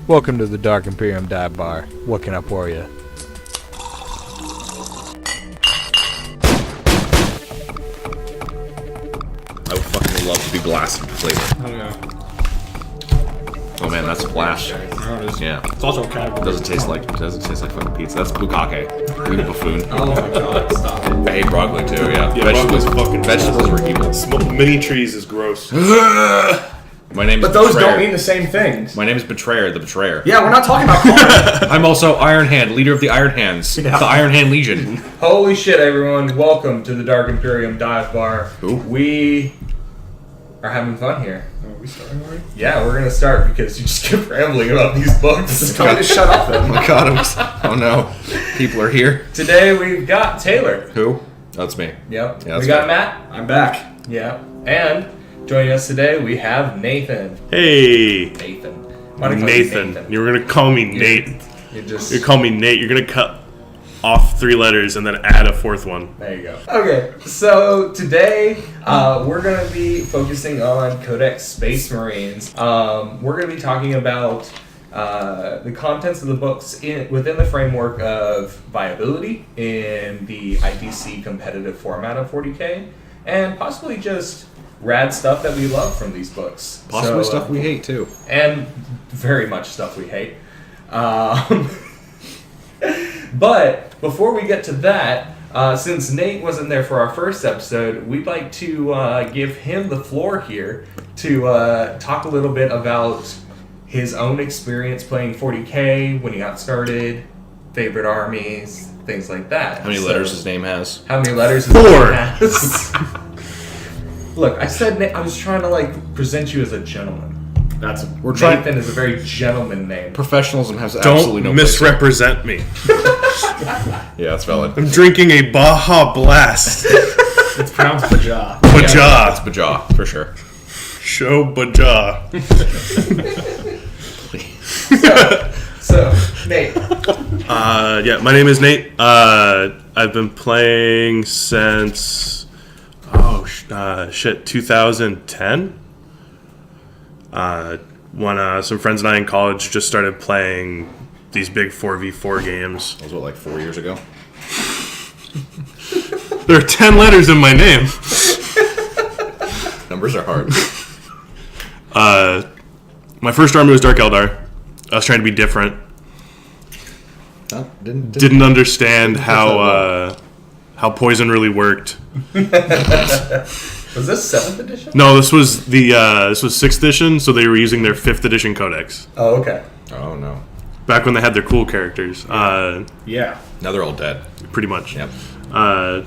Welcome to the Dark Imperium dive bar. What can I pour you? I would fucking love to be blasted with flavor. Oh yeah. Oh man, that's a blast. Yeah. It's also kind of. Doesn't taste like fucking pizza. That's bukkake. You buffoon. Oh my god, stop it. I hate broccoli too. Yeah. Broccoli's fucking vegetables are evil. Mini trees is gross. My name is But those Betrayer. don't mean the same things. My name is Betrayer, the Betrayer. Yeah, we're not talking about corn. I'm also Iron Hand, leader of the Iron Hands. Yeah. The Iron Hand Legion. Holy shit, everyone. Welcome to the Dark Imperium dive bar. Who? We are having fun here. Are we starting already? Yeah, we're gonna start because you just keep rambling about these books. Just tell me to shut up Oh then. my god, oh no. People are here. Today we've got Taylor. Who? That's me. Yep. Yeah, that's we got me. Matt. I'm back. Yep. And joining us today we have Nathan. Hey, Nathan. Why do you call you Nathan. You were gonna call me Nate. You just. You call me Nate. You're gonna cut off 3 letters and then add a 4th one. There you go. Okay, so today we're going to be focusing on Codex Space Marines. We're going to be talking about the contents of the books within the framework of viability in the ITC competitive format of 40K, and possibly just rad stuff that we love from these books. Possibly So, stuff we hate too. and very much stuff we hate. But before we get to that, since Nate wasn't there for our first episode, we'd like to give him the floor here to talk a little bit about his own experience playing 40K, when he got started, favorite armies, things like that. How many letters his name has? How many letters his 4. name has. Look, I said I was trying to present you as a gentleman. We're trying. Nathan is a very gentleman name. Professionalism has absolutely Don't no place. misrepresent me. Yeah, that's valid. I'm drinking a Baja Blast. It's pronounced Baja. Baja. It's Baja, for sure. Show Baja. So, Nate. Yeah, my name is Nate. I've been playing since 2010. When some friends and I in college just started playing these big 4v4 games. That was what, like 4 years ago? There are 10 letters in my name. Numbers are hard. My first army was Dark Eldar. I was trying to be different. No, Didn't understand how poison really worked. Was this 7th edition? No, this was 6th edition, so they were using their 5th edition codex. Oh, okay. Oh no. Back when they had their cool characters. Yeah. Now they're all dead. Pretty much. Yep. I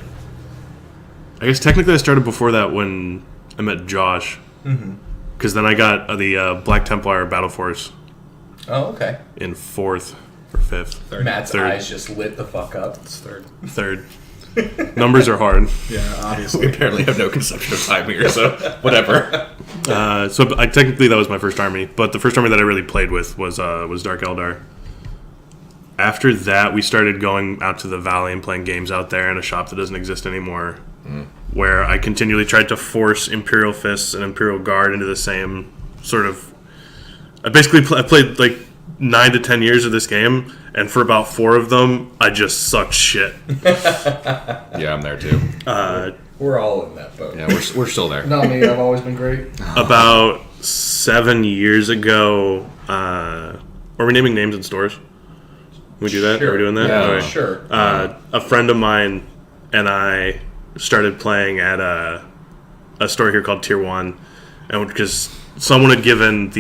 guess technically I started before that when I met Josh. Because then I got the Black Templar Battle Force Oh, okay. in 4th or 5th. Matt's Third. eyes just lit the fuck up. It's third. 3rd. Numbers are hard. Yeah, We obviously. apparently have no conception of time here, so whatever. So technically that was my first army, but the first army that I really played with was Dark Eldar. After that, we started going out to the valley and playing games out there in a shop that doesn't exist anymore, where I continually tried to force Imperial Fists and Imperial Guard into the same sort of... I played like 9 to 10 years of this game, and for about 4 of them, I just sucked shit. Yeah, I'm there too. We're all in that boat. Yeah, we're still there. Not me. I've always been great. About 7 years ago, are we naming names in stores? Can we do that? Sure. Are we doing that? Yeah. All right. Sure. A friend of mine and I started playing at a store here called Tier 1, and because someone had given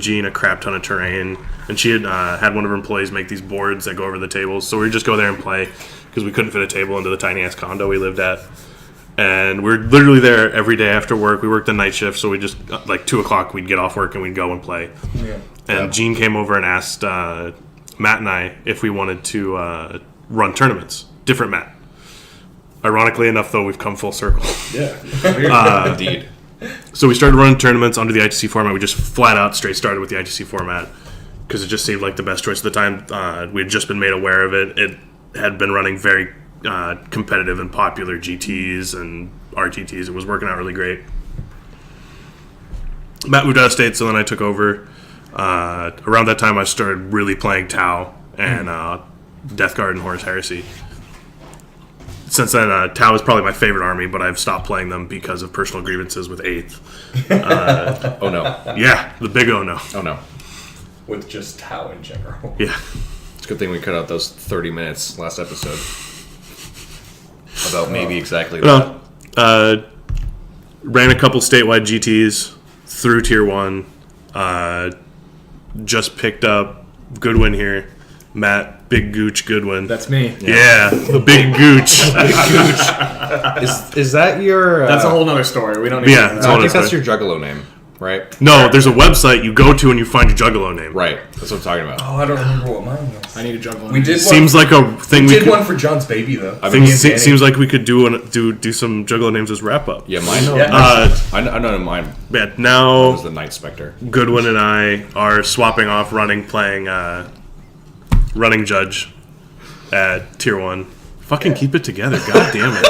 Jean a crap ton of terrain, and she had had one of her employees make these boards that go over the tables, so we'd just go there and play because we couldn't fit a table into the tiny ass condo we lived at. And we're literally there every day after work. We worked the night shift, so we just, like 2 o'clock, we'd get off work and we'd go and play. Yeah. And Gene came over and asked Matt and I if we wanted to run tournaments. Different Matt. Ironically enough, though, we've come full circle. Yeah. Indeed. So we started running tournaments under the ITC format. We just flat out straight started with the ITC format because it just seemed like the best choice at the time. We had just been made aware of it. It had been running very competitive and popular GTs and RTTs. It was working out really great. Matt moved out of state, so then I took over. Around that time, I started really playing Tau and Death Guard and Horus Heresy. Since then, Tau is probably my favorite army, but I've stopped playing them because of personal grievances with 8th. Oh no. Yeah, the big oh no. Oh no. With just Tau in general. Yeah. It's a good thing we cut out those 30 minutes last episode. About maybe exactly that. Well, ran a couple statewide GTs through Tier 1. Just picked up Goodwin here. Matt, Big Gooch Goodwin. That's me. Yeah, the Big Gooch. Is that your... That's a whole nother story. We don't need Yeah, to. it's I all think this that's your Juggalo name, right? No, there's a website you go to and you find your Juggalo name. Right. That's what I'm talking about. Oh, I don't remember what mine was. I need to juggle. We did one. Seems like a thing We we did could... one for John's baby though. I mean, Seems like we could do some Juggalo names as wrap up. Yeah, mine. Yeah. I know mine Yeah, now was the Night Spectre. Goodwin and I are swapping off playing running judge at Tier 1. Fucking keep it together, god damn it.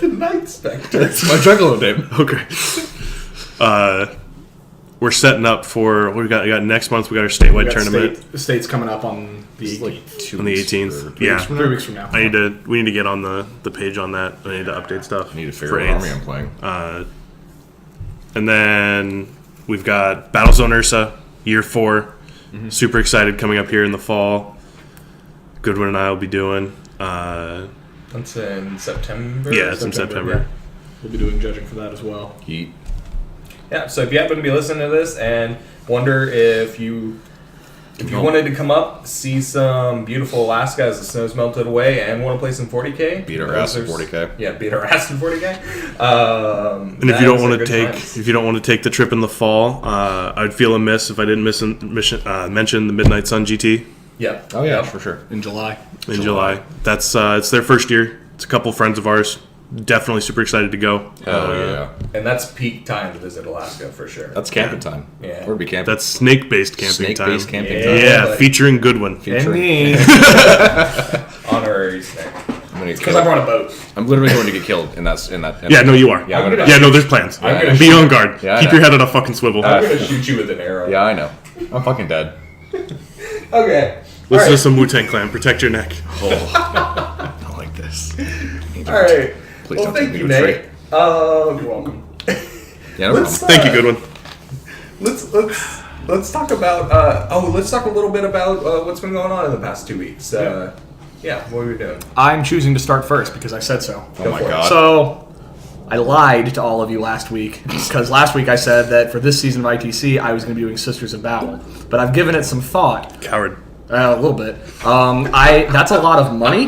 The Night Spectre. It's my Juggalo name. Okay. We're setting up for what we got next month. We got our statewide tournament The state's coming up on the 18th. on the 18th. Yeah, 3 weeks from now. we need to get on the page on that. I need to update stuff. I need to for figure out what AIDS. army I'm playing. And then we've got Battlezone Ursa, year 4. Super excited coming up here in the fall. Goodwin and I will be doing. That's in September. Yeah, it's in September. Yeah. We'll be doing judging for that as well. Heat. Yeah, so if you happen to be listening to this and wonder if you wanted to come up, see some beautiful Alaska as the snow's melted away, and want to play some 40K, Beat our ass in 40K. Yeah, beat our ass in 40K. And if you don't want to take the trip in the fall, I'd feel amiss if I didn't mention the Midnight Sun GT Yeah. Oh yeah, Yep. for sure. In July. in July. That's it's their first year. It's a couple friends of ours. Definitely super excited to go. Hell yeah. And that's peak time to visit Alaska for sure. That's camping time. Yeah. We're be camping. That's snake-based camping Snake-based time. camping Yeah. time. Yeah, But- featuring Goodwin. And me. Honorary snake. I'm gonna get Because I killed. brought a boat. I'm literally going to get killed in that. Yeah, no, you are. Yeah, I'm gonna- Yeah, no, there's plans. I'm gonna Be shoot- on guard. Yeah, I Keep know. your head on a fucking swivel. I'm gonna shoot you with an arrow. Yeah, I know. I'm fucking dead. Okay. Listen All to some Wu-Tang Clan. Protect your neck. I like this. All right. Please Well, don't thank take you, me to a Nate. tree. You're welcome. Yeah, no Let's problem. Thank you, Goodwin. Let's talk about let's talk a little bit about what's been going on in the past 2 weeks. Yeah, what were we doing? I'm choosing to start first because I said so. Oh my for it. god. So, I lied to all of you last week because last week I said that for this season of ITC I was going to be doing Sisters of Battle, but I've given it some thought. Coward. A little bit. That's a lot of money,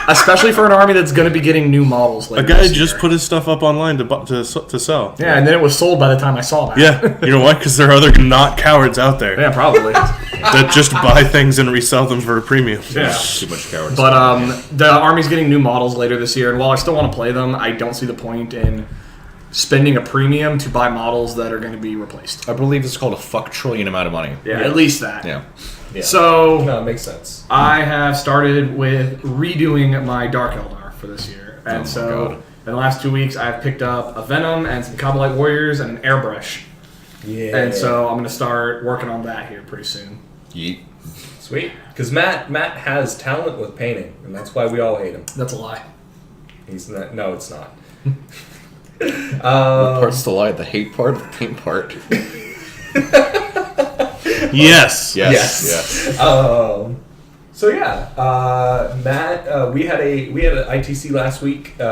especially for an army that's going to be getting new models. A Later guy this just year. put his stuff up online to sell. Yeah, and then it was sold by the time I saw that. Yeah, you know what? Because there are other not cowards out there Yeah, probably. that just buy things and resell them for a premium. Yeah. Too much cowardice. But the army's getting new models later this year, and while I still want to play them, I don't see the point in spending a premium to buy models that are going to be replaced. I believe it's called a fuck trillion amount of money. Yeah, at least that. Yeah. Yeah. So No, it makes sense. I have started with redoing my Dark Eldar for this year, and my so God. in the last 2 weeks I've picked up a Venom and some Kabbalite Warriors and an Airbrush, Yeah. and so I'm going to start working on that here pretty soon. Yeet. Sweet. Because Matt has talent with painting, and that's why we all hate him. That's a lie. He's not. No, it's not. What part's the lie? The hate part, the paint part. Yes. Yes. So yeah, Matt, we had an ITC last week, an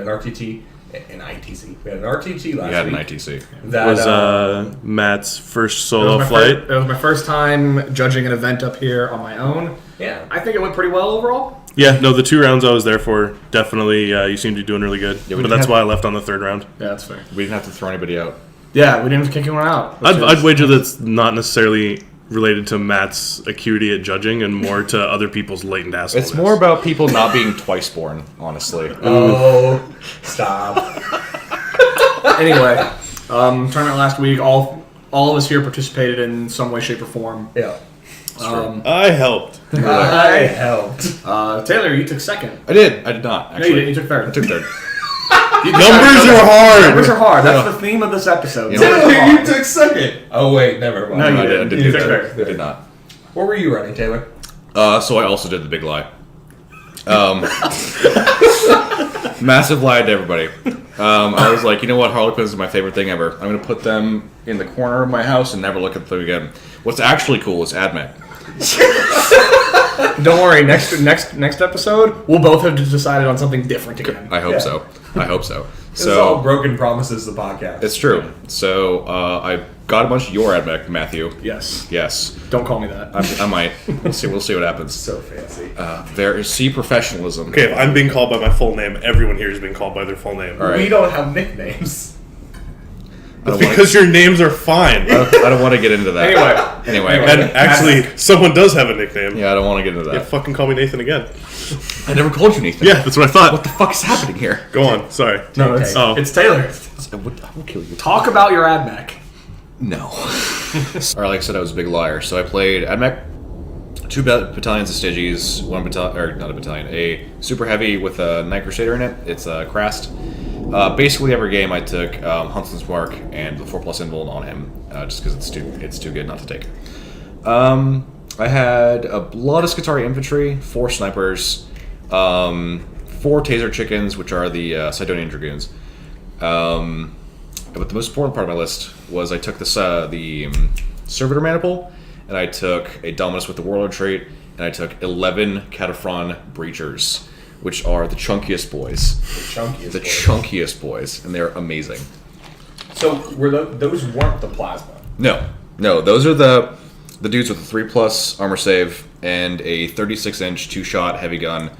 RTT, an ITC. We had an RTT last We had an week. ITC. That Was Matt's first That was solo my flight. It was my first time judging an event up here on my own. yeah. I think it went pretty well overall. Yeah, no, the 2 rounds I was there for, definitely, you seem to be doing really good. Yeah, we but didn't that's have- why I left on the 3rd round. Yeah, that's fair. We didn't have to throw anybody out. Yeah, we didn't have to kick anyone out. which I'd is- wager that's not necessarily related to Matt's acuity at judging and more to other people's latent assholes. It's more about people not being twice born, honestly. Oh, stop. Anyway, tournament last week, all of us here participated in some way, shape, or form. Yeah. I helped. I helped. Taylor, you took second. I did not, No, actually. you didn't. You took third. I took third. Numbers are hard. Numbers are hard. That's the theme of this episode. You Numbers are Taylor, hard. you took second. Oh wait, never mind. No, you I didn't. didn't You do took that. third. I did not. What were you running, Taylor? So I also did the big lie. Massive lie to everybody. I was like, you know what, Harlequins is my favorite thing ever. I'm going to put them in the corner of my house and never look at them again. What's actually cool is AdMech. Don't worry. Next episode, we'll both have decided on something different again. I hope so. I hope so. This is all Broken Promises, the podcast. It's true. So I got a bunch of your AdMech, Matthew. Yes. Yes. Don't call me that. I might. We'll see what happens. So fancy. See professionalism. Okay, if I'm being called by my full name, everyone here is being called by their full name. All right. We don't have nicknames. Because your names are fine. I don't want to get into that. Anyway. And actually, someone does have a nickname. Yeah, I don't want to get into Yeah, that. fucking call me Nathan again. I never called you Nathan. Yeah, that's what I thought. What the fuck is happening here? Go on. Sorry. No, it's Oh. it's Taylor. I will kill you. Talk about your AdMech. No. Alright, like I said, I was a big liar. So I played AdMech, 2 battalions of Styges, a super heavy with a Night Crusader in it. It's a Krast. Basically every game I took Huntsman's Mark and the 4+ Invuln on him, just because it's too good not to take. I had a lot of Scutari infantry, 4 snipers, 4 taser chickens, which are the Sidonian Dragoons. But the most important part of my list was I took the Servitor Maniple, and I took a Dominus with the Warlord trait, and I took 11 Cataphron Breachers, which are the chunkiest boys. The Chunkiest boys, and they're amazing. So were those weren't the plasma? No, those are the dudes with a 3+ armor save and a 36-inch 2-shot heavy gun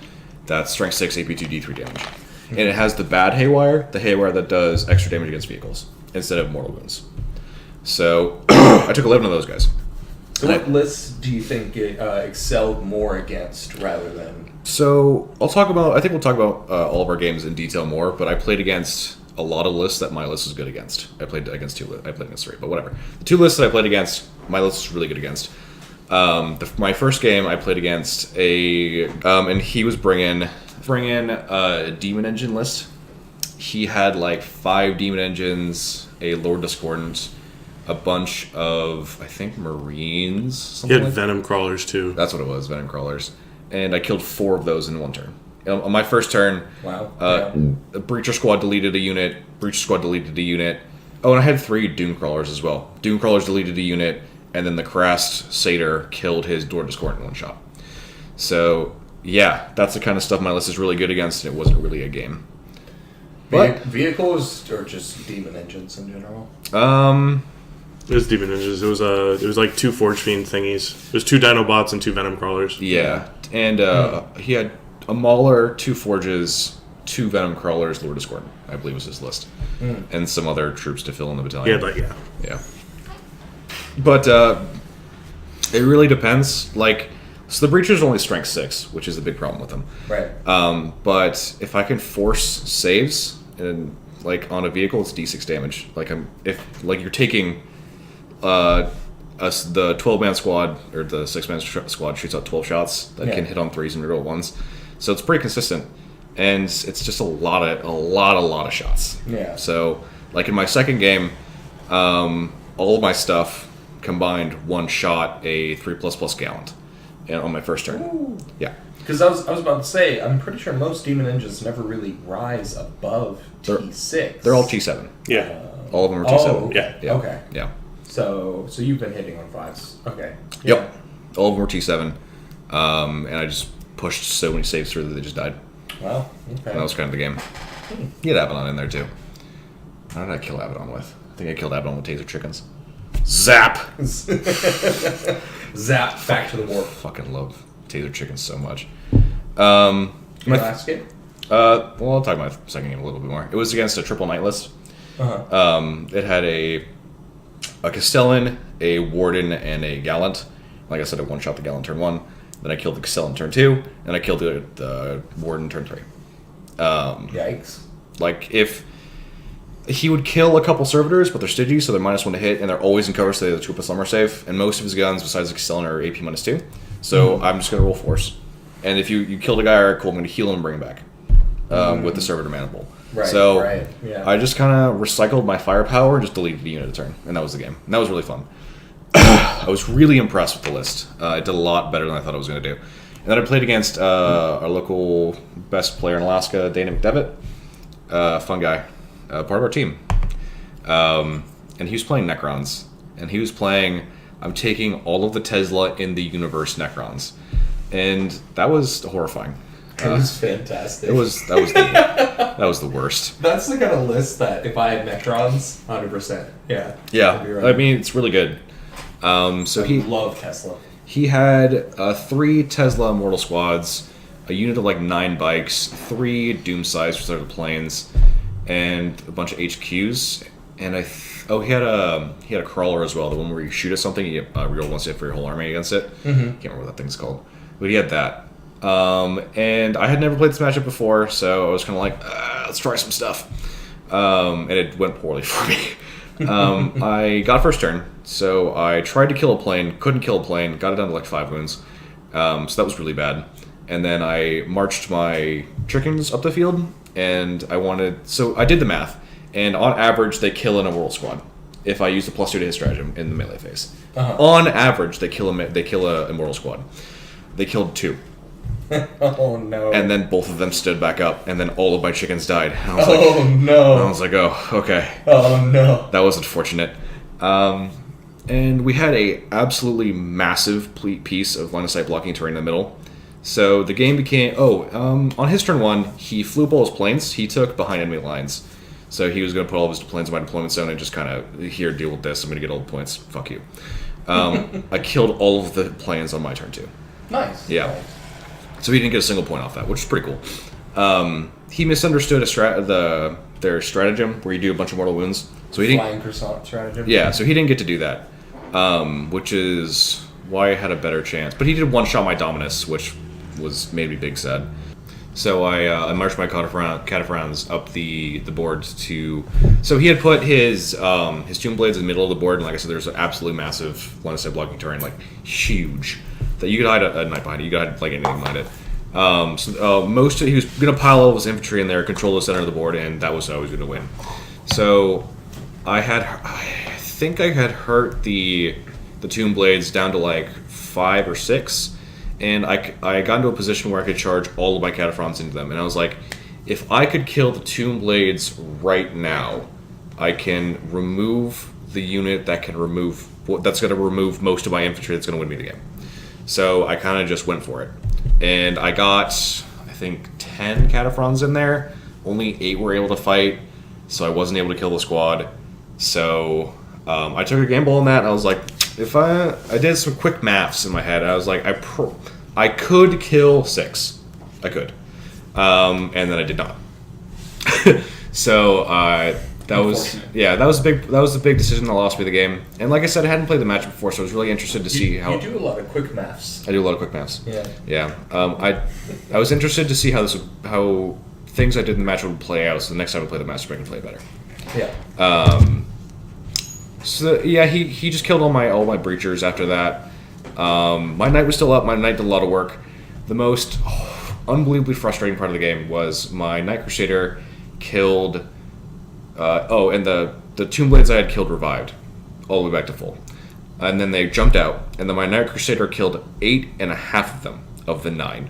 that's strength 6 AP2 D3 damage. And it has the bad Haywire, the Haywire that does extra damage against vehicles instead of mortal wounds. So I took 11 of those guys. So what lists do you think it excelled more against rather than? So I think we'll talk about all of our games in detail more, but I played against a lot of lists that my list is good against. I played against 2 lists. I played against 3, but whatever. The 2 lists that I played against, my list is really good against. My first game I played against and he was bringing a Demon Engine list. He had like 5 Demon Engines, a Lord Discordant, a bunch of, I think, Marines. He had Like Venom Crawlers too. That's what it was, Venom Crawlers. And I killed 4 of those in 1 turn. On my first turn, Wow. a Breacher Squad deleted a unit, Oh, and I had 3 Doom Crawlers as well. Doom Crawlers deleted a unit, and then the Krast Satyr killed his Lord Discordant in 1 shot. So, yeah, that's the kind of stuff my list is really good against, and it wasn't really a game. But Vehicles or just demon engines in general? It was Demon Ninjas. It was like 2 Forge Fiend thingies. It was 2 Dinobots and 2 Venom Crawlers. yeah, and he had a Mauler, 2 Forges, 2 Venom Crawlers, Lord Discordant, I believe was his list, and some other troops to fill in the battalion. Yeah. But it really depends. Like, so the Breachers are only strength 6, which is a big problem with them. Right. But if I can force saves and like on a vehicle, it's D6 damage. Like if you're taking the 12-man squad or the 6-man squad shoots out 12 shots that can hit on 3s and reroll 1s, so it's pretty consistent, and it's just a lot of shots. Yeah. So like in my second game, all of my stuff combined 1 shot a 3++ Gallant, and on my first turn. Ooh. Yeah. Because I was about to say, I'm pretty sure most demon engines never really rise above T6. They're all T7. Yeah. All of them are T7. Okay. Yeah. Okay. Yeah. So you've been hitting on 5s. Okay. Yep. All of them were T7. And I just pushed so many saves through that they just died. Well, okay. And that was kind of the game. You had Abaddon in there too. How did I kill Abaddon with? I think I killed Abaddon with taser chickens. Zap! Zap back to the war. Fucking love taser chickens so much. Your last game? Well, I'll talk about my second game a little bit more. It was against a triple knight list. Uh-huh. It had a Castellan, a Warden, and a Gallant. Like I said, I one-shot the Gallant turn 1. Then I killed the Castellan turn 2. And I killed the Warden turn 3. Yikes. Like, if he would kill a couple servitors, but they're Stygies, so they're -1 to hit, and they're always in cover, so they have a 2+ armor save. And most of his guns, besides the Castellan, are AP -2. So I'm just going to roll force. And if you killed a guy, alright, cool, I'm going to heal him and bring him back with the Servitor Maniple. Right. So right. Yeah. I just kind of recycled my firepower and just deleted the unit a turn, and that was the game. And that was really fun. I was really impressed with the list. It did a lot better than I thought it was going to do. And then I played against our local best player in Alaska, Dana McDevitt. Fun guy. Part of our team. And he was playing Necrons. And he was playing, I'm taking all of the Tesla in the universe Necrons. And that was horrifying. It was fantastic. That was the worst. That's the kind of list that if I had Necrons, 100%. Yeah. Yeah, You'd be right. I mean, it's really good. So I love Tesla. he had 3 Tesla Immortal Squads, a unit of like 9 bikes, 3 Doom Size for the planes, and a bunch of HQs. And he had a crawler as well, the one where you shoot at something, you reroll once hit for your whole army against it. Can't remember what that thing's called, but he had that. And I had never played this matchup before, so I was kind of like, let's try some stuff. And it went poorly for me. I got first turn, so I tried to kill a plane, couldn't kill a plane, got it down to like 5 wounds. So that was really bad. And then I marched my chickens up the field, and so I did the math, and on average they kill in a Immortal Squad if I use the +2 to hit stratagem in the melee phase. On average, they kill a Immortal Squad. They killed 2. Oh no. And then both of them stood back up, and then all of my chickens died. And I was no. I was like, oh, okay. Oh no. That was unfortunate. And we had a absolutely massive piece of line of sight blocking terrain in the middle. So the game became, on his turn 1, he flew up all his planes. He took behind enemy lines. So he was going to put all of his planes in my deployment zone and just kind of, here, deal with this. I'm going to get all the points. Fuck you. I killed all of the planes on my turn 2. Nice. Yeah. Nice. So he didn't get a single point off that, which is pretty cool. He misunderstood their stratagem, where you do a bunch of mortal wounds. So he didn't. Flying croissant stratagem. Yeah, so he didn't get to do that, which is why I had a better chance. But he did one-shot my Dominus, which made me big sad. So I marched my Cataphrons up the board to. So he had put his Tomb Blades in the middle of the board, and like I said, there's an absolutely massive line of sight blocking terrain, like huge, that you could hide a knight behind it. You could hide like anything behind it. He was gonna pile all of his infantry in there, control the center of the board, and that was how he was gonna win. So I think I had hurt the Tomb Blades down to like 5 or 6. And I got into a position where I could charge all of my Cataphrons into them. And I was like, if I could kill the Tomb Blades right now, I can remove the unit that's going to remove most of my infantry that's going to win me the game. So I kind of just went for it. And I got, I think, 10 Cataphrons in there. Only 8 were able to fight, so I wasn't able to kill the squad. So I took a gamble on that, and I was like, if I did some quick maths in my head, I was like, I could kill 6. I could. And then I did not. So that was the big decision that lost me the game. And like I said, I hadn't played the match before, so I was really interested to see how. You do a lot of quick maths. I do a lot of quick maths. Yeah. Yeah. I was interested to see how things I did in the match would play out. So the next time I play the match, I can play better. Yeah. So yeah, he just killed all my breachers after that. My knight was still up. My knight did a lot of work. The most unbelievably frustrating part of the game was my Knight Crusader killed. And the Tomb Blades I had killed revived all the way back to full, and then they jumped out, and then my Knight Crusader killed 8.5 of them of the 9,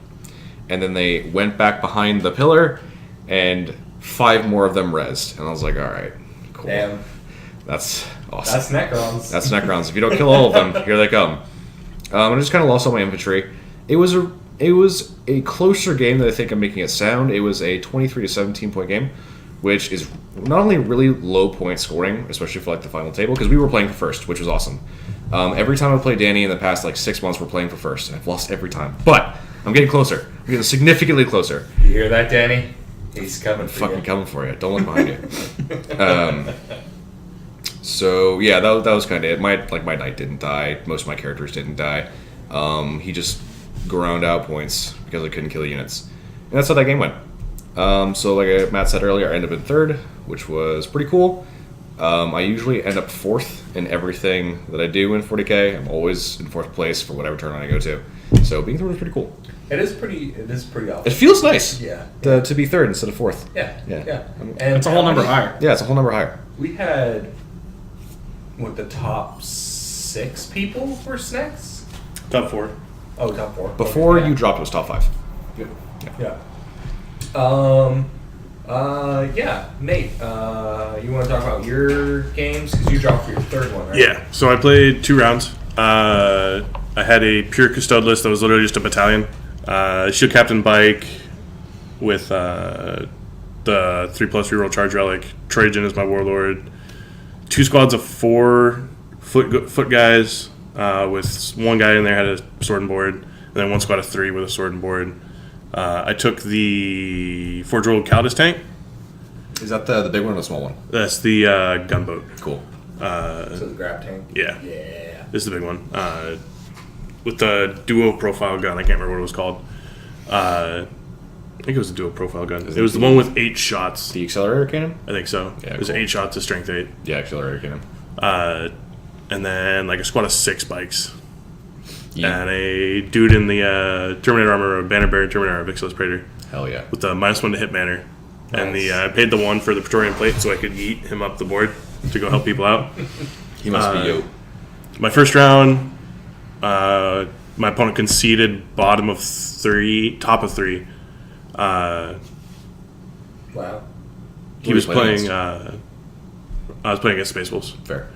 and then they went back behind the pillar, and 5 more of them rezzed, and I was like, all right, cool. Damn. That's awesome. That's Necrons. That's Necrons. If you don't kill all of them, here they come. I just kind of lost all my infantry. It was a closer game than I think I'm making it sound. It was a 23 to 17 point game, which is not only really low point scoring, especially for like the final table, because we were playing for first, which was awesome. Every time I played Danny in the past like 6 months, we're playing for first, and I've lost every time. But I'm getting closer. I'm getting significantly closer. You hear that, Danny? He's coming for Fucking you. coming for you. Don't look behind you. So yeah, that was kind of it. My knight didn't die. Most of my characters didn't die. He just ground out points because I couldn't kill units, and that's how that game went. So like Matt said earlier, I ended up in 3rd, which was pretty cool. I usually end up 4th in everything that I do in 40k. I'm always in 4th place for whatever tournament I go to. So being 3rd is pretty cool. It is pretty awesome. It feels nice. Yeah. To be 3rd instead of 4th. Yeah. Yeah. And It's a whole number higher. Yeah, it's a whole number higher. We had the top 6 people were snacks. Top 4. Oh, top 4. Before Okay, you dropped, it was top 5. yeah. Yeah. Yeah. Nate, you want to talk about your games because you dropped for your 3rd one, right? Yeah, so I played 2 rounds. I had a pure custode list that was literally just a battalion. Shield Captain bike with the 3+ reroll charge relic. Trajan is my warlord. 2 squads of 4 foot guys with 1 guy in there had a sword and board, and then 1 squad of 3 with a sword and board. I took the Forge World Caldus tank. Is that the big one or the small one? That's the gunboat. Cool. So the grab tank. Yeah. Yeah. This is the big one. With the duo profile gun. I can't remember what it was called. I think it was a duo profile gun. It was the one with 8 shots. The accelerator cannon? I think so. Yeah, it was cool. 8 shots to strength 8. Yeah, accelerator cannon. And then like a squad of 6 bikes. Yeah. And a dude in the Terminator armor, a Banner Bearer Terminator of Ixalis Praetor. Hell yeah. With the -1 to hit banner. And Nice. I paid the 1 for the Praetorian plate so I could yeet him up the board to go help people out. He must be yo. My first round, my opponent conceded bottom of 3, top of 3. Wow. He was Who were you playing. playing I was playing against Space Wolves. Fair.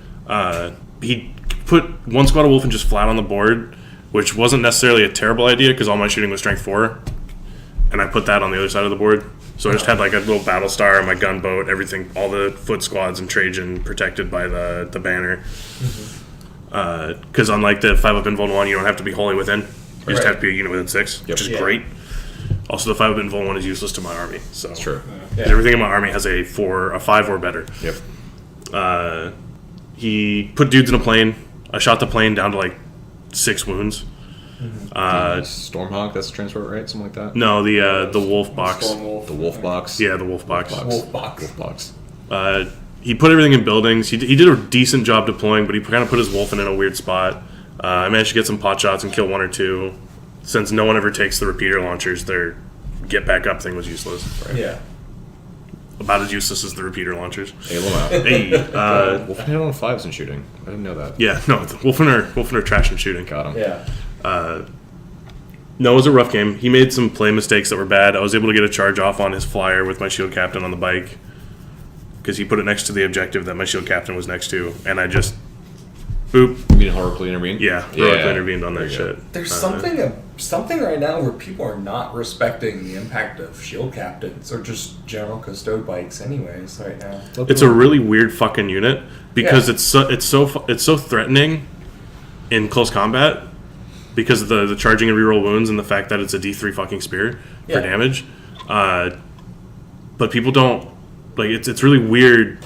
He put 1 squad of Wolfen just flat on the board, which wasn't necessarily a terrible idea because all my shooting was strength 4, and I put that on the other side of the board. So I just had like a little battle star, my gunboat, everything, all the foot squads and Trajan protected by the banner. Because unlike the 5-up invuln 1, you don't have to be wholly within. You just Right. have to be a unit within 6, which is Yeah. great. Also, the 5-up invuln 1 is useless to my army. So That's true. Yeah. everything in my army has a 5 or better. Yep. He put dudes in a plane. I shot the plane down to like 6 wounds. Stormhawk, that's the transport, right? Something like that? No, the wolf box. Storm Wolf. The wolf box? Yeah, the wolf box. Wolf box. Wolf box. He put everything in buildings. He did a decent job deploying, but he kind of put his wolf in a weird spot. I managed to get some pot shots and kill 1 or 2. Since no one ever takes the repeater launchers, their get back up thing was useless. Yeah. About as useless as the repeater launchers. Hey, Lamau. Hey, Wolfen hit on 5s in shooting. I didn't know that. yeah, no, the Wolfen are trash and shooting. Got him. Yeah. No, it was a rough game. He made some play mistakes that were bad. I was able to get a charge off on his flyer with my shield captain on the bike because he put it next to the objective that my shield captain was next to, and I just boop. You mean heroically intervened? Yeah, heroically intervened on that There you go. shit. There's something right now where people are not respecting the impact of shield captains or just general custode bikes anyways right now. It's a really weird fucking unit because Yeah. it's so threatening in close combat because of the charging and reroll wounds and the fact that it's a D3 fucking spear for Yeah. damage. But people don't like it's really weird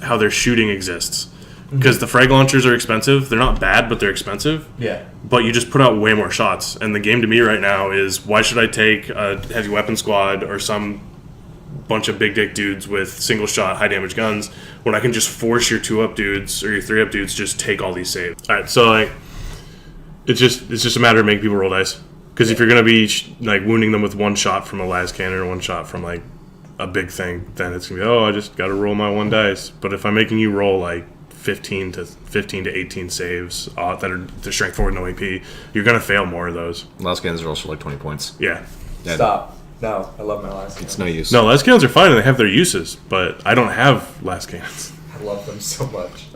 how their shooting exists because the frag launchers are expensive. They're not bad, but they're expensive. Yeah. But you just put out way more shots. And the game to me right now is why should I take a heavy weapon squad or some bunch of big dick dudes with single shot high damage guns when I can just force your 2-up dudes or your 3-up dudes just take all these saves. All right, so like it's just a matter of making people roll dice because if you're gonna be like wounding them with 1 shot from a las cannon or 1 shot from like a big thing, then it's gonna be I just gotta roll my 1 dice. But if I'm making you roll like 15 to 18 saves that are the strength 4 no AP, you're gonna fail more of those. Last games are also like 20 points. Yeah. Yeah. Stop. No, I love my last. It's no use. No, las cannons are fine and they have their uses, but I don't have las cannons. I love them so much.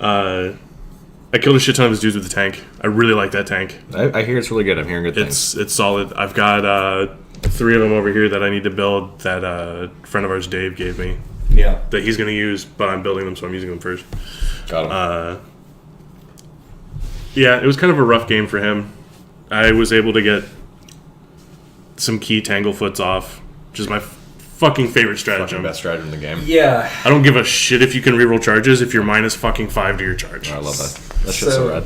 I killed a shit ton of his dudes with the tank. I really like that tank. I hear it's really good. I'm hearing good things. It's solid. I've got 3 of them over here that I need to build that a friend of ours, Dave, gave me Yeah. that he's going to use, but I'm building them, so I'm using them first. Got him. Yeah, it was kind of a rough game for him. I was able to get some key tanglefoots off, which is my fucking favorite Fucking stratagem. best stratagem in the game. Yeah. I don't give a shit if you can reroll charges if you're minus fucking 5 to your charge. I love that. That shit's so rad.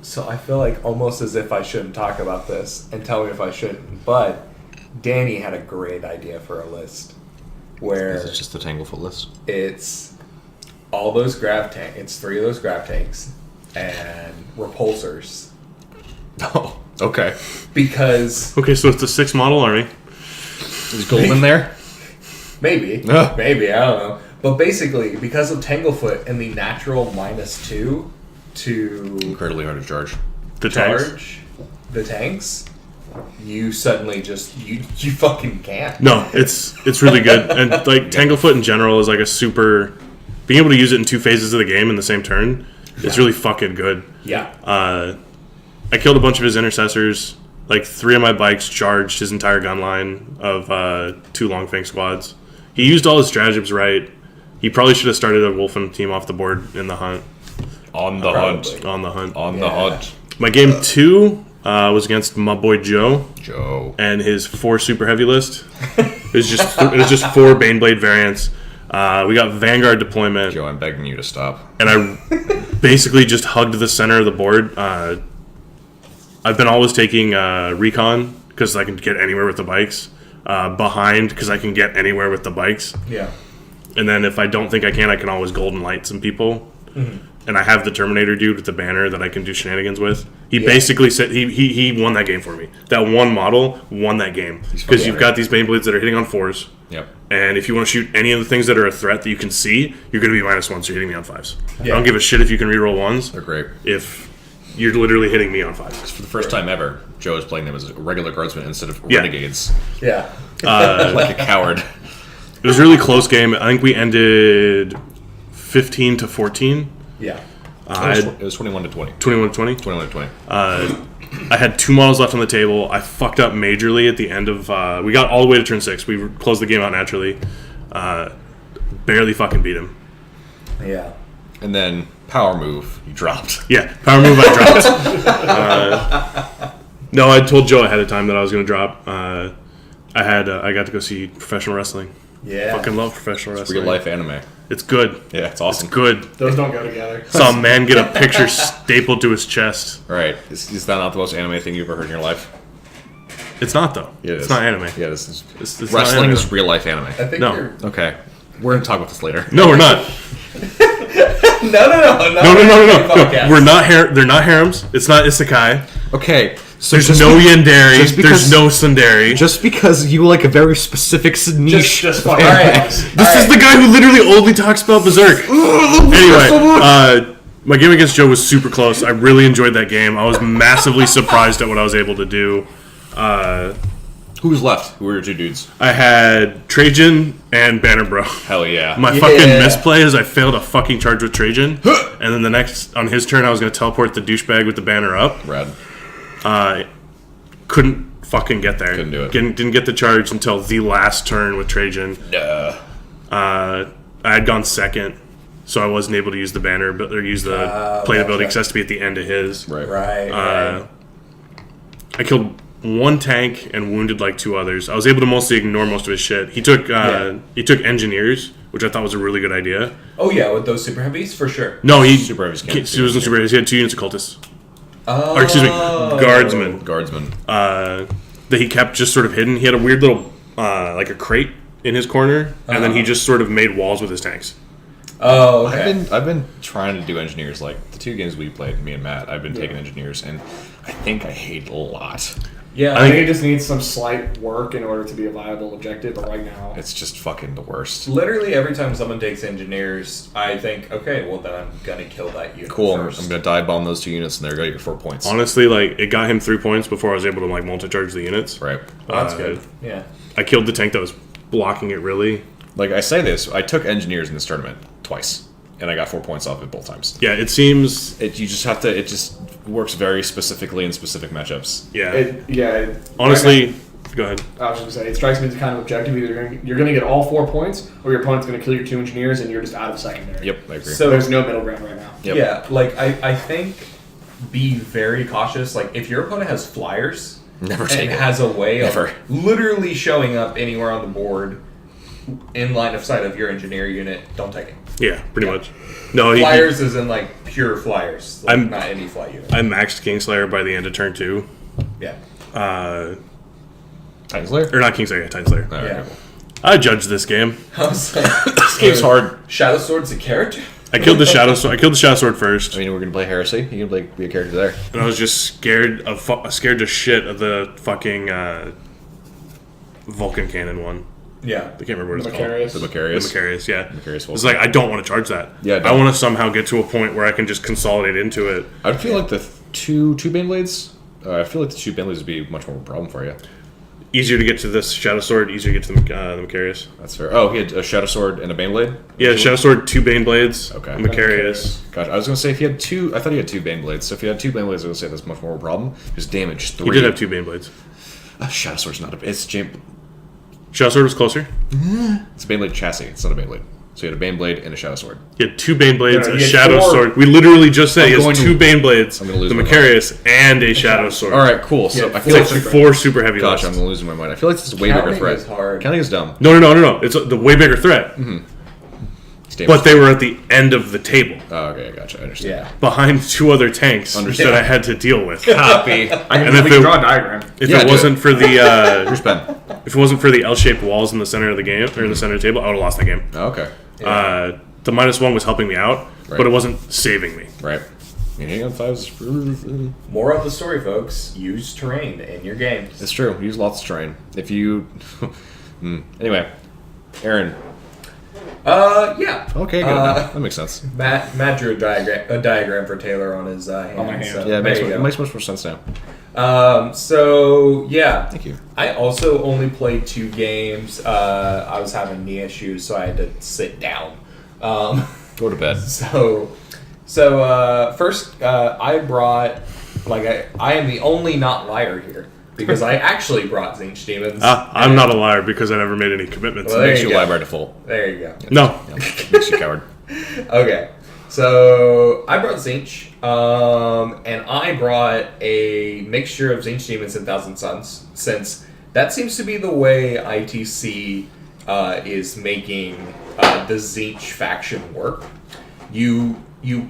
So I feel like almost as if I shouldn't talk about this and tell me if I shouldn't, but Danny had a great idea for a list where Is it just the Tanglefoot list? it's all those grav tanks. It's 3 of those grav tanks and repulsors. Oh, okay. Because Okay, so it's a 6 model army. Is gold in there? maybe, Ah. maybe I don't know. But basically, because of Tanglefoot and the natural -2 to Incredibly hard to charge. The tanks. charge the tanks, you suddenly just you fucking can't. No, it's really good. And like Tanglefoot in general is like a super being able to use it in 2 phases of the game in the same turn. It's really fucking good. Yeah. I killed a bunch of his intercessors. Like 3 of my bikes charged his entire gun line of 2 Longfang squads. He used all his stratagems right. He probably should have started a Wolfen team off the board in the hunt. On the Probably. hunt. On the hunt. On the Yeah. hunt. My game 2 was against my boy Joe Joe. and his 4 super heavy list. It was just 4 Baneblade variants. We got Vanguard deployment. Joe, I'm begging you to stop. And I basically just hugged the center of the board. I've been always taking recon because I can get anywhere with the bikes. Behind because I can get anywhere with the bikes. Yeah. And then if I don't think I can always golden light some people. And I have the Terminator dude with the banner that I can do shenanigans with. He basically said he won that game for me. That one model won that game because you've got these Baneblades that are hitting on 4s. Yep. And if you want to shoot any of the things that are a threat that you can see, you're going to be -1, so you're hitting me on 5s. I don't give a shit if you can reroll 1s. They're great. If you're literally hitting me on 5s. For the first time ever, Joe is playing them as regular guardsmen instead of Yeah. renegades. Yeah. Like a coward. It was a really close game. I think we ended 15-14. Yeah. It was 21 to 20. 21-20. 21 to 20. I had 2 models left on the table. I fucked up majorly at the end of... we got all the way to turn 6. We closed the game out naturally. Barely fucking beat him. Yeah. And then power move, you dropped. Yeah, power move I dropped. No, I told Joe ahead of time that I was going to drop. I got to go see professional wrestling. Yeah. Fucking love professional wrestling. Real life anime. It's good. Yeah, it's awesome. It's good. Those don't go together. Saw a man get a picture stapled to his chest. Right. Is that not the most anime thing you've ever heard in your life? It's not though. Yeah, it it's is. not anime. Yeah, this is. It's not Wrestling anime. is real life anime. I think No. you're... Okay. We're going to talk about this later. No, we're not. No. No. Podcast. We're not. They're not harems. It's not isekai. Okay. So There's no yandere. just because- There's no tsundere. Just because you like a very specific niche. Just fucking. Alright. This is the guy who literally only talks about Berserk. Anyway, my game against Joe was super close. I really enjoyed that game. I was massively surprised at what I was able to do. Who's left? Who were your 2 dudes? I had Trajan and Banner Bro. Hell yeah. My fucking misplay is I failed a fucking charge with Trajan, and then the next on his turn I was going to teleport the douchebag with the banner up. Rad. Couldn't fucking get there. Couldn't do it. Didn't get the charge until the last turn with Trajan. Duh. I had gone second, so I wasn't able to use the banner, but or use the plate ability because it has to be at the end of his. Right. Right. I killed 1 tank and wounded like 2 others. I was able to mostly ignore most of his shit. He took engineers, which I thought was a really good idea. Oh yeah, with those super heavies for sure. No, he Super heavies can't He wasn't super heavy. He had 2 units of cultists. Oh. Or excuse me, guardsmen. Guardsman. That he kept just sort of hidden. He had a weird little like a crate in his corner, and then he just sort of made walls with his tanks. Oh, okay. I've been trying to do engineers like the 2 games we played, me and Matt. I've been taking engineers, and I think I hate it a lot. Yeah. I think it just needs some slight work in order to be a viable objective, but right now... It's just fucking the worst. Literally every time someone takes engineers, I think, okay, well then I'm gonna kill that unit Cool. I'm first. gonna dive bomb those 2 units, and there you go. Your 4 points. Honestly, like it got him 3 points before I was able to like multi-charge the units. Right. Well, that's good. Yeah. I killed the tank that was blocking it really. Like I say this, I took engineers in this tournament twice, and I got 4 points off it both times. Yeah, it seems. You just have to. It just works very specifically in specific matchups. Yeah. Honestly, go ahead. I was just gonna say, it strikes me as kind of objective. Either you're gonna get all 4 points, or your opponent's gonna kill your 2 engineers, and you're just out of secondary. Yep, I agree. So There's no middle ground right now. Yep. Yeah, like I think be very cautious. Like if your opponent has flyers Never and take it. has a way Never. of literally showing up anywhere on the board in line of sight of your engineer unit, don't take it. Yeah, pretty much. No, Flyers is in like pure flyers, like I'm- not any fly unit. I maxed Kingslayer by the end of turn 2. Yeah. Titan Slayer? Or not Kingslayer, Titanslayer. Alright, Yeah. cool. I judged this game. I was like, This game's hard. Shadow Sword's a character? I killed the Shadow Sword. I killed the Shadow Sword first, I mean, we're gonna play Heresy. You can be a character there. and I was just scared to shit of the fucking Vulcan Cannon one. Yeah. I can't remember what it's Macarius. The called. Macarius. The Macarius, yeah. Macarius It's like I don't want to charge that. Yeah, I want to somehow get to a point where I can just consolidate into it. I feel like the two Bane Blades. I feel like the two Bane Blades would be much more of a problem for you. Easier to get to this Shadow Sword. Easier to get to the Macarius. That's fair. Oh, he had a Shadow Sword and a Bane Blade. Yeah, Shadow Sword, 2 Bane Blades. Okay. Macarius. Gosh, I was gonna say if he had two. I thought he had 2 Bane Blades. So if he had 2 Bane Blades, I was gonna say that's much more of a problem. His damage 3. He did have 2 Bane Blades. Shadow Sword's not a. It's James. Shadow Sword was closer. It's a Bane Blade chassis. It's not a Bane Blade. So he had a Bane Blade and a Shadow Sword. He had 2 Bane Blades, No, a he had Shadow 4. Sword. We literally just said he going has to- 2 Bane Blades, I'm gonna lose the my Macarius, and a Shadow Sword. All right, cool. So Yeah, I feel It's like like 4 super heavy gosh, lists. I'm losing my mind. I feel like this is a way bigger Counting threat. is hard. Counting is dumb. No. It's the way bigger threat. It's damage. But they were at the end of the table, Oh, okay, gotcha. I understand. Yeah. behind 2 other tanks Understand. that I had to deal with. Copy. I can, And if we can it- draw a diagram. If Yeah, it do wasn't for the Here's Ben. if it wasn't for the L-shaped walls in the center of the game or in the center of the table, I would have lost that game. Oh, okay. The -1 was helping me out, Right. but it wasn't saving me. Right. I mean, hang on 5s. Moral of the story, folks: use terrain in your games. It's true. Use lots of terrain. If you. Anyway, Aaron. Yeah. Okay, good. That makes sense. Matt drew a diagram for Taylor on his hand. On my hand. So Yeah, there you it go. makes much more sense now. So yeah, Thank you. I also only played 2 games. I was having knee issues, so I had to sit down. Go to bed. So first, I brought I am the only not liar here because I actually brought Zinch Demons. I'm not a liar because I never made any commitments. Well, there Makes you you go. lie by default. There you go. No, Yeah. Makes you coward. Okay, so I brought Zinch, and I brought a mixture of Zinch Demons and Thousand Suns, since that seems to be the way ITC is making the Zinch faction work. You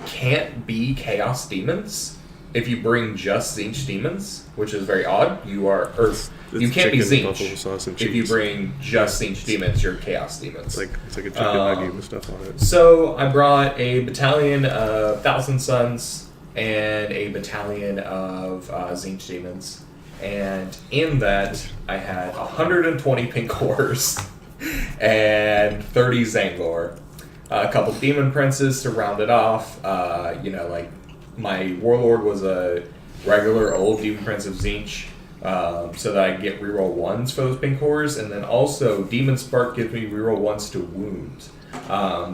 can't be Chaos Demons if you bring just Zinch Demons, which is very odd. You can't be chicken, buffalo Zinch sauce, and if you cheese. bring just Zinch Demons. You're Chaos Demons. It's like a chicken nugget with stuff on it. So I brought a battalion of Thousand Suns and a battalion of Zinch Demons. And in that, I had 120 Pink Horrors and 30 Zangor. A couple Demon Princes to round it off. My Warlord was a regular old Demon Prince of Zinch. So that I get reroll 1s for those Pink Horrors, and then also Demon Spark gives me reroll 1s to wound.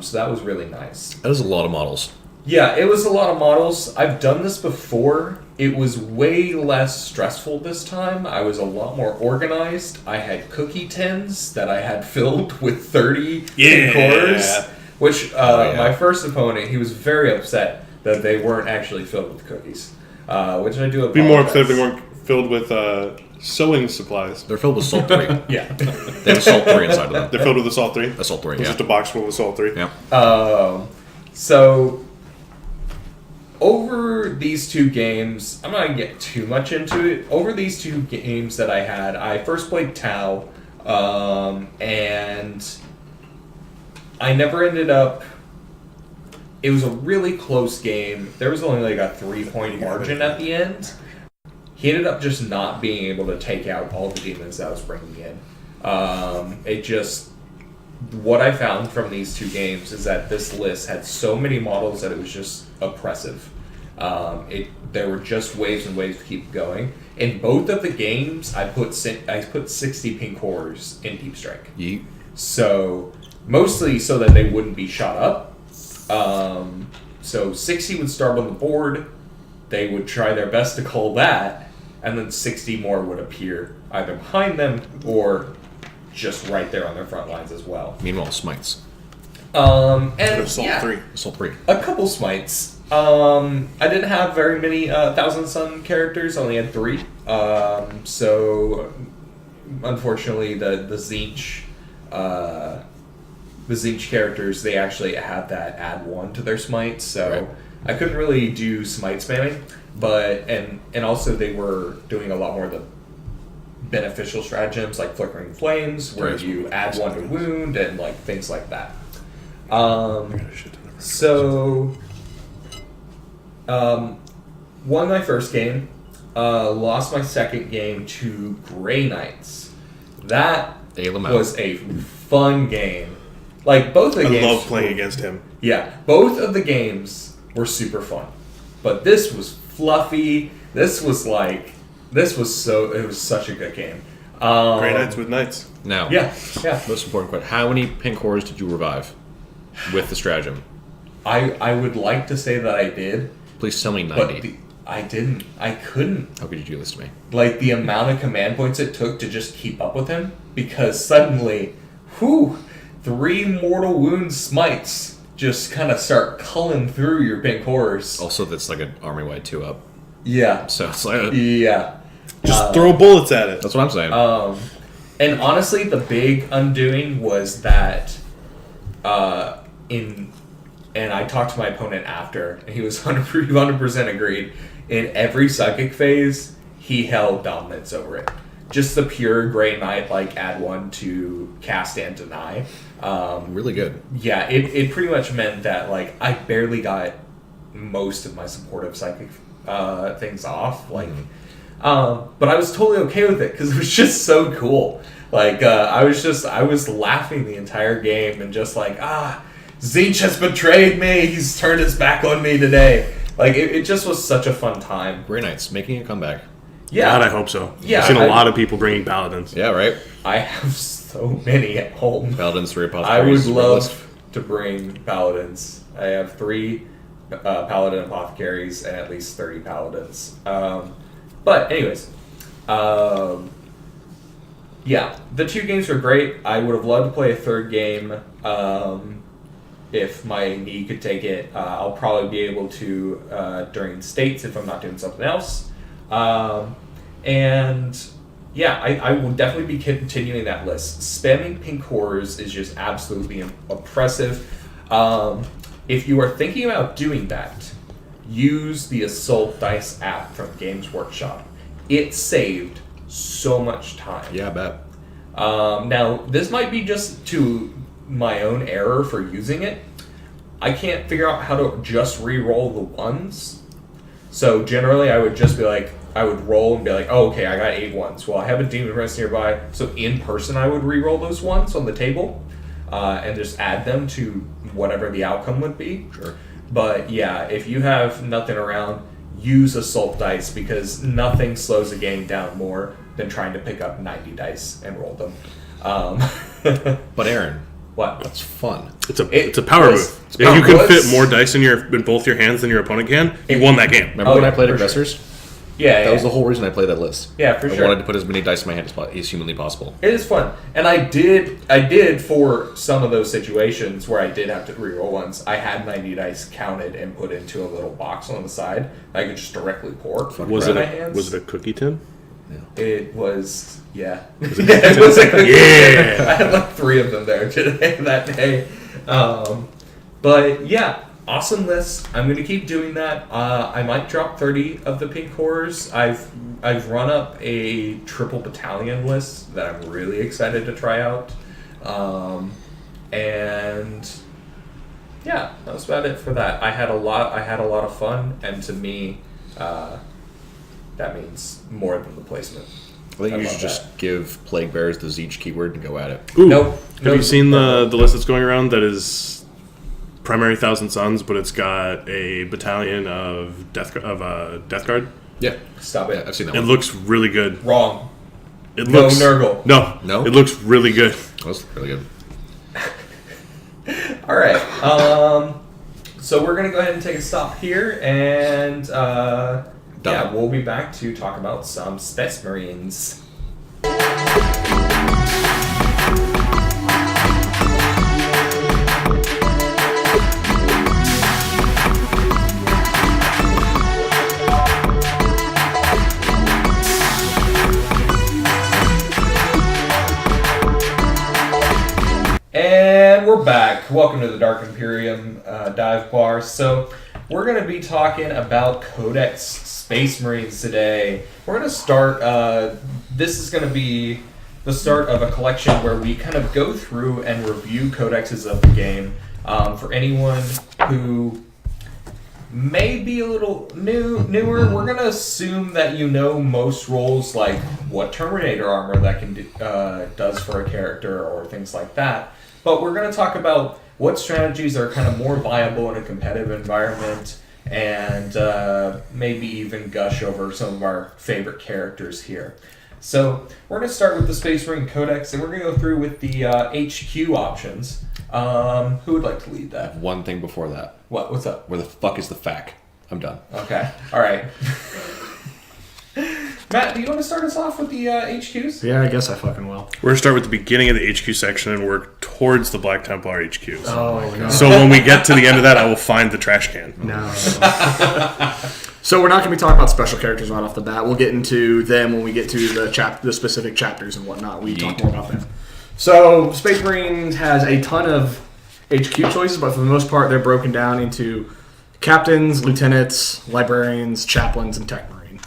So that was really nice. That is a lot of models. Yeah, it was a lot of models. I've done this before. It was way less stressful this time. I was a lot more organized. I had cookie tins that I had filled with 30 Pink Horrors, which my first opponent, he was very upset that they weren't actually filled with cookies, which I do apologize. Be more upset if they weren't filled with sewing supplies. They're filled with Salt 3. Yeah. They have Assault 3 inside of them. They're filled with Assault 3. Assault 3, It's yeah. just a box full of Assault 3. Yeah. So over these 2 games, I'm not gonna get too much into it. Over these 2 games that I had, I first played Tau, and I never ended up. It was a really close game. There was only like a 3-point margin at the end. He ended up just not being able to take out all the demons that I was bringing in. What I found from these 2 games is that this list had so many models that it was just oppressive. There were just waves and waves to keep going. In both of the games, I put 60 Pink Horrors in Deep Strike. Yeet. So mostly so that they wouldn't be shot up. So 60 would start on the board. They would try their best to call that, and then 60 more would appear either behind them or just right there on their front lines as well. Meanwhile, Smites. And Assault yeah, 3. Assault 3. a couple Smites. I didn't have very many Thousand Sun characters. I only had 3. So unfortunately, the Zinch characters, they actually had that add 1 to their smites, so Right. I couldn't really do smite spamming. But and also they were doing a lot more of the beneficial stratagems like Flickering Flames, where Right. you add 1 to wound and like things like that. I got a shit ton of So, won my first game, lost my second game to Grey Knights. That was a fun game. Like, both of the games... I love playing against him. Yeah, both of the games were super fun. But this was fluffy. It was such a good game. Grey Knights with Knights. Now, Yeah. most important question. How many pink cores did you revive with the stratagem? I would like to say that I did, Please tell me but 90. I didn't. I couldn't. How could you do this to me? Like, the amount of command points it took to just keep up with him, because suddenly, 3 mortal wound smites just kind of start culling through your pink cores. Also, that's like an army-wide 2-up. Yeah. So it's like... Yeah. Just throw bullets at it. That's what I'm saying. And honestly, the big undoing was that and I talked to my opponent after, and he was 100% agreed. In every psychic phase, he held dominance over it. Just the pure Grey Knight, like, add 1 to cast and deny. Really good. Yeah, it pretty much meant that, like, I barely got most of my supportive psychic things off. Like, but I was totally okay with it, because it was just so cool. Like, I was laughing the entire game, and just like, Zinch has betrayed me. He's turned his back on me today. Like, it just was such a fun time. Grey Knights making a comeback. Yeah. God, I hope so. Yeah, I've seen a lot of people bringing paladins. Yeah, right? I have so many at home. Paladins, 3 I apothecaries. would love to bring paladins. I have 3 paladin apothecaries and at least 30 paladins. But anyways, yeah, the 2 games were great. I would have loved to play a third game. If my knee could take it, I'll probably be able to during states if I'm not doing something else. And yeah, I will definitely be continuing that list. Spamming pink cores is just absolutely oppressive. If you are thinking about doing that, use the Assault Dice app from Games Workshop. It saved so much time. Yeah, I bet. Now, this might be just to my own error for using it. I can't figure out how to just re-roll the ones. So generally, I would just be like, I would roll and be like, oh, okay, I got 8 ones. Well, I have a Demon Prince nearby, so in person I would re-roll those ones on the table and just add them to whatever the outcome would be. Sure. But yeah, if you have nothing around, use Assault Dice, because nothing slows a game down more than trying to pick up 90 dice and roll them. But Aaron, What? that's fun. It's a power move. If you can fit more dice in both your hands than your opponent can, you won that game. Remember when I played for Aggressors? Sure. Yeah, That was the whole reason I played that list. Yeah, for I sure. wanted to put as many dice in my hand as humanly possible. It is fun, and I did for some of those situations where I did have to reroll ones. I had 90 dice counted and put into a little box on the side. I could just directly pour. Was in it my hands. was it a cookie tin? It was, yeah. It was a cookie. Yeah. I had like 3 of them there today that day. But yeah, awesome list. I'm gonna keep doing that. I might drop 30 of the pink cores. I've run up a triple battalion list that I'm really excited to try out. And yeah, that was about it for that. I had a lot of fun, and to me, that means more than the placement. I think you love should just that. give Plague Bearers the Zeech keyword and go at it. Ooh. Nope. Have you seen the list that's going around that is primary Thousand Suns, but it's got a battalion of Death Guard? Yeah. Stop Yeah, it. I've seen that It one. looks really good. Wrong. It No looks Nurgle. No? It looks really good. That was really good. All right. So we're gonna go ahead and take a stop here, and yeah, we'll be back to talk about some Space Marines. And we're back. Welcome to the Dark Imperium dive bar. So we're going to be talking about Codex Space Marines today. We're going to start, this is going to be the start of a collection where we kind of go through and review codexes of the game. For anyone who may be a little newer, we're gonna assume that you know most roles, like what Terminator armor that can does for a character or things like that. But we're gonna talk about what strategies are kind of more viable in a competitive environment, and maybe even gush over some of our favorite characters here. So we're gonna start with the Space Marine Codex, and we're gonna go through with the HQ options. Who would like to lead that? One thing before that. What's up? Where the fuck is the FAQ? I'm done. Okay. All right. Matt, do you want to start us off with the HQs? Yeah, I guess I fucking will. We're going to start with the beginning of the HQ section and work towards the Black Templar HQs. Oh, no. So when we get to the end of that, I will find the trash can. No. So we're not going to be talking about special characters right off the bat. We'll get into them when we get to the specific chapters and whatnot. We talk more about them. So Space Marines has a ton of HQ choices, but for the most part, they're broken down into captains, lieutenants, librarians, chaplains, and tech marine.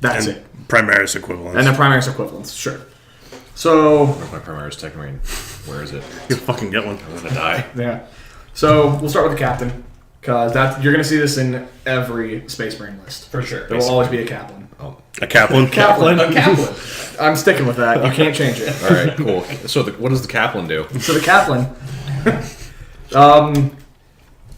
That's And it. Primaris equivalents. And the Primaris equivalents, sure. So, Where's my Primaris Tech Marine? Where is it? You'll fucking get one. I'm gonna die. yeah. So we'll start with the captain, because you're going to see this in every Space Marine list. For sure. There will always be a captain. Oh. A Kaplan. A Kaplan. I'm sticking with that. You can't change it. All right, cool. So what does the Kaplan do? So the Kaplan,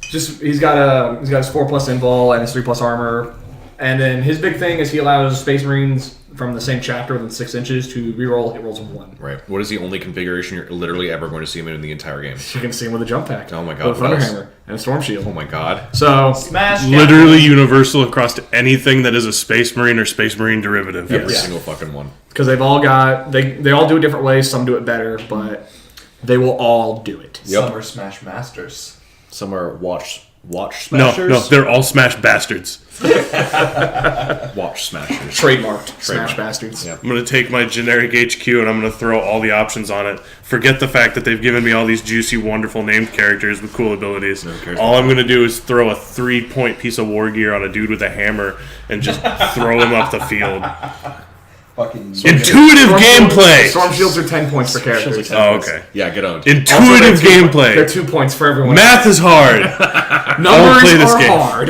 he's got his 4+ invul and his 3+ armor, and then his big thing is he allows Space Marines from the same chapter within 6 inches to reroll hit rolls of 1. Right. What is the only configuration you're literally ever going to see him in the entire game? You can see him with a jump pack. Oh my god, with a what else? Thunderhammer and a Storm Shield. Oh my god. So Smash. Literally universal across anything that is a Space Marine or Space Marine derivative. Every Yeah. single fucking one. because they've all got they all do it different ways. Some do it better, but they will all do it. Yep. Some are Smash Masters. Some are watch No, smashers. they're all smash bastards. Watch smashers. Trademarked Smash Bastards. Yeah. I'm going to take my generic HQ and I'm going to throw all the options on it. Forget the fact that they've given me all these juicy, wonderful named characters with cool abilities. Who cares All about I'm going to do is throw a 3-point piece of war gear on a dude with a hammer and just throw him up the field. Fucking. Intuitive gameplay! Storm Shields are 10 points for characters. Oh, okay. Yeah, get owned. Intuitive gameplay. They're 2 points for everyone. Math is hard. Numbers play this are game. hard.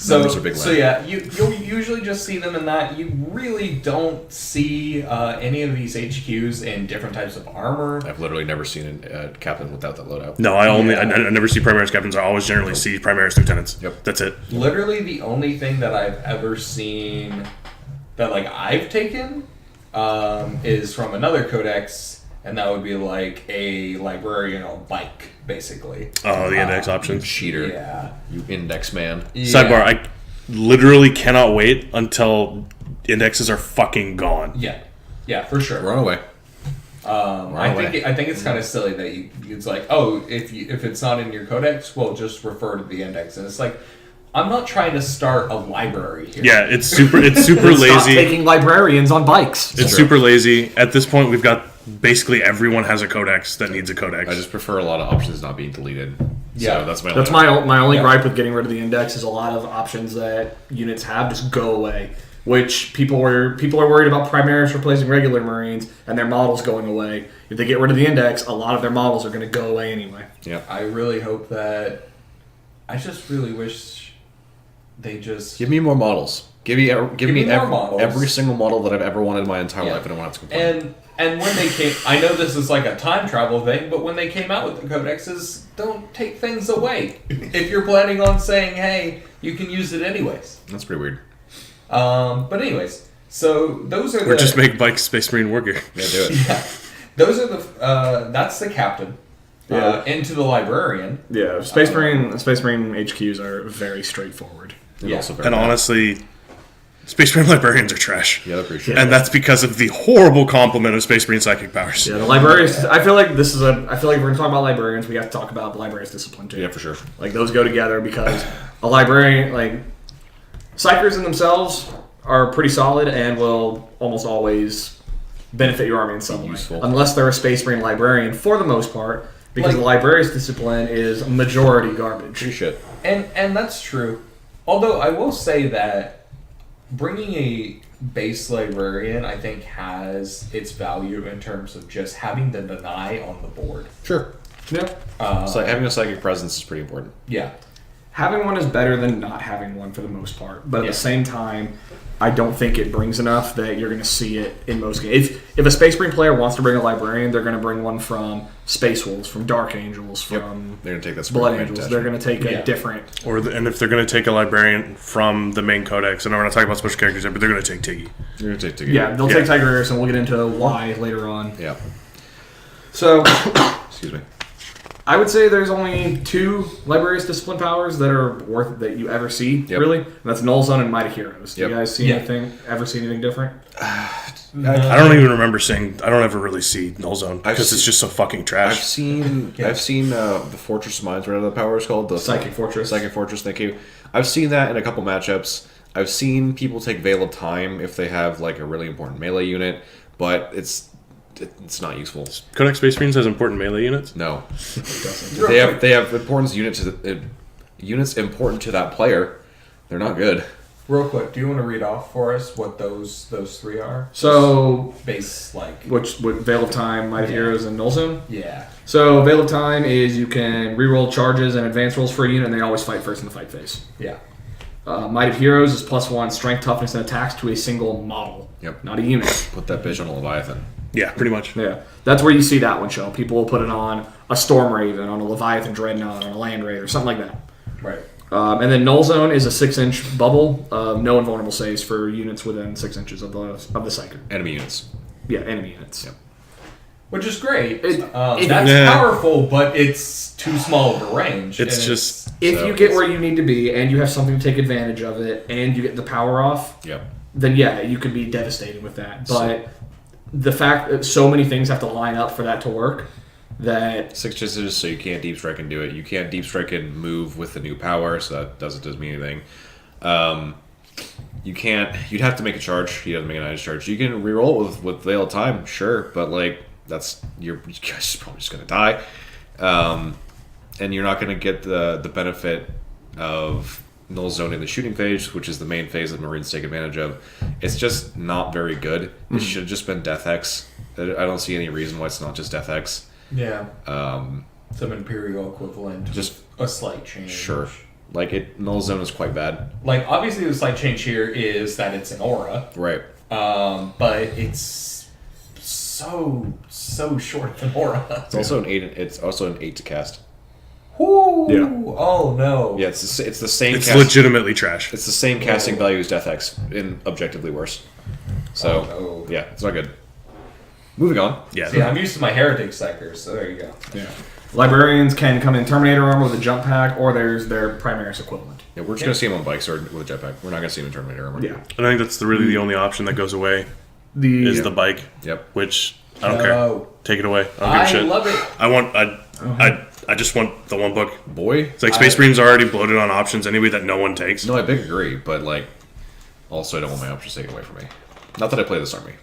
Numbers are big So lag. yeah, you'll usually just see them in that. You really don't see any of these HQs in different types of armor. I've literally never seen a captain without that loadout. No, I Yeah. never see Primaris captains. I always generally see Primaris lieutenants. Yep. That's it. Literally, the only thing that I've ever seen that like I've taken is from another codex, and that would be like a librarian on a bike, basically. Oh, the index options. Cheater. Yeah. You index man. Sidebar, I literally cannot wait until indexes are fucking gone. Yeah, for sure. Run away. I think it's kind of silly that it's like, oh, if it's not in your codex, well, just refer to the index, and it's like, I'm not trying to start a library here. Yeah, it's super Stop lazy. taking librarians on bikes. It's super lazy. At this point, we've got basically everyone has a codex that needs a codex. I just prefer a lot of options not being deleted. Yeah. So that's my That's only- my only Yeah. gripe with getting rid of the index is a lot of options that units have just go away. Which people are worried about Primaris replacing regular Marines and their models going away. If they get rid of the index, a lot of their models are going to go away anyway. Yeah. I really hope that. I just really wish they just. Give me more models. Give me more models. every single model that I've ever wanted in my entire life. I don't want to complain. And when they came, I know this is like a time travel thing, but when they came out with the codexes, don't take things away. If you're planning on saying, hey, you can use it anyways. That's pretty weird. But anyways, so those are Or just make bike Space Marine wargear. Yeah, do it. Yeah, those are the. That's the captain. Yeah. Into the librarian. Yeah, Space Marine HQs are very straightforward. And Yeah. also very And bad. honestly, Space Marine librarians are trash. Yeah, they're pretty shit. And that's because of the horrible complement of Space Marine psychic powers. Yeah, the librarians. I feel like if we're going to talk about librarians, we have to talk about the librarian's discipline too. Yeah, for sure. Like those go together because a librarian, like psychers in themselves, are pretty solid and will almost always benefit your army in some way, Useful. unless they're a Space Marine librarian for the most part, because Like- the librarian's discipline is majority garbage. Pretty shit. And that's true. Although I will say that bringing a base librarian, I think, has its value in terms of just having the deny on the board. Sure. Yeah. So having a psychic presence is pretty important. Yeah. Having one is better than not having one for the most part. But at Yeah. the same time, I don't think it brings enough that you're going to see it in most games. If a Space Marine player wants to bring a Librarian, they're going to bring one from Space Wolves, from Dark Angels, from They're gonna take that Blood Spirit Angels. They're going to take Yeah. a different... And if they're going to take a librarian from the main codex, I know we're not talking about special characters yet, but they're going to take Tiggy. You're gonna take Yeah, they'll take Tigreus, and we'll get into why later on. Yeah. So, Excuse me. I would say there's only 2 Librarius Discipline powers that are worth that you ever see, Yep. really. And that's Null Zone and Might of Heroes. Do Yep. you guys see Yeah. ever see anything different? I don't even remember seeing. I don't ever really see Null Zone I've because seen- it's just so fucking I've trash. seen the Fortress of Minds, whatever the power is called. The Psychic Fortress. Psychic Fortress, thank you. I've seen that in a couple matchups. I've seen people take Veil of Time if they have like a really important melee unit, but it's not useful. Codex Space Marines has important melee units. No. Real They have importance units important to that player. They're not good. Real quick, do you want to read off for us what those 3 are? So, Base, like... which Veil of Time, Might of Yeah. Heroes, and Null Zone? Yeah. So, Veil of Time is you can reroll charges and advance rolls for a unit, and they always fight first in the fight phase. Yeah. Might of Heroes is +1 strength, toughness, and attacks to a single model. Yep. Not a unit. Put that bitch on a Leviathan. Yeah, pretty much. Yeah. That's where you see that one show. People will put it on a Storm Raven, on a Leviathan Dreadnought, on a Land Raider, something like that. Right. And then Null Zone is a 6-inch bubble, no invulnerable saves for units within 6 inches of the Psyker. Enemy units. Yeah, enemy units. Yep. Which is great. It- That's Yeah. powerful, but it's too small of a range. It's and just If So you get it's- where you need to be, and you have something to take advantage of it, and you get the power off, Yep. then yeah, you could be devastating with that. But the fact that so many things have to line up for that to work, that 6 inches, so you can't deep strike and do it. You can't deep strike and move with the new power, so that doesn't mean anything. You can't. You'd have to make a charge. He doesn't make a nice charge. You can reroll it with Veil of Time, sure, but like you guys are probably just gonna die, and you're not gonna get the benefit of Null Zone in the shooting phase, which is the main phase that Marines take advantage of. It's just not very good. It should have just been Death Hex. I don't see any reason why it's not just Death Hex. Yeah. Some Imperial equivalent. Just- a slight change. Sure. Like Null Zone is quite bad. Like, obviously, the slight change here is that it's an aura. Right. But it's so short of an aura. It's also an 8. It's also an 8 to cast. Whoo! Yeah. Oh no. Yeah, it's the same. it's legitimately trash. It's the same casting value as Death Hex, in objectively worse. So Oh, no. yeah, it's not good. Moving on. Yeah. See, I'm used to my Heretic Psychers, so there you go. yeah. Librarians can come in Terminator armor with a jump pack, or there's their Primaris equivalent. Yeah, we're just gonna see him on bikes or with a jetpack. We're not gonna see him in Terminator armor. Yeah. I think that's really the only option that goes away is the bike, Yep. which I don't No. care. Take it away. I don't give a I shit. love it. I just want the one book. Boy. It's like Space Marines are already bloated on options anyway that no one takes. No, I big agree, but like, also I don't want my options taken away from me. Not that I play this army.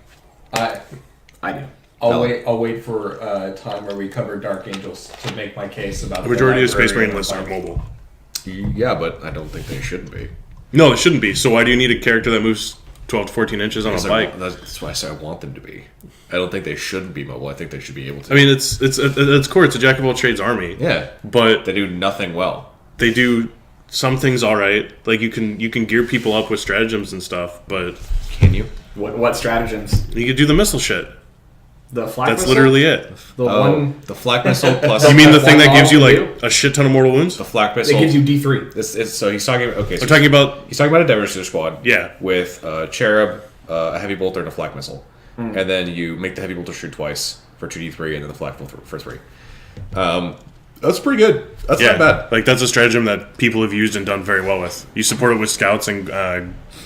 I do. I'll wait for a time where we cover Dark Angels to make my case about The majority of Space Marine Librarian lists are bike. mobile. Yeah, but I don't think they shouldn't be. No, it shouldn't be. So why do you need a character that moves 12 to 14 inches on a Because bike? that's why I say I want them to be. I don't think they shouldn't be mobile. I think they should be able to. I mean, it's core. It's a jack of all trades army. yeah, But they do nothing well. they do some things all right. Like you can gear people up with stratagems and stuff, but Can you? What stratagems? you could do the missile shit. The flak That's missile? literally it. The Oh, one the flak missile plus. You mean the thing that one gives you model like a shit ton of mortal wounds? the flak that missile? gives you D3. So he's talking. Okay, so I'm talking about he's talking about a Devastator squad. Yeah. With a cherub, a heavy bolter, and a flak missile, and then you make the heavy bolter shoot twice for 2d3, and then the flak for 3. That's pretty good. That's not bad. Like that's a stratagem that people have used and done very well with. You support it with scouts and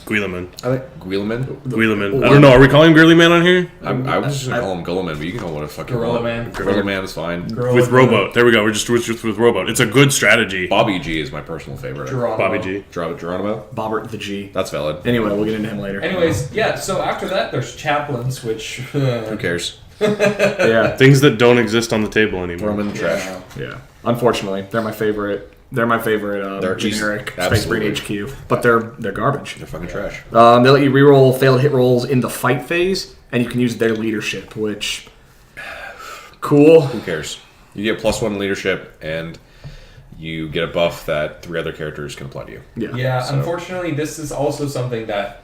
Guilliman. I think Guilliman. Guilliman. I don't know. Are we calling him Guilliman on here? I was just gonna call him Guilliman, but you can call him what a fucking Gorilla want. Man. Gorilla Man is fine. With Roboute. There we go. We're just with Roboute. It's a good strategy. Bobby G is my personal favorite. Geronimo. Bobby G. Geronimo. Bobbert the G. That's valid. Anyway, we'll get into him later. Anyways, yeah. So after that, there's chaplains, which Who cares? Yeah. Things that don't exist on the table anymore. Throw them in the trash. Yeah. Unfortunately, they're my favorite. They're my favorite They're easy. generic Space Absolutely. Marine HQ, but they're garbage. They're fucking trash. They let you reroll failed hit rolls in the fight phase, and you can use their leadership, which cool. Who cares? You get +1 leadership, and you get a buff that 3 other characters can apply to you. Yeah, So- unfortunately, this is also something that,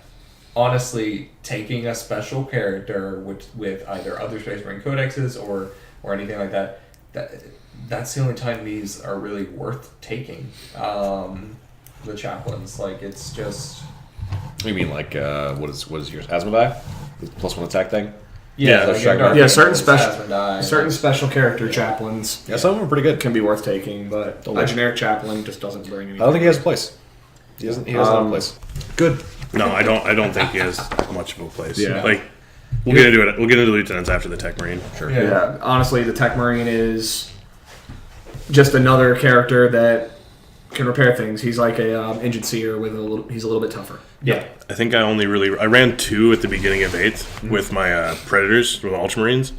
honestly, taking a special character with either other Space Marine codexes or anything like that's the only time these are really worth taking. The chaplains, like, it's just... You mean like what is yours? Asmodai? The +1 attack thing? Yeah, those like Dark Dark Yeah, certain Imperium, special Asmodai, certain special character chaplains Yeah, some of them are pretty good. can be worth taking, but Totally. a generic chaplain just doesn't bring anything. I don't think he has a place. He doesn't have a place. Good. No, I don't think he has much of a place. Yeah. Like we'll get into it. We'll get into lieutenants after the Tech Marine. Sure. Yeah, honestly, the Tech Marine is just another character that can repair things. He's like a engine seer with he's a little bit tougher. Yeah. I think I ran 2 at the beginning of 8th with my Predators, with Ultramarines,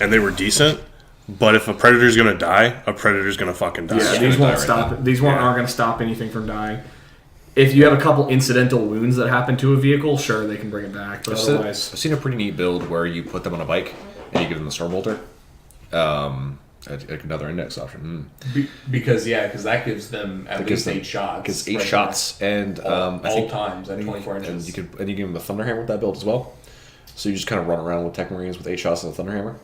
and they were decent. But if a Predator's gonna die, a Predator's gonna fucking die. Yeah, these won't stop. These aren't going to stop anything from dying. If you have a couple incidental wounds that happen to a vehicle, sure, they can bring it back. But I've otherwise, seen a pretty neat build where you put them on a bike and you give them the Stormbolter. Another index option. Because that gives them at least 8 shots. Gets 8 right shots, and all I think times at 24 and inches. you give them the Thunderhammer with that build as well. So you just kind of run around with Tech Marines with 8 shots and the Thunderhammer.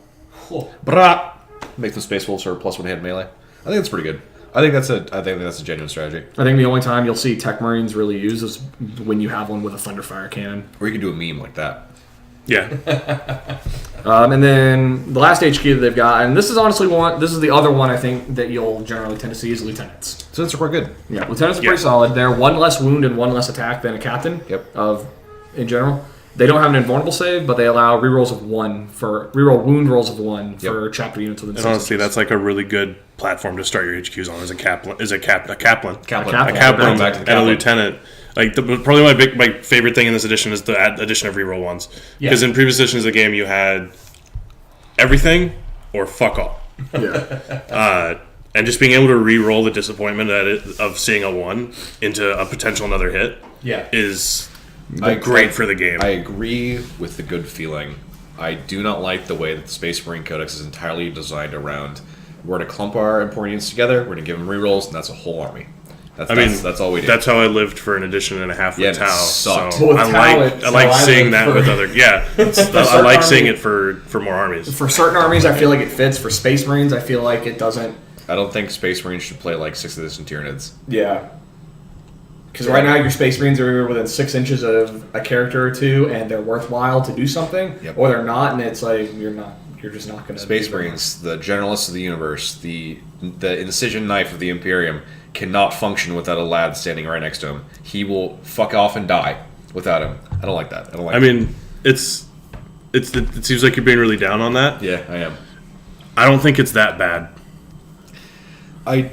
Cool. Brah! Make them Space Wolves or +1 hit melee. I think that's pretty good. I think that's a genuine strategy. I think the only time you'll see Tech Marines really used is when you have one with a Thunderfire cannon. Or you can do a meme like that. Yeah. And then the last HQ that they've got, and this is honestly this is the other one I think that you'll generally tend to see is lieutenants. So that's quite good. Yeah, lieutenants are Yeah. pretty solid. They're 1 less wound and 1 less attack than a captain. Yep. In general, they don't have an invulnerable save, but they allow rerolls of 1 for reroll wound rolls of 1 for chapter units within. And honestly, that's like a really good platform to start your HQs on as a captain. A captain. Captain. A captain. A captain Back to the and a captain. lieutenant. Like probably my favorite thing in this edition is the addition of reroll ones. Because in previous editions of the game, you had everything or fuck all. Yeah. And just being able to re-roll the disappointment of seeing a 1 into a potential another hit is great for the game. I agree with the good feeling. I do not like the way that the Space Marine Codex is entirely designed around we're going to clump our Emporians together, we're going to give them rerolls, and that's a whole army. That's all we do. That's how I lived for an edition and a half with Yeah, and it Tau. sucked. So Well, with I Tau, like seeing that lived with for- other. Yeah, I like seeing it for more armies. For certain armies, I feel like it fits. For Space Marines, I feel like it doesn't. I don't think Space Marines should play like 6th edition Tyranids. Yeah. Because right now your Space Marines are within 6 inches of a character or 2, and they're worthwhile to do something, Yep. or they're not, and it's like you're just not going to. Space Marines, the generalists of the universe, the incision knife of the Imperium, cannot function without a lad standing right next to him. He will fuck off and die without him. I don't like that. I don't like. I mean, it seems like you're being really down on that. Yeah, I am. I don't think it's that bad I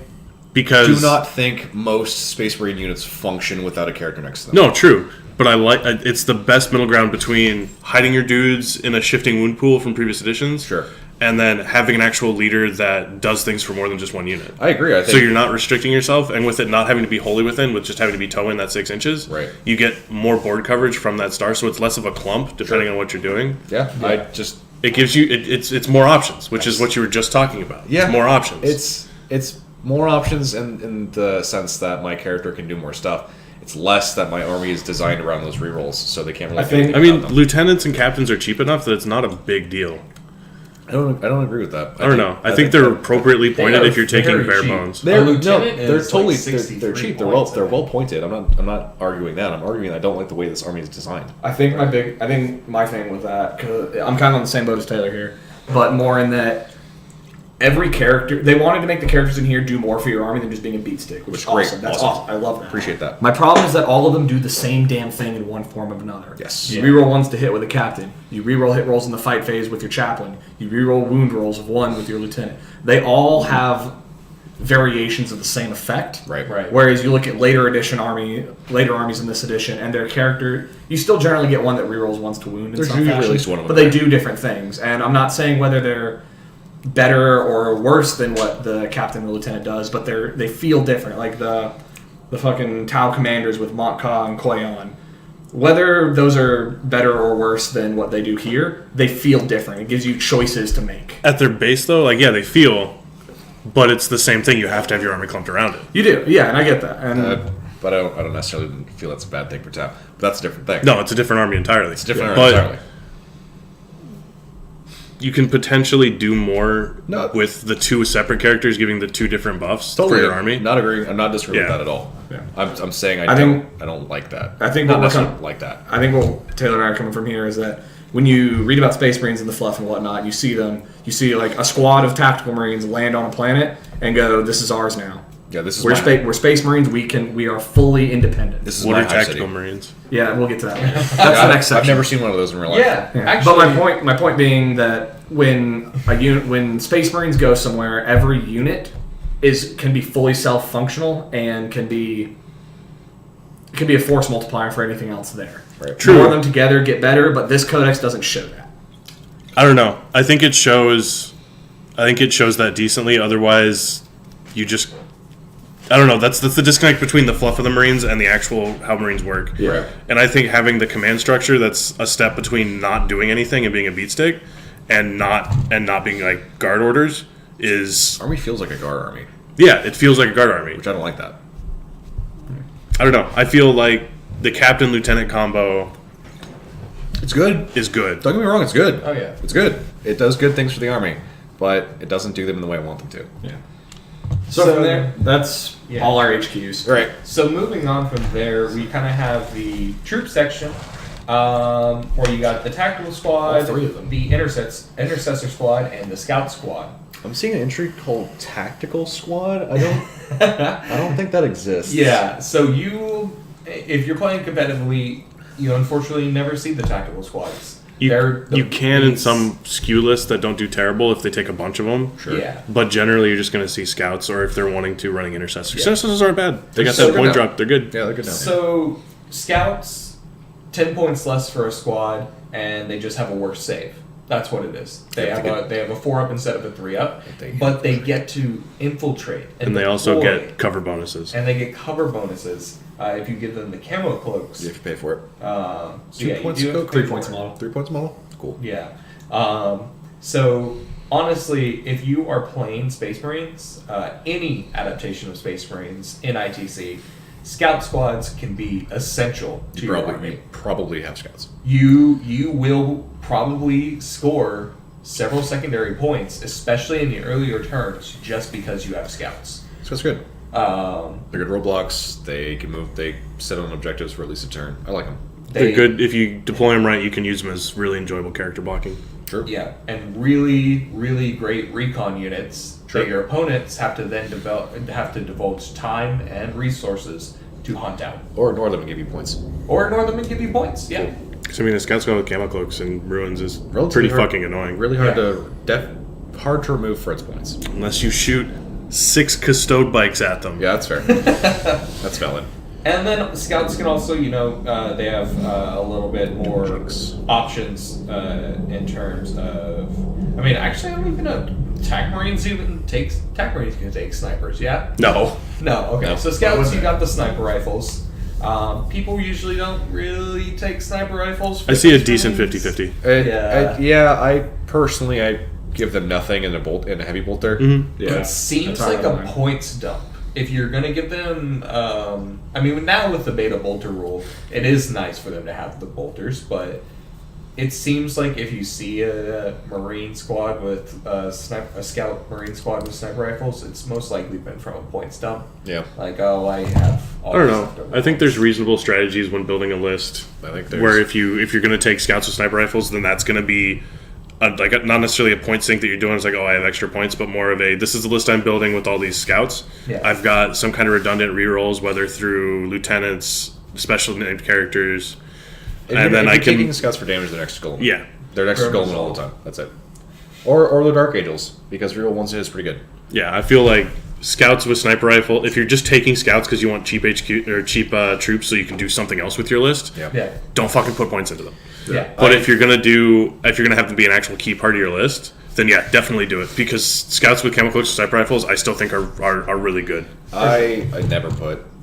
because do not think most Space Marine units function without a character next to them. No, true. But I like it's the best middle ground between hiding your dudes in a shifting wound pool from previous editions, Sure. and then having an actual leader that does things for more than just 1 unit. I agree. I think So you're not restricting yourself, and with it not having to be wholly within, with just having to be toe in that 6 inches, Right. you get more board coverage from that star, so it's less of a clump depending on what you're doing. Yeah, I just It gives you it's more options, which is what you were just talking about. yeah It's more options. It's more options in the sense that my character can do more stuff. It's less that my army is designed around those rerolls, so they can't really. I think- do I mean, anything lieutenants and captains are cheap enough that it's not a big deal. I don't agree with that. I don't know. I think they're appropriately pointed are if you're taking very bare cheap. bones. They're A lieutenant they're is totally like 63 they're cheap. points, I They're think. well pointed. I'm not arguing that. I'm arguing I don't like the way this army is designed. I think my thing with that, because I'm kind of on the same boat as Taylor here, but more in that every character, they wanted to make the characters in here do more for your army than just being a beat stick, which is Great. awesome. That's Awesome. awesome. I love that. Appreciate that. My problem is that all of them do the same damn thing in one form or another. Yes. You reroll ones to hit with a captain. You reroll hit rolls in the fight phase with your chaplain. You reroll wound rolls of 1 with your lieutenant. They all have variations of the same effect. Right. Right. Whereas you look at later armies in this edition, and their character, you still generally get one that rerolls once to wound in There's some usually fashion, at least one of them but they there. do different things. And I'm not saying whether they're better or worse than what the captain and the lieutenant does, but they feel different. Like the fucking Tau commanders with Montca and Koyon. Whether those are better or worse than what they do here, they feel different. It gives you choices to make. At their base, though, like, yeah, they feel but it's the same thing. You have to have your army clumped around it. You do, yeah, and I get that. And But I don't necessarily feel that's a bad thing for town. But that's a different thing. No, it's a different army entirely. It's a different but entirely. you can potentially do more No. with the two separate characters giving the two different buffs Totally for your army. Not agreeing. I'm not disagreeing Yeah. with that at all. Yeah. I'm saying I think- I don't like that. I think not what we're necessarily com- like that. I think what Taylor and I are coming from here is that when you read about Space Marines and the fluff and whatnot, you see like a squad of tactical Marines land on a planet and go, "This is ours now. Yeah, this is We're my, we're Space Marines. We are fully independent." this is What my are hive tactical city. Marines? Yeah, we'll get to that. Later. That's the next section. I've never seen one of those in real life. Yeah, Yeah. actually. But my point being that when Space Marines go somewhere, every unit can be fully self-functional and can be a force multiplier for anything else there. Right. True. More of them together get better, but this codex doesn't show that. I don't know. I think it shows that decently. Otherwise, you just. I don't know. That's the disconnect between the fluff of the Marines and the actual how Marines work. Right. And I think having the command structure, that's a step between not doing anything and being a beat stick, and not being like guard orders is. Army feels like a guard army, Yeah, it feels like a guard army. which I don't like that. I don't know. I feel like the captain lieutenant combo It's good. is good. Don't get me wrong. It's good. Oh, yeah. It's good. It does good things for the army, but it doesn't do them in the way I want them to. Yeah. So from there, that's Yeah. all our HQs. Right. So moving on from there, we kind of have the troop section, where you got the tactical squad, All three of them. the intercessor squad, and the scout squad. I'm seeing an entry called Tactical Squad. I don't think that exists. Yeah. So if you're playing competitively, you unfortunately never see the tactical squads. They're the You can in beats. some SKU lists that don't do terrible if they take a bunch of them. Sure. Yeah. But generally, you're just going to see scouts, or if they're wanting to, running intercessors. Yeah. Intercessors aren't bad. They got So that good point now. drop. They're good. Yeah, they're good now. So scouts, 10 points less for a squad, and they just have a worse save. That's what it is. They Yeah, have a 4-up instead of a 3-up, They- but they get to infiltrate, And they also deploy, get cover bonuses. and they get cover bonuses if you give them the camo cloaks. You have to pay for it. So Two yeah, you points do to have go. to 3 pay points for a it. model. 3 points model. Cool. Yeah. So honestly, if you are playing Space Marines, any adaptation of Space Marines in ITC, scout squads can be essential to your army. You probably have scouts. You will probably score several secondary points, especially in the earlier turns, just because you have scouts. So it's good. Um, They're good roadblocks. They can move. They set on objectives for at least a turn. I like them. They're good. If you deploy them right, you can use them as really enjoyable character blocking. True. Yeah, and really, really great recon units Sure. that your opponents have to then divulge time and resources to hunt out, Or ignore them and give you points. or ignore them and give you points. Yeah, Because, I mean, a scout squad with camo cloaks and ruins is Relatively pretty hard- fucking annoying. Really hard Yeah. hard to remove for its points. Unless you shoot 6 custode bikes at them. Yeah, that's fair. That's valid. and then scouts can also, they have a little bit more Jinx. options in terms of. I mean, actually, I don't even know. TAC Marines can take snipers. Yeah. No. No, okay. No. So scouts, you got the sniper rifles. People usually don't really take sniper rifles. For I see a Space decent Marines. 50-50. I personally, I give them nothing in a heavy bolt there. Mm-hmm. Yeah. It seems That's like how I a like. points dump. If you're gonna give them, I mean, now with the beta bolter rule, it is nice for them to have the bolters, but it seems like if you see a Marine squad with a scout Marine squad with sniper rifles, it's most likely been from a points dump. Yeah. Like, oh, I have. All I don't these know. leftover I think there's points. reasonable strategies when building a list. I think there's Where if you're going to take scouts with sniper rifles, then that's going to be not necessarily a point sync that you're doing. It's like, oh, I have extra points, but more of this is the list I'm building with all these scouts. Yeah. I've got some kind of redundant rerolls, whether through lieutenants, special named characters, and then I can taking scouts for damage. They're next to Golem. yeah. They're next to Golem all the time. That's it. Or the Dark Angels, because reroll ones is pretty good. Yeah, I feel like scouts with sniper rifle. If you're just taking scouts because you want cheap HQ or cheap troops, so you can do something else with your list, Yeah. don't fucking put points into them. Yeah. But if you're gonna have them be an actual key part of your list, then yeah, definitely do it because scouts with camo cloaks and sniper rifles, I still think are really good. I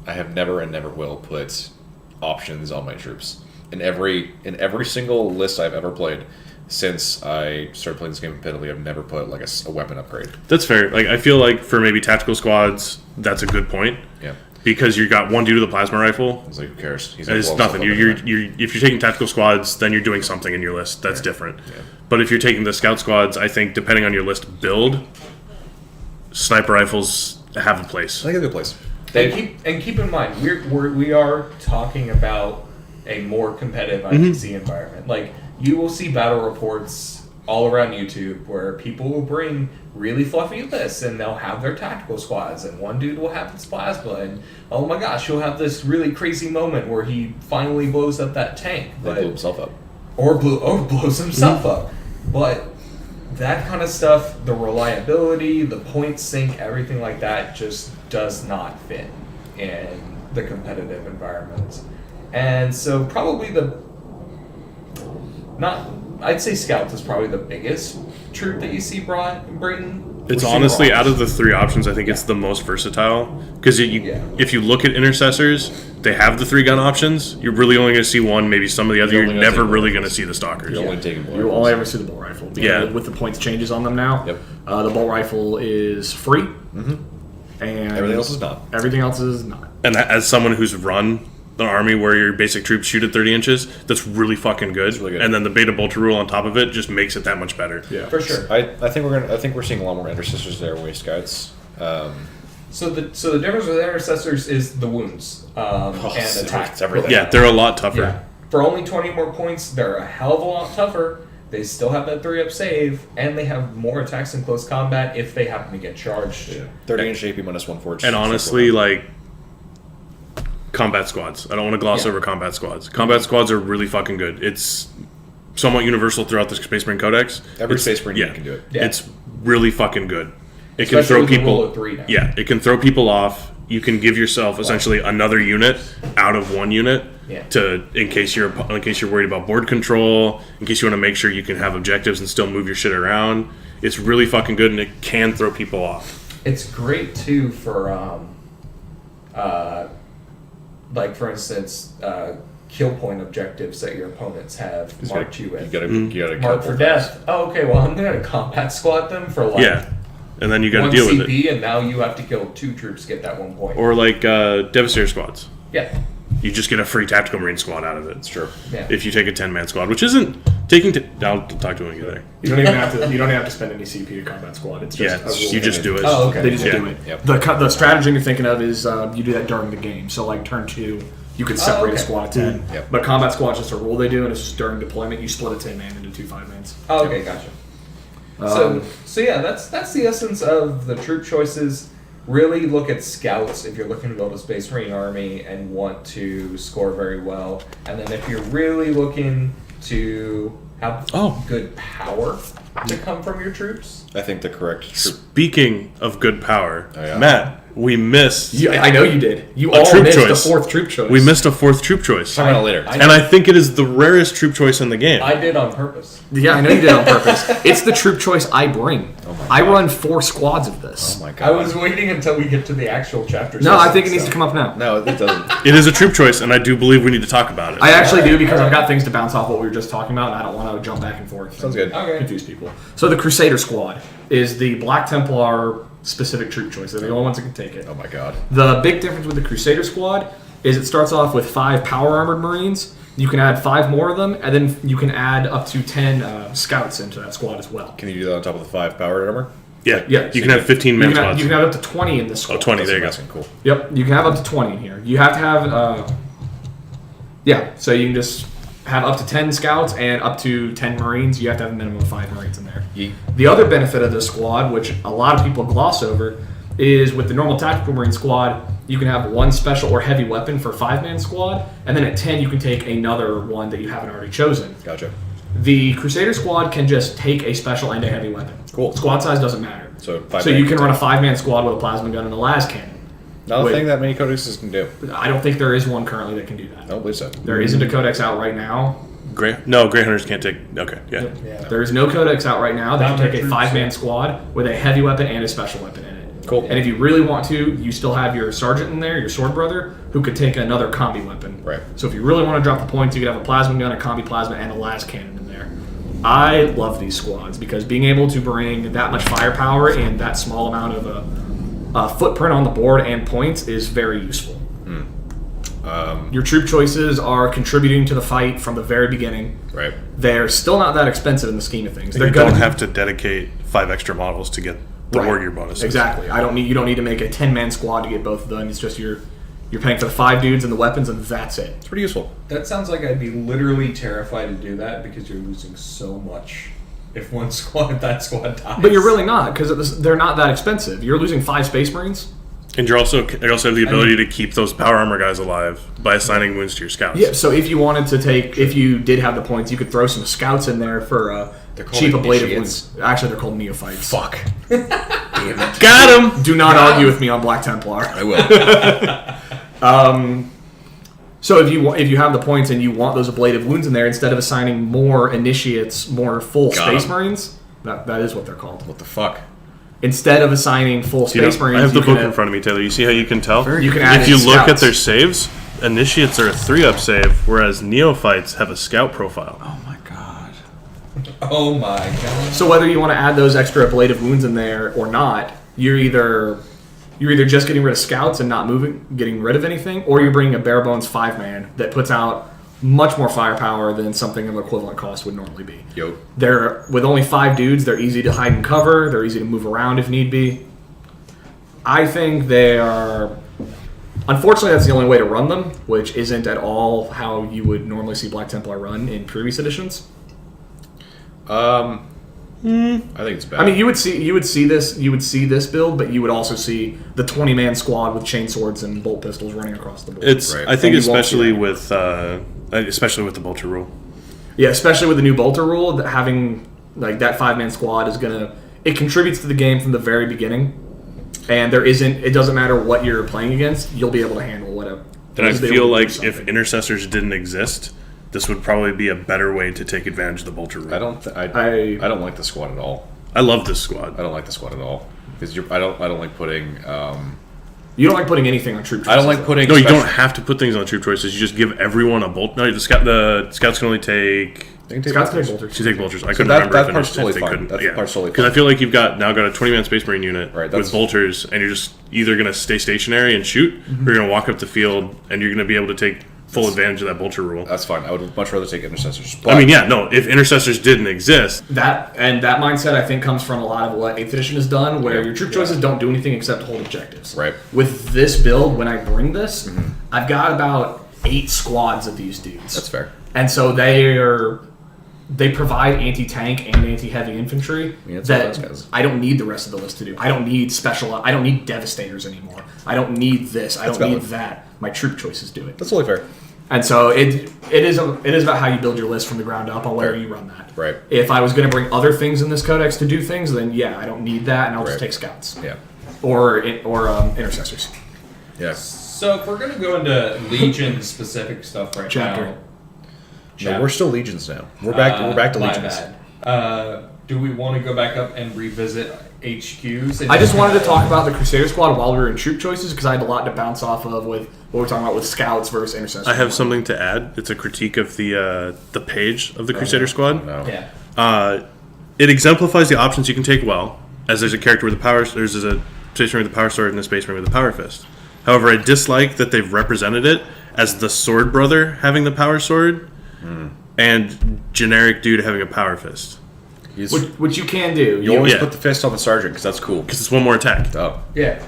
have never and never will put options on my troops. In every single list I've ever played, since I started playing this game competitively, I've never put like a weapon upgrade. That's fair. Like, I feel like for maybe tactical squads, that's a good point. Yeah. Because you got one dude with a plasma rifle. It's like, who cares? He's It's nothing. If you're taking tactical squads, then you're doing something in your list. That's different. Yeah. But if you're taking the scout squads, I think depending on your list build, sniper rifles have a place. I think it's a good place. And keep in mind, we are talking about a more competitive IPC environment. Like, you will see battle reports all around YouTube where people will bring really fluffy lists and they'll have their tactical squads, and one dude will have his plasma, and oh my gosh, he'll have this really crazy moment where he finally blows up that tank. He blew himself up. Or blows himself up. But that kind of stuff, the reliability, the point sync, everything like that just does not fit in the competitive environment. And so probably I'd say Scouts is probably the biggest troop that you see bring. It's honestly, out of the three options, I think it's the most versatile. Because if you look at Intercessors, they have the 3-gun options. You're really only going to see one, maybe some of the other. You're never really going to see the Stalkers. You're only taking You will only ever see the bolt rifle. Because with the points changes on them now, Yep. The bolt rifle is free. And Everything else is not. Everything else is not. And as someone who's run an army where your basic troops shoot at 30 inches, that's really fucking good. Really good. And then the beta bolter rule on top of it just makes it that much better. Yeah, For sure. I think we're seeing a lot more Intercessors there with Scouts. So the difference with Intercessors is the wounds and attack. It's everything. Yeah, they're a lot tougher. Yeah. For only 20 more points, they're a hell of a lot tougher. They still have that 3-up save, and they have more attacks in close combat if they happen to get charged. Yeah. 30-inch AP minus 1 forge. And honestly, like, combat squads. I don't want to gloss over combat squads. Combat squads are really fucking good. It's somewhat universal throughout the Space Marine Codex. Every Space Marine can do it. Yeah. It's really fucking good. It Especially can throw with the people. rule of 3 now. Yeah, it can throw people off. You can give yourself essentially another unit out of one unit in case you're worried about board control, in case you want to make sure you can have objectives and still move your shit around. It's really fucking good, and it can throw people off. It's great too for like for instance, kill point objectives that your opponents have marked you with. You gotta Mark for death. Oh, okay. Well, I'm gonna combat squad them for like and then you got to one deal CP, with it. and now you have to kill 2 troops to get that 1 point. Or like Devastator squads. Yeah. You just get a free tactical marine squad out of it. It's true. Yeah. If you take a 10-man squad, which isn't taking. I'll talk to him when you get there. You don't even have to. You don't have to spend any CP to combat squad. It's just a rule. You just do it. Oh, okay. They just Yeah. do it. Yep. The stratagem you're thinking of is you do that during the game. So like turn 2, you could separate a squad of 10. Yep. But combat squad is just a rule they do, and it's just during deployment you split a 10-man into 2 5-mans. Oh, okay, gotcha. So yeah, that's the essence of the troop choices. Really look at scouts if you're looking to build a Space Marine army and want to score very well. And then if you're really looking to have good power to come from your troops. I think the correct troop. Speaking of good power, Oh, yeah. Matt, we missed. I know you did. You A all troop missed choice. the 4th troop choice. We missed a 4th troop choice. Talk about it later. And I think it is the rarest troop choice in the game. I did on purpose. Yeah, I know you did on purpose. It's the troop choice I bring. Oh my I God. run 4 squads of this. Oh my god. I was waiting until we get to the actual chapter. No, I think it needs to come up now. No, it doesn't. It is a troop choice, and I do believe we need to talk about it. I actually do because I've got things to bounce off what we were just talking about, and I don't want to jump back and forth. Sounds good. Okay. Confuse people. So the Crusader Squad is the Black Templar specific troop choice. They're the only ones that can take it. Oh my god. The big difference with the Crusader Squad is it starts off with 5 power armored Marines. You can add 5 more of them, and then you can add up to 10 scouts into that squad as well. Can you do that on top of the 5 power armor? Yeah, Yeah, You can have 15-man You squads. can have up to 20 in this squad. 20, there you go. Cool. Yep, you can have up to 20 in here. You have to have, so you can just have up to 10 scouts and up to 10 Marines. You have to have a minimum of 5 Marines in there. Yeet. The other benefit of this squad, which a lot of people gloss over, is with the normal Tactical Marine squad, you can have 1 special or heavy weapon for 5-man squad, and then at 10 you can take another one that you haven't already chosen. Gotcha. The Crusader squad can just take a special and a heavy weapon. Cool. Squad size doesn't matter. So you can run a 5-man squad with a plasma gun and a las cannon. Not a Wait. thing that many codexes can do. I don't think there is one currently that can do that. I don't believe so. There isn't a codex out right now. Grey Hunters can't take. Okay, yeah. There is no codex out right now that Not can take a troops, 5-man squad with a heavy weapon and a special weapon in it. Cool. And if you really want to, you still have your sergeant in there, your sword brother, who could take another combi weapon. Right. So if you really want to drop the points, you could have a plasma gun, a combi plasma, and a las cannon in there. I love these squads because being able to bring that much firepower and that small amount of a footprint on the board and points is very useful. Your troop choices are contributing to the fight from the very beginning. Right. They're still not that expensive in the scheme of things. You don't have to dedicate 5 extra models to get the warrior bonuses. Exactly. You don't need to make a 10-man squad to get both of them. It's just you're paying for the 5 dudes and the weapons, and that's it. It's pretty useful. That sounds like I'd be literally terrified to do that because you're losing so much if that squad dies. But you're really not, because they're not that expensive. You're losing 5 Space Marines. And you also have the ability to keep those power armor guys alive by assigning wounds to your scouts. Yeah, so if you wanted to if you did have the points, you could throw some scouts in there for cheap ablative wounds. Actually, they're called neophytes. Fuck. Got him! Do not argue with me on Black Templar. I will. So if you have the points and you want those ablative wounds in there, instead of assigning more initiates, more full Space Marines, that is what they're called. What the fuck? Instead of assigning full Space Marines, I have the book in front of me, Taylor. You see how you can tell? You can add if you in look scouts. at their saves, initiates are a 3-up save, whereas neophytes have a scout profile. Oh my god. Oh my god. So whether you want to add those extra ablative wounds in there or not, you're either just getting rid of scouts and not getting rid of anything, or you're bringing a bare bones 5-man that puts out much more firepower than something of equivalent cost would normally be. Yo. They're with only 5 dudes. They're easy to hide and cover. They're easy to move around if need be. I think they are. Unfortunately, that's the only way to run them, which isn't at all how you would normally see Black Templar run in previous editions. I think it's bad. I mean, you would see this build, but you would also see the 20-man squad with chainswords and bolt pistols running across the board. Right. I think And you won't see especially with the bolter rule. Yeah, especially with the new bolter rule, that having like that 5-man squad it contributes to the game from the very beginning, and it doesn't matter what you're playing against, you'll be able to handle whatever. And I feel like if intercessors didn't exist, this would probably be a better way to take advantage of the bolter rule. I don't like the squad at all. I love this squad. I don't like the squad at all because I don't like putting. You don't like putting anything on troop choices. I don't like putting. No, you don't have to put things on troop choices. You just give everyone a bolt. No, the scouts can only take. Scouts take bolters. You take bolters. I couldn't remember that if part's totally they fine. couldn't. That Yeah, part's totally because I fine. feel like you've got a 20-man Space Marine unit Right, with bolters, and you're just either going to stay stationary and shoot, or you're going to walk up the field, and you're going to be able to take full advantage of that bolter rule. That's fine. I would much rather take intercessors. I mean, if intercessors didn't exist, That mindset, I think, comes from a lot of what 8th edition has done, where your troop choices don't do anything except hold objectives. Right. With this build, when I bring this, I've got about 8 squads of these dudes. That's fair. And so they provide anti-tank and anti-heavy infantry Yeah, that's what those that guys. I don't need the rest of the list to do. I don't need I don't need devastators anymore. I don't need this. I don't need valid. that. My troop choices do it. That's totally fair. And so it is about how you build your list from the ground up on where you run that. Right. If I was going to bring other things in this codex to do things, then I don't need that, and I'll just Right. take scouts Yeah. or intercessors. Yeah. So if we're gonna go into Legion specific stuff right Chapter. now. No, we're still legions now. We're back to my legions. bad. Do we want to go back up and revisit HQs? And I just wanted to talk about the Crusader squad while we were in troop choices because I had a lot to bounce off of with what we're talking about with scouts versus intercessors. I have something to add. It's a critique of the page of the Crusader Squad. No. Yeah. It exemplifies the options you can take well, as there's a character with a power. There's a Space Marine with a power sword and a Space Marine with a power fist. However, I dislike that they've represented it as the sword brother having the power sword and generic dude having a power fist. Which you can do. You always Yeah. put the fist on the sergeant because that's cool. Because it's one more attack. Oh. Yeah.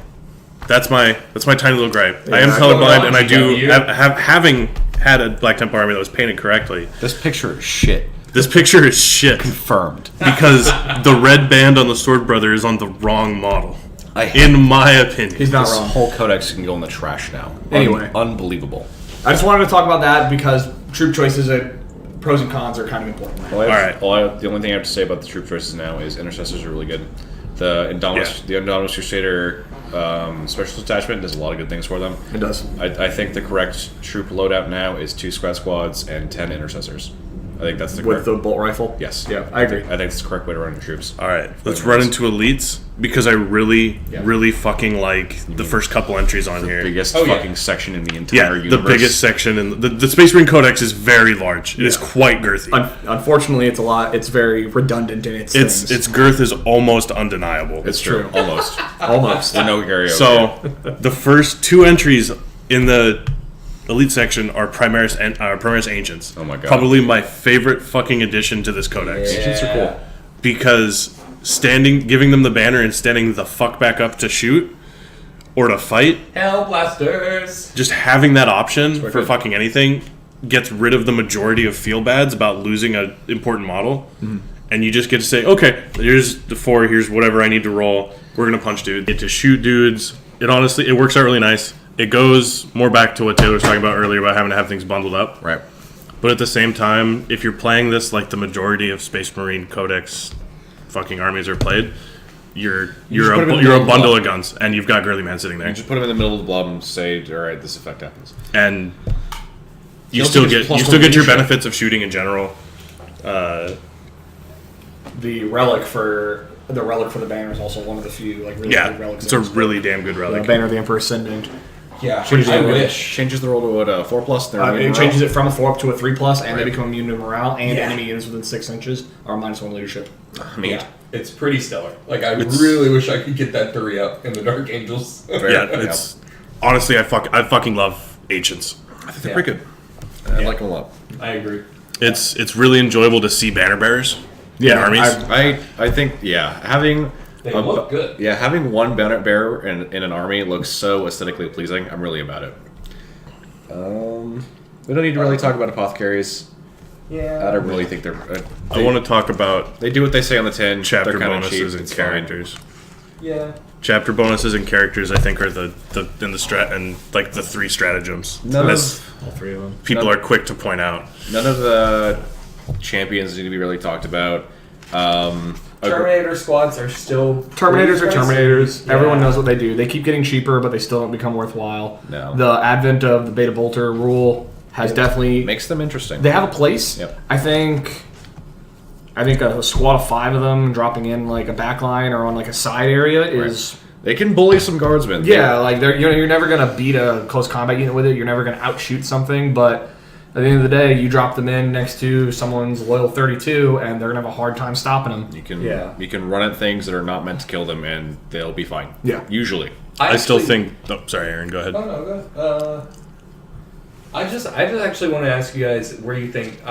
That's my tiny little gripe. I am Yeah, colorblind, and I do GW. having had a Black Templar army that was painted correctly. This picture is shit. This picture is shit Confirmed. because the red band on the sword brother is on the wrong model. In my opinion, He's not This wrong. whole codex can go in the trash now. Anyway. Unbelievable. I just wanted to talk about that because troop choices pros and cons are kind of important. The only thing I have to say about the troop choices now is intercessors are really good. The Indominus Crusader special detachment does a lot of good things for them. It does. I think the correct troop loadout now is 2 squad squads and 10 intercessors. I think that's the with correct. the bolt rifle. Yes. Yeah, I agree. I think it's the correct way to run your troops. All right, let's run into elites because I really, Yeah. really fucking like the first couple entries on here. Biggest Oh, yeah. fucking section in the Yeah, entire universe. the biggest section in the Space Marine Codex is very large. It is quite girthy. Unfortunately, it's a lot. It's very redundant in its things. Its girth is almost undeniable. It's true. Almost. almost. With no karaoke. So the first 2 entries in the elite section are Primaris Ancients. Oh my God. Probably my favorite fucking addition to this codex. Ancients are cool. Because giving them the banner and standing the fuck back up to shoot or to fight, Hell blasters. just having that option for good. fucking anything gets rid of the majority of feel bads about losing an important model. And you just get to say, okay, here's the 4, here's whatever I need to roll. We're gonna punch dudes. Get to shoot dudes. It works out really nice. It goes more back to what Taylor was talking about earlier about having to have things bundled up. Right. But at the same time, if you're playing this like the majority of Space Marine Codex fucking armies are played, you're just put 'em in the a middle of the bundle block. of guns, and you've got Girly Man sitting there, You just put them in the middle of the blob and say, all right, this effect happens. and you also still gets get plus you still one get your leadership. benefits of shooting in general. The relic for the banner is also one of the few like really Yeah, good relics. it's a in this really damn good book. relic. The banner of the Emperor Ascendant. Yeah, Changes I it. wish. Changes the roll to what, 4+? They're immune It to changes morale? it from a 4 up to a 3+, and they Right. become immune to morale, and Yeah. enemy units within 6 inches are -1 leadership. Neat. Yeah, it's pretty stellar. Like, I really wish I could get that 3 up in the Dark Angels. Yeah, it's honestly I fucking love Ancients. I think they're pretty good. I like them a lot. I agree. It's really enjoyable to see banner bearers in armies. I think, having... They look good. Yeah, having one banner bearer in an army looks so aesthetically pleasing. I'm really about it. We don't need to really talk about apothecaries. Yeah. I don't really think they're... I want to talk about They do what they say on the tin. chapter They're kind of bonuses cheap. and It's fine. characters. Yeah. Chapter bonuses and characters, I think, are the like the 3 stratagems. As All 3 of them. people None- are quick to point out. None of the champions need to be really talked about. Terminator squads are still... Terminators are pretty pricey. Terminators. Yeah. Everyone knows what they do. They keep getting cheaper, but they still don't become worthwhile. No. The advent of the Beta Bolter rule has definitely... Makes them interesting. They have a place. Yep. I think a squad of 5 of them dropping in like a back line or on like a side area is... They can bully some guardsmen. Yeah, like you're never gonna beat a close combat unit with it. You're never gonna outshoot something, but at the end of the day, you drop them in next to someone's loyal 32, and they're gonna have a hard time stopping them. You can run at things that are not meant to kill them, and they'll be fine. Yeah. Usually. I still think. Oh, sorry, Aaron. Go ahead. Oh, no, go ahead. I just actually want to ask you guys where you think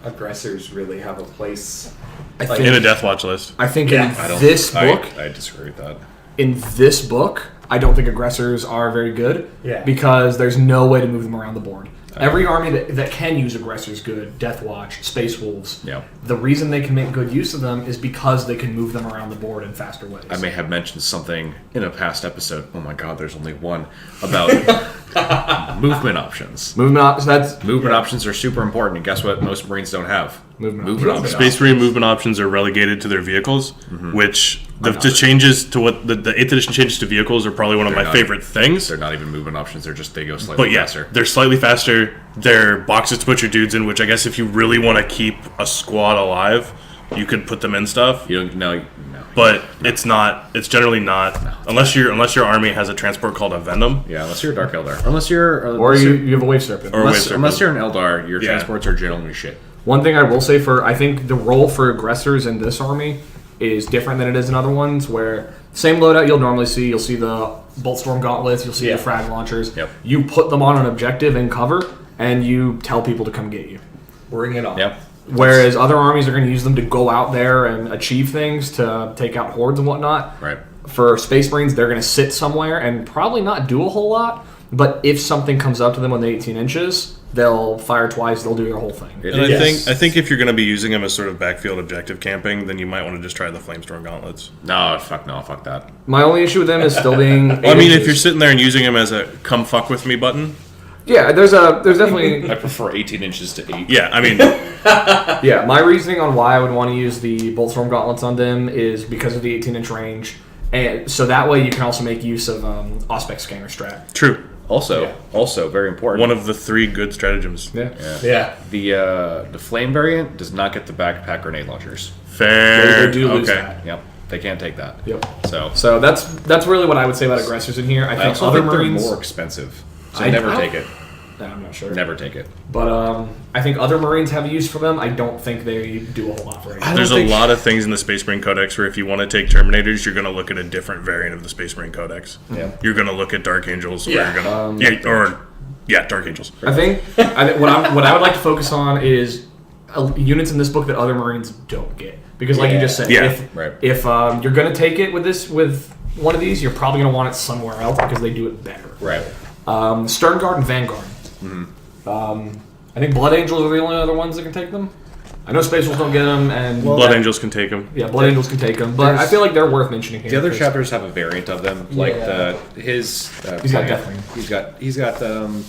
aggressors really have a place. I Like, think In a Death Watch list. I think Yeah. in this book, I disagree with that. I don't think aggressors are very good. Yeah. Because there's no way to move them around the board. Every army that can use aggressors good, Death Watch, Space Wolves. Yeah. The reason they can make good use of them is because they can move them around the board in faster ways. I may have mentioned something in a past episode. Oh my god, there's only one about movement options. movement that's Movement options are super important, and guess what? Most Marines don't have Movement options. Space Marine movement options are relegated to their vehicles, which the changes to what the 8th edition changes to vehicles are probably one of my not- favorite things. They're not even movement options. They're just they go slightly But yeah, faster. they're slightly faster. They're boxes to put your dudes in, which I guess if you really want to keep a squad alive, you could put them in stuff. You don't no. But it's not. It's generally not unless your army has a transport called a Venom. Yeah, unless you're a Dark Eldar. Unless you're or you have a Wave Serpent. Or- unless you're an Eldar, your Yeah. transports are generally shit. One thing I will say I think the role for aggressors in this army is different than it is in other ones, where same loadout you'll normally see. You'll see the Boltstorm gauntlets, you'll see Yeah. the frag launchers. Yep. You put them on an objective and cover, and you tell people to come get you. Bring it on. Yep. Whereas other armies are going to use them to go out there and achieve things, to take out hordes and whatnot. Right. For Space Marines, they're going to sit somewhere and probably not do a whole lot. But if something comes up to them on the 18 inches, they'll fire twice. They'll do their whole thing. It And is- I think if you're going to be using them as sort of backfield objective camping, then you might want to just try the Flamestorm gauntlets. No, fuck that. My only issue with them is still being. Well, I mean, if you're sitting there and using them as a "come fuck with me" button, yeah, there's definitely I prefer 18 inches to 8. yeah, I mean, yeah. My reasoning on why I would want to use the Boltstorm gauntlets on them is because of the 18-inch range, and so that way you can also make use of Auspex scanner strat. true. Also very important. One of the 3 good stratagems. Yeah. The flame variant does not get the backpack grenade launchers. Fair. They do lose okay. that. Yep, they can't take that. Yep. So So that's really what I would say about aggressors in here. I I think also other think Marines. they're more expensive. So I never don't- take it. I'm not sure. Never take it. But I think other Marines have use for them. I don't think they do a whole lot for it. There's a lot of things in the Space Marine Codex where if you want to take Terminators, you're going to look at a different variant of the Space Marine Codex. Yeah. You're going to look at Dark Angels. Or Yeah, you're gonna, Dark Angels. I think what I would like to focus on is units in this book that other Marines don't get. Because, like you just said, Yeah. if you're going to take it with one of these, you're probably going to want it somewhere else because they do it better. Right. Stern Guard and Vanguard. I think Blood Angels are the only other ones that can take them. I know Space Wolves don't get them, and Blood Angels can take them. yeah, Blood Angels can take them, but I feel like they're worth mentioning here. The other 'cause chapters have a variant of them, like Yeah. his. He's got Deathwing. He's got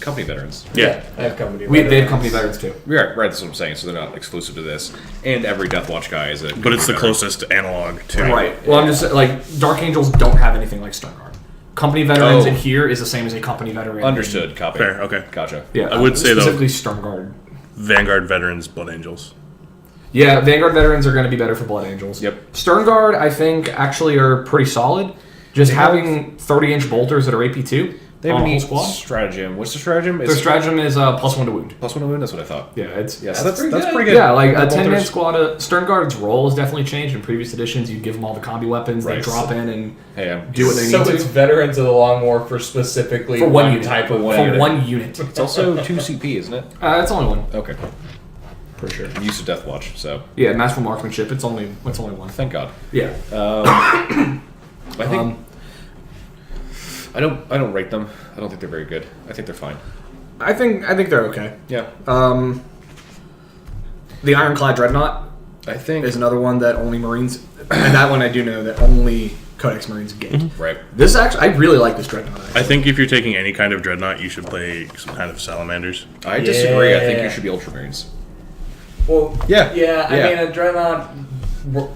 company veterans. Yeah. I have company. they have company veterans too. Right, that's what I'm saying. So they're not exclusive to this, and every Deathwatch guy is a. But it's the veteran. closest analog to Right. Well, I'm just like Dark Angels don't have anything like Stern Guard. Company veterans Oh. in here is the same as a company veteran. Understood. Copy. Fair, okay. Gotcha. Yeah, I would say, though- specifically Stern Guard. Vanguard Veterans, Blood Angels. Yeah, Vanguard veterans are going to be better for Blood Angels. Yep. Stern Guard, I think, actually are pretty solid. Just having 30-inch bolters that are AP2 They have on a a whole neat squad. stratagem. What's the stratagem? Their stratagem is +1 to wound. +1 to wound. That's what I thought. Yeah, it's Yes, That's that's pretty pretty good. good. yeah, like a Bolters. 10-man squad. Stern Guard's role has definitely changed in previous editions. You give them all the combi weapons, they Right. drop in and Hey, do what they So need it's to veterans of the Longmore for specifically for one unit. type of for weapon. one unit. It's also 2 CP, isn't it? It's only one Okay. for sure. I'm used to Deathwatch, so Yeah, masterful marksmanship. It's only one. thank God. Yeah. I think Um, I don't rate them. I don't think they're very good. I think they're fine. I think they're okay. Yeah. The Ironclad Dreadnought I think is another one that only Marines, and that one I do know that only Codex Marines get. right. This actually, I really like this Dreadnought. I think if you're taking any kind of Dreadnought, you should play some kind of Salamanders. I disagree. I think Yeah. you should be Ultramarines. Well, Yeah. yeah. I Yeah. mean, a Dreadnought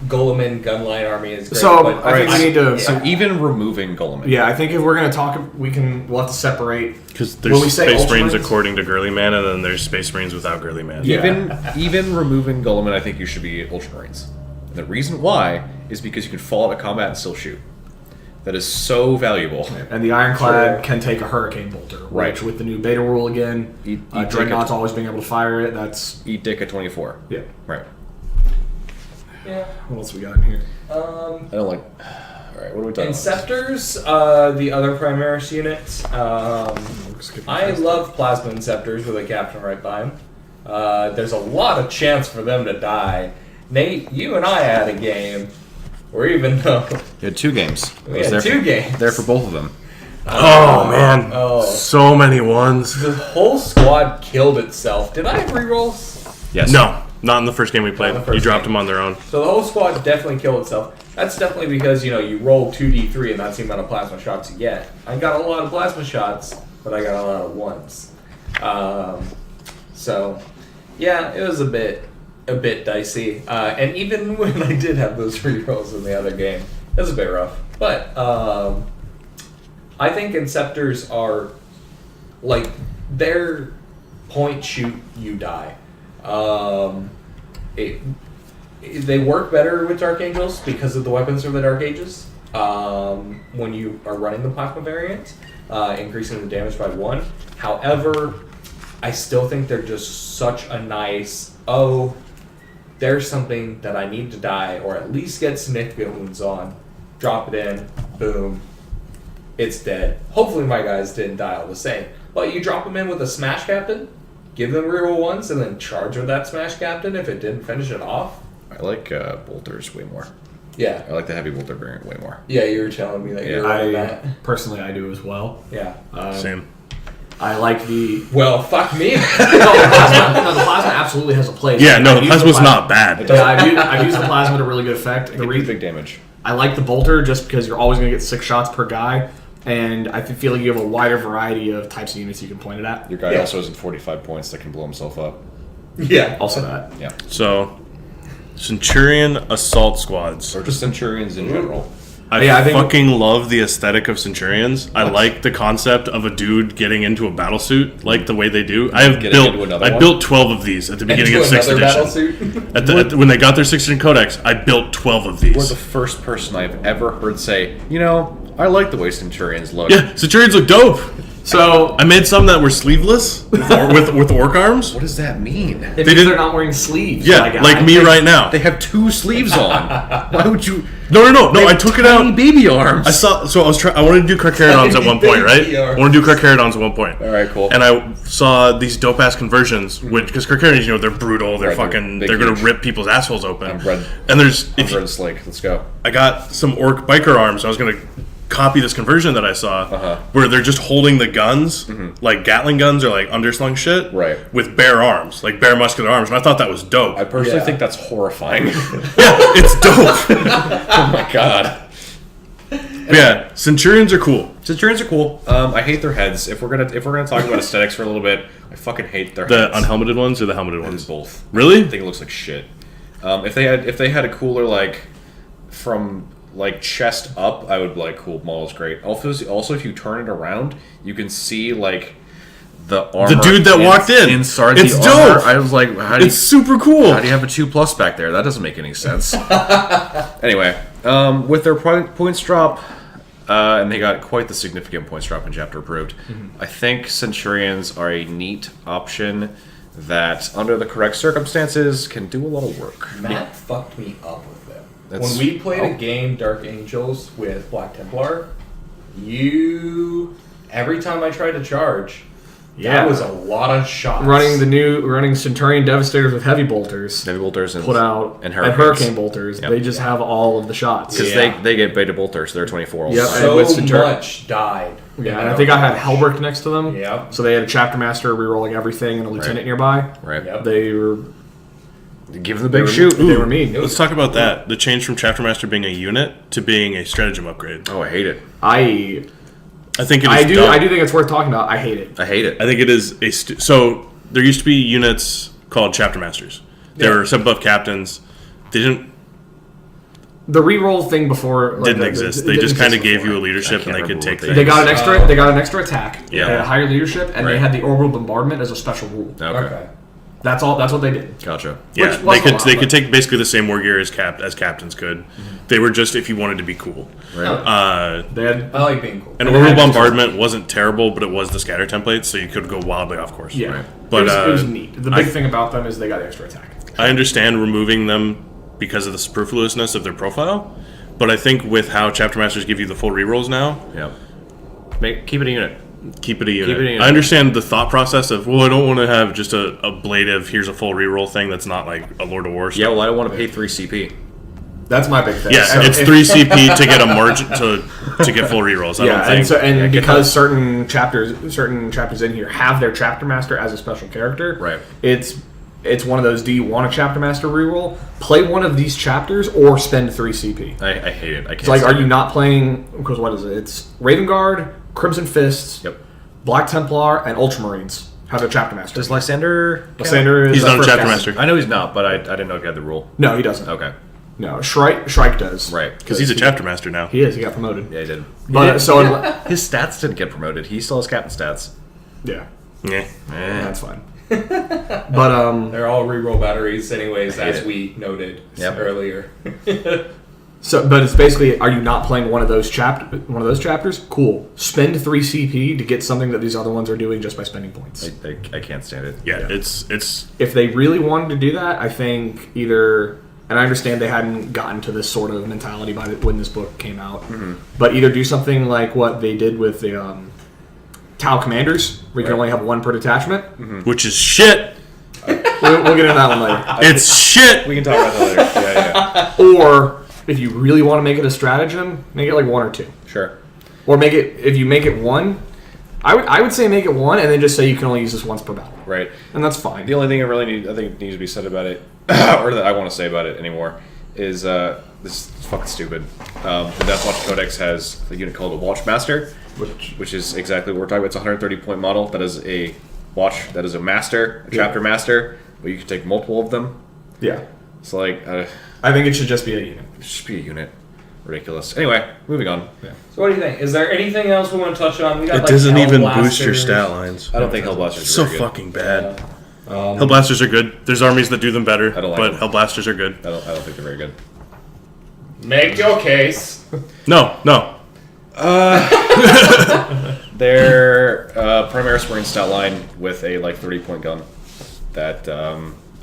Guilliman gunline army is great. So but I think we need to. So even removing Guilliman. Yeah, I think if we're gonna talk, we'll have to separate. Because When there's we say Space Marines Ultramarines- according to Girly Man, and then there's Space Marines without Girly Man. Yeah. Even removing Guilliman, I think you should be Ultramarines. And the reason why is because you can fall out of combat and still shoot. That is so valuable. And the Ironclad Sure. can take a Hurricane Bolter, Right. which with the new beta rule again, Eat Dreadnought's dick. always being able to fire it. That's Eat dick at 24. yeah. Right. yeah. What else we got in here? I don't like. All right. What are we talking about? Inceptors, the other Primaris unit. I love Plasma Inceptors with a captain right by him. There's a lot of chance for them to die. Nate, you and I had a game, or even though You had 2 games. we I was had there 2 for, games. There for both of them. Oh, man. Oh. So many ones. The whole squad killed itself. Did I have rerolls? Yes. No, not in the first game we played. Not in the You first dropped game. them on their own. So the whole squad definitely killed itself. That's definitely because, you roll 2d3 and that's the amount of plasma shots you get. I got a lot of plasma shots, but I got a lot of ones. So, yeah, it was a bit dicey. And even when I did have those rerolls in the other game, it was a bit rough. But I think Inceptors are, like, their point shoot, you die. They work better with Dark Angels because of the weapons from the Dark Ages. When you are running the plasma variant, increasing the damage by 1. However, I still think they're just such a nice, there's something that I need to die or at least get significant wounds on. Drop it in, boom, it's dead. Hopefully my guys didn't die all the same. But you drop them in with a Smash Captain, give them reroll 1s, and then charge with that Smash Captain if it didn't finish it off. I like bolters way more. Yeah. I like the heavy bolter variant way more. Yeah, you were telling me that you're running that. Personally, I do as well. Yeah. Same. I like the. Well, fuck me. The plasma absolutely has a place. Yeah, no, I've the used plasma's not bad. Yeah, I've used the plasma to really good effect. It can do big damage. I like the bolter just because you're always going to get 6 shots per guy, and I feel like you have a wider variety of types of units you can point it at. Your guy Yeah. also has 45 points that can blow himself up. Yeah. Also that. Yeah. So, Centurion assault squads. Or just Centurions in general. I think fucking love the aesthetic of Centurions. I like the concept of a dude getting into a battle suit, like the way they do. I built 12 of these at the beginning of 6th edition. When they got their 6th edition Codex, I built 12 of these. You're the first person I've ever heard say, I like the way Centurions look. Yeah, Centurions look dope. So I made some that were sleeveless with orc arms. What does that mean? They're not wearing sleeves. Yeah, like me right now. They have 2 sleeves on. Why would you? No. I took it out. Baby arms. I wanted to do Carcharodons at one point, right? I wanted to do Carcharodons at one point. All right, cool. And I saw these dope ass conversions, which because Carcharodons, they're brutal, they're they're gonna rip people's assholes open. I'm red. And there's I'm red Slake. Let's go. I got some orc biker arms. I was gonna copy this conversion that I saw, where they're just holding the guns, like Gatling guns or like underslung shit, right, with bare arms, like bare muscular arms, and I thought that was dope. I personally think that's horrifying. Yeah, it's dope. Oh my god. Yeah, Centurions are cool. Centurions are cool. I hate their heads. If we're gonna talk about aesthetics for a little bit, I fucking hate their The heads. unhelmeted ones or the helmeted ones? Both. Really? I think it looks like shit. If they had a cooler like from like chest up, I would be like, cool, Maul's great. Also, if you turn it around, you can see like the armor. The dude that walked in. Inside it's the armor. dope. I was like, it's super cool. How do you have a 2+ back there? That doesn't make any sense. Anyway, with their points drop, and they got quite the significant points drop in Chapter Approved, I think Centurions are a neat option that, under the correct circumstances, can do a lot of work. Matt fucked me up with them. When we played a game, Dark Angels, with Black Templar, every time I tried to charge, that was a lot of shots. Running Centurion Devastators with heavy bolters. And put out and hurricane bolters. Yep. They just have all of the shots. Because they get beta bolters. They're 24. Yep. So much died. Yeah, and I think I had Helberg next to them. Yep. So they had a chapter master rerolling everything and a lieutenant nearby. Right. Yep. They were. Give them the big shoot. They were mean. Let's talk about that. The change from Chapter Master being a unit to being a stratagem upgrade. Oh, I hate it. I think it is. I do dumb. I do think it's worth talking about. I hate it. I hate it. I think it is so there used to be units called Chapter Masters. They were sub buff captains. They didn't. The reroll thing before didn't exist. They just kind of gave you a leadership, and they could take things. They got an extra. They got an extra attack. Yeah. They had higher leadership, and they had the orbital bombardment as a special rule. Okay. That's all. That's what they did. Gotcha. Yeah, they could take basically the same war gear as captains could. They were just if you wanted to be cool. Right. I like being cool. And orbital bombardment wasn't terrible, but it was the scatter template, so you could go wildly off course. Yeah, but it was neat. The big thing about them is they got the extra attack. I understand removing them because of the superfluousness of their profile, but I think with how Chapter Masters give you the full rerolls now, keep it a unit. Keep it a unit. I understand the thought process of, I don't want to have just a ablative, here's a full reroll thing that's not like a Lord of War stuff. Yeah, well, I don't want to pay 3 CP. That's my big thing. Yeah, so it's 3 CP to get a margin to get full rerolls. I don't think. Because certain chapters in here have their Chapter Master as a special character. Right. It's one of those. Do you want a Chapter Master reroll? Play one of these chapters or spend 3 CP. I hate it. I can't. It's like, are you not playing? Because what is it? It's Raven Guard, Crimson Fists, Black Templar, and Ultramarines have their Chapter Master. Does Lysander? Lysander is he's not a Chapter Master. I know he's not, but I didn't know if he had the rule. No, he doesn't. Okay. No, Shrike does. Right. Because he's a Chapter Master now. He is. He got promoted. Yeah, he did. But his stats didn't get promoted. He still has captain stats. Yeah. Yeah. That's fine. But they're all reroll batteries, anyways, as we noted earlier. But it's basically, are you not playing one of those chapters? Cool. Spend 3 CP to get something that these other ones are doing just by spending points. I can't stand it. Yeah, it's. If they really wanted to do that, I think either. And I understand they hadn't gotten to this sort of mentality when this book came out, but either do something like what they did with the Tau Commanders, where you can only have 1 per detachment, which is shit. We'll get into that one later. It's shit. We can talk about that later. Yeah. Or if you really want to make it a stratagem, make it like 1 or 2. Sure. Or if you make it 1, I would say make it 1 and then just say you can only use this once per battle. Right. And that's fine. The only thing I think needs to be said about it, or that I want to say about it anymore, is this is fucking stupid. The Death Watch Codex has a unit called a Watchmaster, which is exactly what we're talking about. It's a 130 point model that is a watch, that is a master, a chapter master, but you can take multiple of them. Yeah. It's like I think it should just be a unit. It should be a unit. ridiculous. Anyway, moving on. So what do you think? Is there anything else we want to touch on? We got It doesn't even Hellblasters. boost your stat lines. I don't think Hellblasters It's so are very good. fucking bad. Hellblasters are good. There's armies that do them better, I don't like but them. Hellblasters are good. I don't think they're very good. Make your case. No. They're Primaris Marine stat line with a 30-point gun. That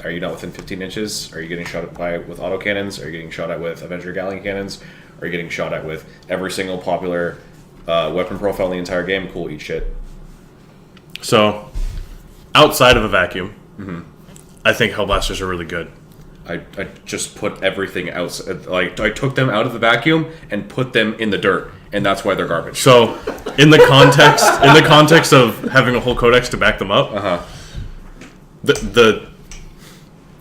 are you not within 15 inches? Are you getting shot at with autocannons? Are you getting shot at with Avenger Galleon cannons? Are you getting shot at with every single popular weapon profile in the entire game? Cool, eat shit. So, outside of a vacuum, I think Hellblasters are really good. I just put everything outside. I took them out of the vacuum and put them in the dirt, and that's why they're garbage. So, in the context of having a whole codex to back them up, the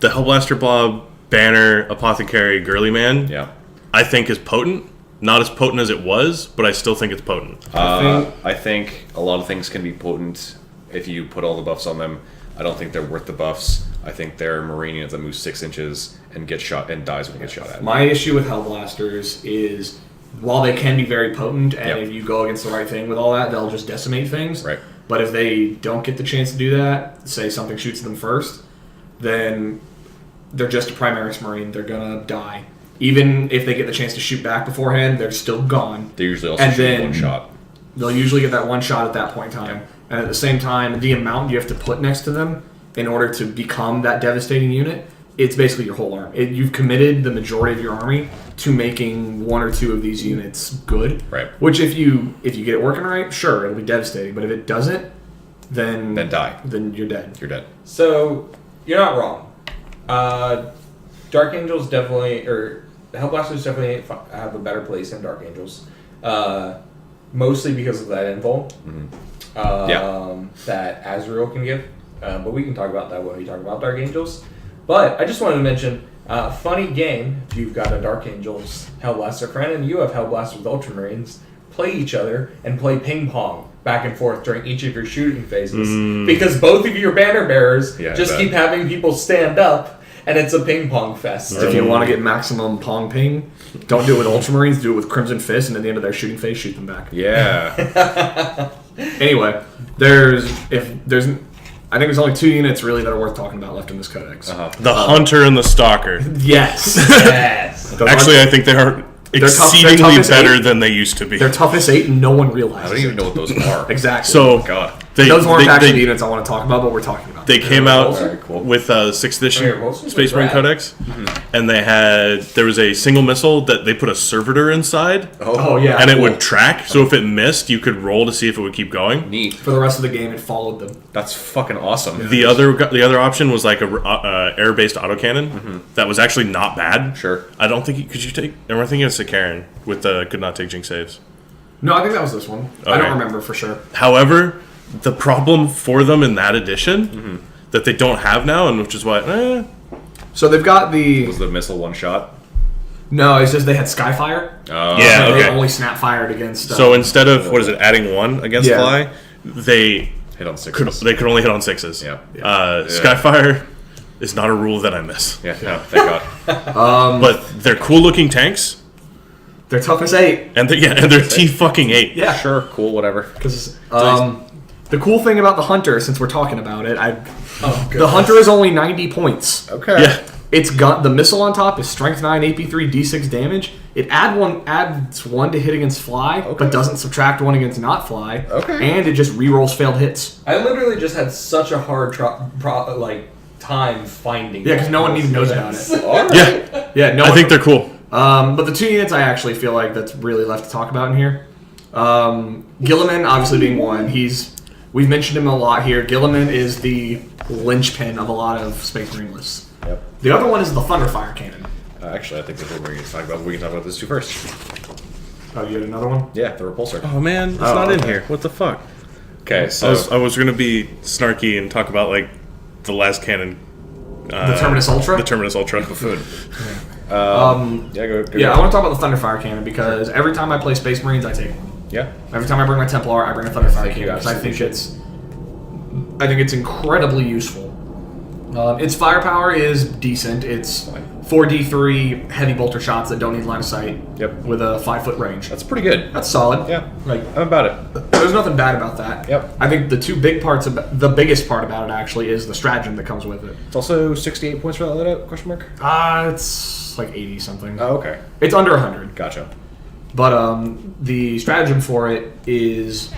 Hellblaster Blob, Banner, Apothecary, Girly Man, Yeah. I think is potent. Not as potent as it was, but I still think it's potent. I think a lot of things can be potent if you put all the buffs on them. I don't think they're worth the buffs. I think they're Marine units that move 6 inches and get shot and dies when it gets shot at. My issue with Hellblasters is while they can be very potent, and Yep. if you go against the right thing with all that, they'll just decimate things. Right. But if they don't get the chance to do that, say something shoots them first, then they're just a Primaris Marine. They're gonna die. Even if they get the chance to shoot back beforehand, they're still gone. They usually also And shoot then- one shot. They'll usually get that one shot at that point in time. And at the same time, the amount you have to put next to them in order to become that devastating unit, it's basically your whole army. You've committed the majority of your army to making one or two of these units good. Right. Which if you get it working right, sure, it'll be devastating. But if it doesn't, then die. Then you're dead. You're dead. So you're not wrong. Dark Angels definitely, or Hellblasters definitely have a better place in Dark Angels. Mostly because of that info that Azrael can give. But we can talk about that when we talk about Dark Angels. But I just wanted to mention, funny game, if you've got a Dark Angels Hellblaster friend and you have Hellblasters with Ultramarines, play each other and play ping pong back and forth during each of your shooting phases. Because both of your banner bearers just keep having people stand up, and it's a ping pong fest. If you want to get maximum pong ping, don't do it with Ultramarines, do it with Crimson Fist, and at the end of their shooting phase, shoot them back. Yeah. Anyway, I think there's only 2 units really that are worth talking about left in this codex. The Hunter and the Stalker. Yes. Yes. Actually, I think they are exceedingly toughest better 8. than they used to be. They're toughness 8 and no one realizes I don't even know what those are. Exactly. So, God. those weren't actually the units I want to talk about, but we're talking about They came out Very cool. with 6th edition Here, most of Space them are Marine rad. Codex, and there was a single missile that they put a servitor inside, Oh, yeah. and it cool. would track. So if it missed, you could roll to see if it would keep going. Neat. For the rest of the game, it followed them. That's fucking awesome. The other option was like a air-based autocannon that was actually not bad. Sure. I don't think could you take. I'm thinking of Sikaran with could not take Jinx saves. No, I think that was this one. I Okay. don't remember for sure. However, the problem for them in that edition that they don't have now, and which is why. So they've got the... Was the missile one shot? No, it's just they had Skyfire. Yeah, They okay. only snap fired against... So instead of adding 1 against Yeah. fly, they Hit on 6. could only hit on 6s. Yeah. Skyfire is not a rule that I miss. Yeah, no, thank God. But they're cool looking tanks, They're toughness 8. and they're T fucking 8. Yeah. Sure, cool, whatever. Because the cool thing about the Hunter, since we're talking about it, the Hunter is only 90 points. Okay. Yeah. It's got the missile on top is strength 9, AP3, D6 damage. It adds 1 to hit against fly, but doesn't subtract 1 against not fly. Okay. And it just rerolls failed hits. I literally just had such a hard time finding. Yeah, because no one even knows about it. All right. Yeah, Yeah, no I one, think they're cool. But the 2 units I actually feel like that's really left to talk about in here. Guilliman, obviously being one, we've mentioned him a lot here. Guilliman is the linchpin of a lot of Space Marine lists. Yep. The other one is the Thunderfire Cannon. Actually, I think that's what we're going to talk about. We can talk about this two first. Oh, you had another one? Yeah, the repulsor. Oh man, it's not in here. What the fuck? Okay, so I was gonna be snarky and talk about like the last cannon. The Terminus Ultra? The Terminus Ultra. food. Yeah, go. I want to talk about the Thunderfire Cannon because every time I play Space Marines, I take it. Yeah. Every time I bring my Templar, I bring a Thunderfire you Cannon because I absolutely think it's incredibly useful. Its firepower is decent. It's Fine. 4d3 heavy bolter shots that don't need line of sight. Yep. With a 5-foot range. That's pretty good. That's solid. Yeah. Like, I'm about it. there's nothing bad about that. Yep. I think the the biggest part about it actually is the stratagem that comes with it. It's also 68 points for that layout, question mark? It's like 80 something. Oh, okay. It's under 100. Gotcha. But the stratagem for it is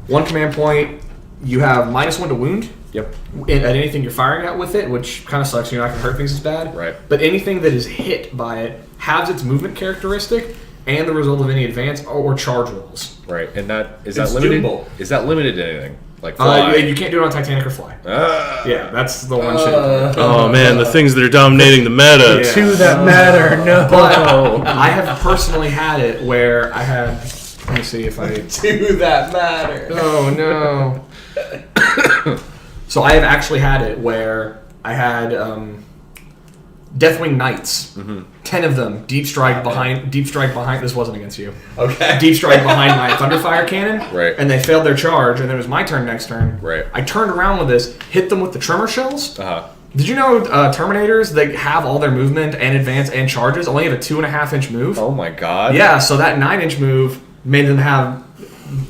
1 command point. You have -1 to wound. Yep. At anything you're firing at with it, which kind of sucks. You're not going to hurt things as bad. Right. But anything that is hit by it has its movement characteristic and the result of any advance or charge rolls. Right. And that is It's that limited? doable. Is that limited to anything? Like fly? You can't do it on Titanic or Fly. Yeah, that's the one shit. Oh man, the things that are dominating the meta. Yeah. To that matter, no. But I have personally had it where I had. Let me see if I. To that matter. Oh no. So I have actually had it where I had Deathwing Knights, 10 of them, deep strike behind. This wasn't against you. Okay. Deep strike behind my Thunderfire cannon, Right. and they failed their charge, and then it was my turn next turn. Right. I turned around with this, hit them with the tremor shells. Uh-huh. Did you know Terminators, they have all their movement and advance and charges, only have a 2.5-inch move? Oh my god. Yeah, so that 9-inch move made them have.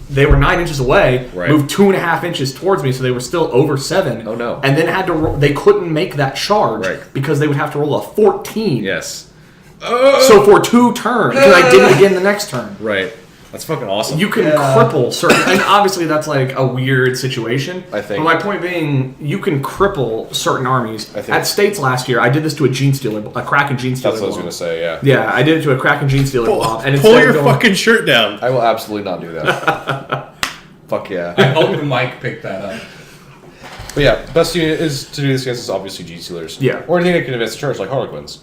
They were 9 inches away, Right. moved 2.5 inches towards me, so they were still over 7. Oh, no. And then had to roll. They couldn't make that charge Right. because they would have to roll a 14. Yes. So for 2 turns, because I did it again the next turn. Right. That's fucking awesome. You can cripple certain, and obviously that's like a weird situation. I think- But my point being, you can cripple certain armies. I think- At States last year, I did this to a Gene Stealer, a Kraken Gene Stealer. That's what I was blob. gonna say. Yeah. Yeah, I did it to a Kraken Gene Stealer blob, and Pull instead your of going, fucking shirt down. I will absolutely not do that. Fuck I yeah. hope the mic picked that up. But yeah, best unit is to do this against is obviously G-Sealers. Yeah. Or anything that can advance the charge, like Harlequins.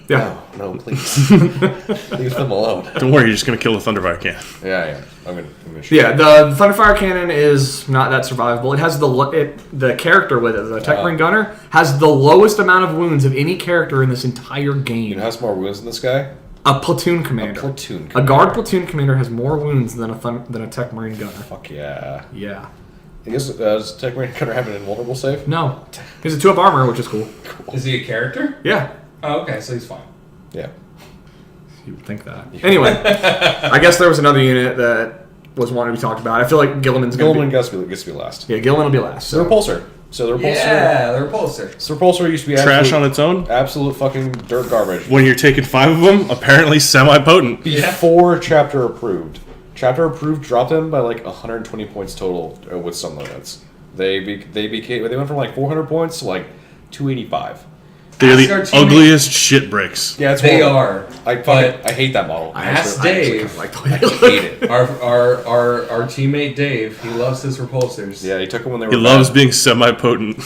Yeah. No, please. Leave them alone. Don't worry, you're just gonna kill the Thunderfire can. Yeah. I'm gonna shoot. Yeah, the Thunderfire Cannon is not that survivable. It has the character with it, the Tech Marine Gunner, has the lowest amount of wounds of any character in this entire game. It has more wounds than this guy. A platoon commander. Platoon. A guard platoon commander has more wounds than a Tech Marine Gunner. Fuck yeah. Yeah. I guess does Tech Marine Gunner have an invulnerable save? No. He's a 2-up armor, which is cool. Is he a character? Yeah. Oh, okay, so he's fine. Yeah. You would think that. Anyway, I guess there was another unit that was wanted to be talked about. I feel like Guilliman's going Gilliman to be... gets to be last. Yeah, Gilliman will be last. The Repulsor. So the Repulsor. Yeah, the repulsor. So the Repulsor used to be Trash absolute, on its own. absolute fucking dirt garbage. When you're taking 5 of them, apparently semi-potent. Before Chapter Approved. Chapter Approved dropped them by like 120 points total with some limits. They went from like 400 points to like 285. They're Ask our the teammate- ugliest shit bricks. Yeah, it's They horrible. are. I hate that model. Ask I actually Dave. kinda like the way they I look. hate it. Our teammate Dave, he loves his repulsors. Yeah, he took them when they were He loves bad. being semi-potent. No,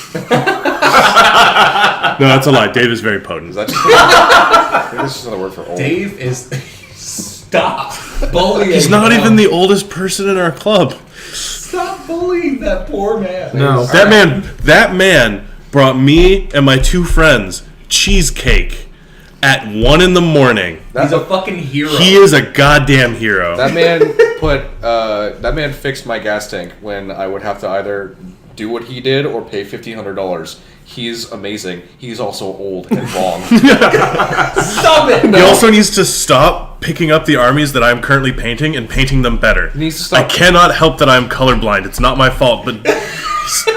that's a lie. Dave is very potent. Is that just I think that's just another word for old. Dave is. Stop bullying. He's not him. even the oldest person in our club. Stop bullying that poor man. No. That man brought me and my 2 friends cheesecake at 1 in the morning. He's a fucking hero. He is a goddamn hero. That man fixed my gas tank when I would have to either do what he did or pay $1,500. He's amazing. He's also old and wrong. Stop it. He also needs to stop picking up the armies that I'm currently painting and painting them better. He needs to stop. I cannot help that I'm colorblind. It's not my fault, but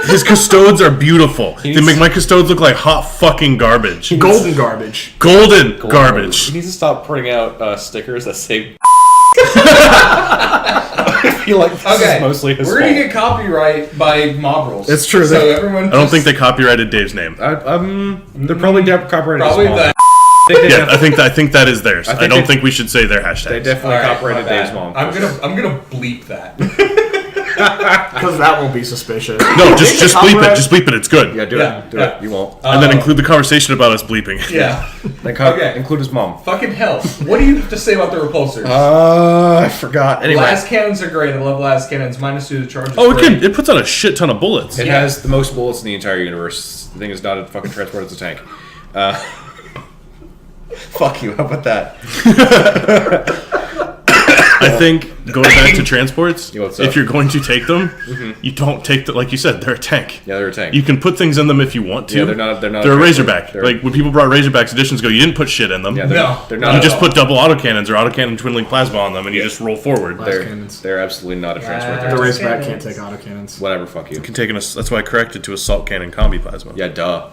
his custodes are beautiful. They needs- make my custodes look like hot fucking garbage. Golden garbage. Golden garbage. He needs to stop printing out stickers that say. I feel like this Okay, is mostly his we're gonna fault. get copyright by mob rules. It's true, So they- everyone. I don't think they copyrighted Dave's name. They're probably copyrighted. probably his mom. the. Yeah, I think that is theirs. I, think don't they- think we should say their They hashtags. definitely All right, copyrighted my bad. Dave's mom. I'm gonna bleep that. Because that won't be suspicious. No, just bleep it. Copyright- Just bleep it. It's good. Yeah, do Yeah, it. Do yeah. it. You won't. And then include the conversation about us bleeping. Yeah. Then Okay. include his mom. Fucking hell. What do you have to say about the repulsors? I forgot. Anyway, Las cannons are great. I love las cannons. -2 to charge. is Oh, great. it puts out a shit ton of bullets. it Yeah. has the most bullets in the entire universe. The thing is not a fucking transport; it's a tank. Fuck you. How about that? I think going back to transports, What's up? if you're going to take them, you don't take the, like you said, they're a tank. Yeah, they're a tank. You can put things in them if you want to. Yeah, they're not. They're a transport. Razorback. They're- Like when people brought Razorbacks editions, you didn't put shit in them. Yeah, they're No. not. You at just all. put double autocannons or autocannon twin-link plasma on them, and you just roll forward. They're absolutely not a transport. The They're just, Razorback can't take autocannons. whatever. Fuck you. You can take that's why I corrected to assault cannon combi plasma. Yeah, duh.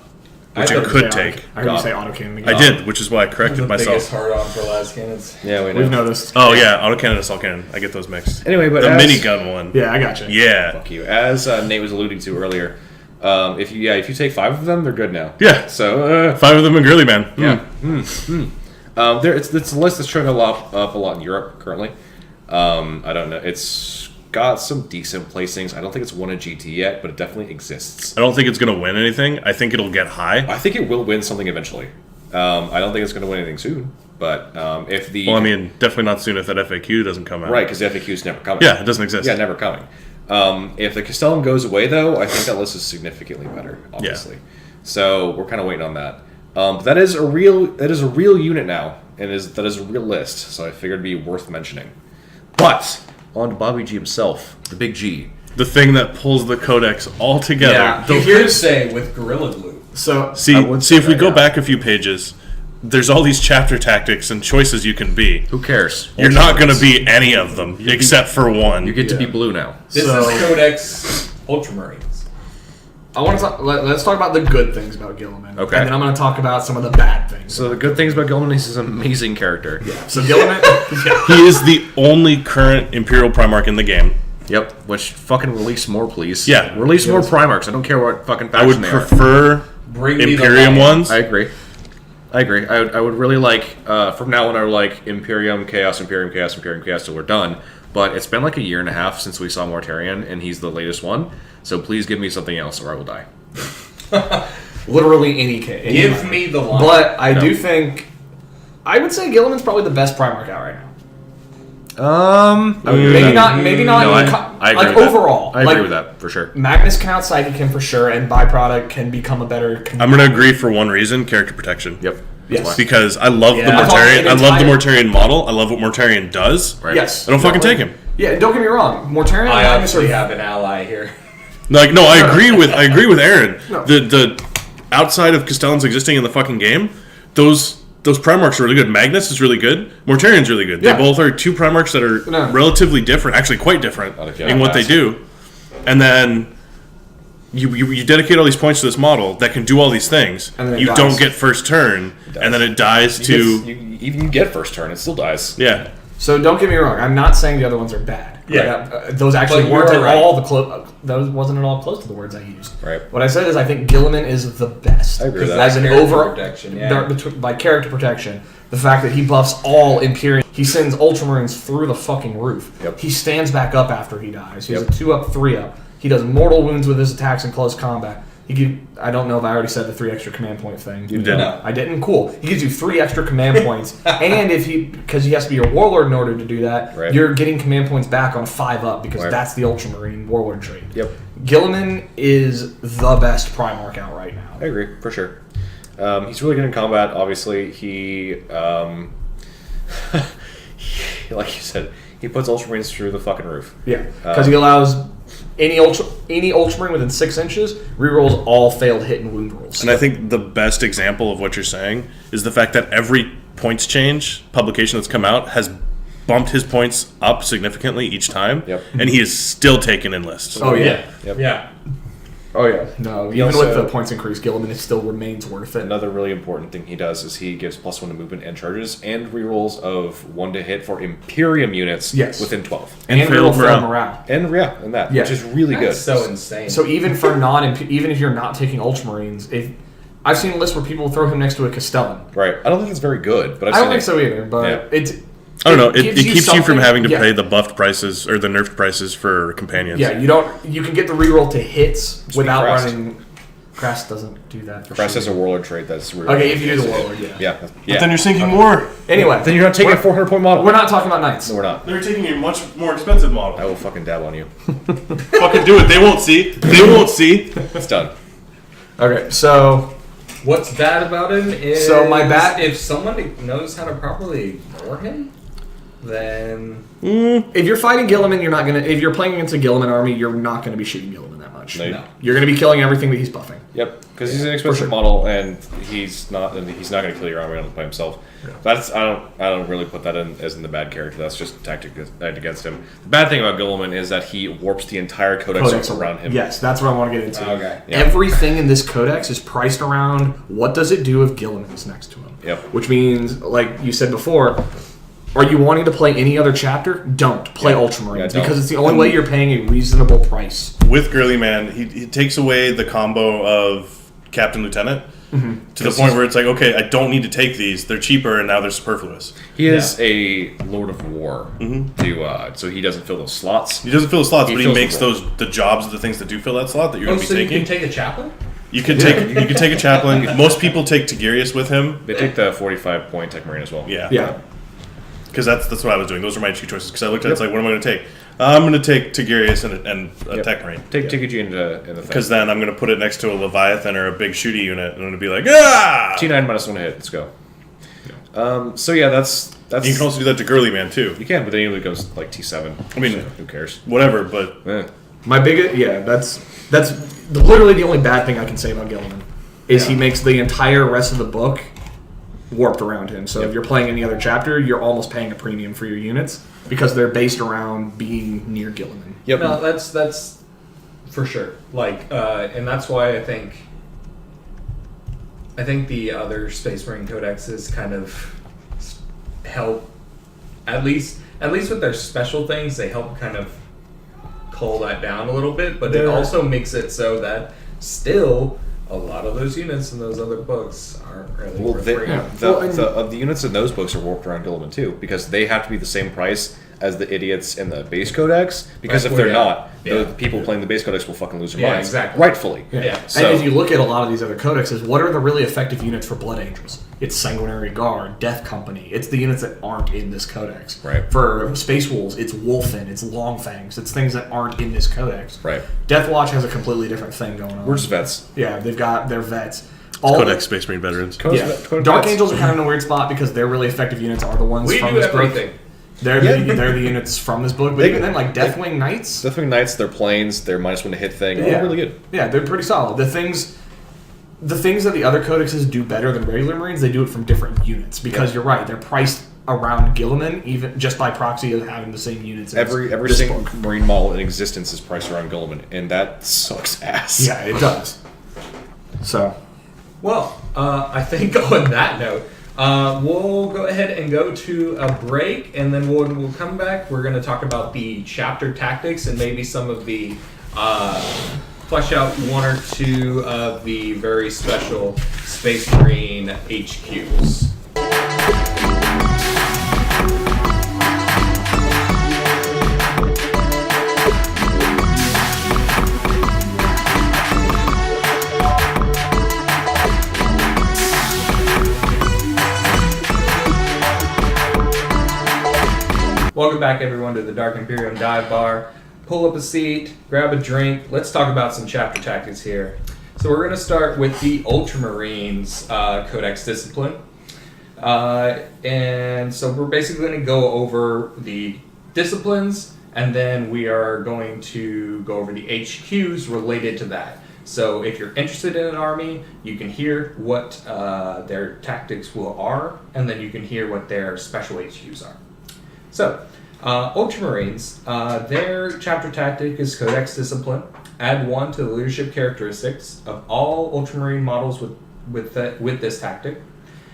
Which it could take. I heard you say autocannon again. I did, which is why I corrected The biggest myself. hard on for las cannons. Yeah, we know. We've noticed. Oh yeah, autocannon, assault cannon. I get those mixed. Anyway, but The as- minigun one. Yeah, I got you. Yeah. Fuck you. As Nate was alluding to earlier, if you take 5 of them, they're good now. Yeah. So 5 of them in Girly Man. yeah. It's a list that's showing up a lot in Europe currently. I don't know. It's got some decent placings. I don't think it's won a GT yet, but it definitely exists. I don't think it's going to win anything. I think it'll get high. I think it will win something eventually. I don't think it's going to win anything soon. But if the Well, I mean, definitely not soon if that FAQ doesn't come out. right, because the FAQ is never coming. Yeah, it doesn't exist. Yeah, never coming. If the Castellum goes away, though, I think that list is significantly better. Obviously, so we're kind of waiting on that. But that is a real unit now, and that is a real list. So I figured it'd be worth mentioning. But on to Bobby G himself, the Big G. The thing that pulls the Codex all together. Yeah. You could say with Gorilla Glue. So I would See, say if we that, go yeah. back a few pages, there's all these chapter tactics and choices you can be. Who cares? You're not going to be any of them, except for one. You get to be blue now. This So- is Codex Ultramarines. I want to talk. Let's talk about the good things about Guilliman. Okay. And then I'm going to talk about some of the bad things. So the good things about Gilman is he's an amazing character. So Guilliman. Yeah. He is the only current Imperial Primarch in the game. Yep. Which fucking release more, please. Yeah. Release more Primarchs. I don't care what fucking I would faction they are. prefer Bring me the Imperium lion. ones. I agree. I would really like, from now on, I would like Imperium, Chaos, Imperium, Chaos, Imperium, Chaos till we're done. But it's been like a year and a half since we saw Mortarion, and he's the latest one. So please give me something else, or I will die. Literally any case. Give me the lion. But I do think. I would say Guilliman's probably the best Primarch out right now. Maybe not. Maybe not. No, in I agree like with that. overall. I agree like, with that for sure. Magnus can out psychic him for sure, and byproduct can become a better. I'm going to agree for one reason: character protection. Yep. Yes. That's why. Because I love the Yeah. Mortarion. I love the Entire- Mortarion model. I love what Mortarion does. Right. Yes. I don't fucking take him. Yeah. Don't get me wrong. Mortarion and I Magnus are obviously have an ally here. Like, no, I agree with Aaron. No. The outside of Castellans existing in the fucking game, those Primarchs are really good. Magnus is really good. Mortarion's really good. Yeah. They both are two Primarchs that are No. relatively different, actually quite different if you in what they ask. do. And then you dedicate all these points to this model that can do all these things. And then it You dies. don't get first turn, and then it dies to Even you get first turn, it still dies. yeah. So don't get me wrong. I'm not saying the other ones are bad. Yeah. Those actually But weren't you're at right. all the close. Those wasn't at all close to the words I used. Right. What I said is I think Guilliman is the best. I agree with that. As an Character over protection, yeah. by character protection, the fact that he buffs all Imperium, he sends Ultramarines through the fucking roof. Yep. He stands back up after he dies. He has Yep. a 2-up, 3-up. He does mortal wounds with his attacks in close combat. I don't know if I already said the 3 extra command point thing. You did. No. I didn't. Cool. He gives you 3 extra command points, and because he has to be a warlord in order to do that, Right. you're getting command points back on a 5-up because Right. that's the Ultramarine warlord trait. Yep. Guilliman is the best Primarch out right now. I agree, for sure. He's really good in combat, obviously. He, like you said, he puts Ultramarines through the fucking roof. Yeah, because he allows any Ultramarine within 6 inches rerolls all failed hit and wound rolls. And I think the best example of what you're saying is the fact that every points change publication that's come out has bumped his points up significantly each time, Yep. and he is still taken in lists. Oh yeah. Yep. Yeah. Oh yeah. No, even also- with the points increase, Guilliman still remains worth it. Another really important thing he does is he gives +1 to movement and charges and rerolls of 1 to hit for Imperium units Yes. within 12. And failed reroll morale. And that, Yeah. which is really good. That's so insane. So even for even if you're not taking Ultramarines, I've seen a list where people throw him next to a Castellan. Right. I don't think it's very good, but I've I don't seen think it. so either, but Yeah. it's. I don't know. It gives keeps you from something- having to yeah. pay the buffed prices or the nerfed prices for companions. Yeah, you can get the reroll to hits without Crest. running. Crest doesn't do that. For Crest sure. has a warlord trait that's really Okay, if you do the warlord, yeah. Yeah. But then you're sinking more. Anyway, Then you're not taking a 400-point model. we're not talking about knights. No, we're not. They're taking a much more expensive I model. will fucking dab on you. Fucking do it. They won't see. They won't see. It's done. Okay, so what's bad about him is So my bad- if someone knows how to properly ignore him. then If you're fighting Guilliman, you're not gonna. If you're playing against a Guilliman army, you're not gonna be shooting Guilliman that much. No. You're gonna be killing everything that he's buffing. Yep, because he's an expensive model, and he's not going to kill your army by himself. That's I don't really put that in as in the bad character. That's just a tactic against him. The bad thing about Guilliman is that he warps the entire codex around him. Yes, that's what I want to get into. Okay. Yeah. Everything in this codex is priced around what does it do if Guilliman is next to him. Yep. Which means, like you said before, are you wanting to play any other chapter? Don't play Ultramarines don't. because it's the only way you're paying a reasonable price. With Guilliman, he takes away the combo of Captain Lieutenant to the point where it's like, okay, I don't need to take these. They're cheaper and now they're superfluous. He is a Lord of War, so he doesn't fill those slots. He doesn't fill the slots, but he fills makes the the jobs of the things that do fill that slot that you're going to be so taking. you can take a chaplain? You can take a chaplain. Most people take Tigurius with him. They take the 45-point Tech Marine as well. Yeah. Because that's what I was doing. Those were my two choices. Because I looked at it, it's like, what am I going to take? I'm going to take Tigurius and a Tech Marine. Take Tikaji in the thing. Because then I'm going to put it next to a Leviathan or a big shooty unit, and I'm going to be like, ah! T9 -1 hit. Let's go. So yeah, that's You can also do that to Guilliman too. you can, but then it goes like T7. I mean, So who cares? whatever. But My biggest, that's literally the only bad thing I can say about Guilliman is he makes the entire rest of the book warped around him. So if you're playing any other chapter, you're almost paying a premium for your units because they're based around being near Guilliman. Yep. No, that's for sure. Like, and that's why I think the other Space Marine codexes kind of help, at least with their special things, they help kind of cull that down a little bit. But it also makes it so that still a lot of those units in those other books aren't really worth bringing. The units in those books are warped around Guilliman too, because they have to be the same price as the idiots in the base codex. Because if they're not, the people playing the base codex will fucking lose their minds. Exactly. Rightfully. Yeah. And if you look at a lot of these other codexes, what are the really effective units for Blood Angels? It's Sanguinary Guard, Death Company. It's the units that aren't in this codex. Right. For Space Wolves, it's Wolfen, it's Longfangs. It's things that aren't in this codex. Right. Death Watch has a completely different thing going on. We're just vets. Yeah, they've got their vets. Codex Space Marine veterans. Dark Angels are kind of in a weird spot because their really effective units are the ones We from do this book. everything. They're the units from this book. But even then, like Deathwing Knights. Deathwing Knights, their planes, their -1 to hit thing, Yeah. all really good. Yeah, they're pretty solid. The things that the other codexes do better than regular Marines, they do it from different units. Because you're right, they're priced around Guilliman, even just by proxy of having the same units. as Every this single book. Marine model in existence is priced around Guilliman, and that sucks ass. Yeah, it does. So, Well, I think on that note, we'll go ahead and go to a break, and then we'll come back. We're going to talk about the chapter tactics and maybe some of the flesh out one or two of the very special Space Marine HQs. Welcome back, everyone, to the Dark Imperium Dive Bar. Pull up a seat, grab a drink. Let's talk about some chapter tactics here. So we're going to start with the Ultramarines Codex Discipline. And so we're basically going to go over the disciplines, and then we are going to go over the HQs related to that. So if you're interested in an army, you can hear what their tactics are, and then you can hear what their special HQs are. So, Ultramarines, their chapter tactic is Codex Discipline. Add 1 to the leadership characteristics of all Ultramarine models with this tactic.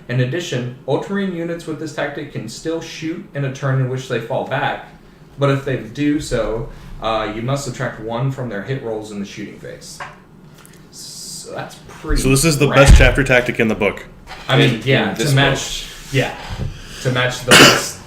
In addition, Ultramarine units with this tactic can still shoot in a turn in which they fall back, but if they do so, you must subtract 1 from their hit rolls in the shooting phase. So that's pretty. So this is the rad. best chapter tactic in the book. I mean, yeah, this to match the best.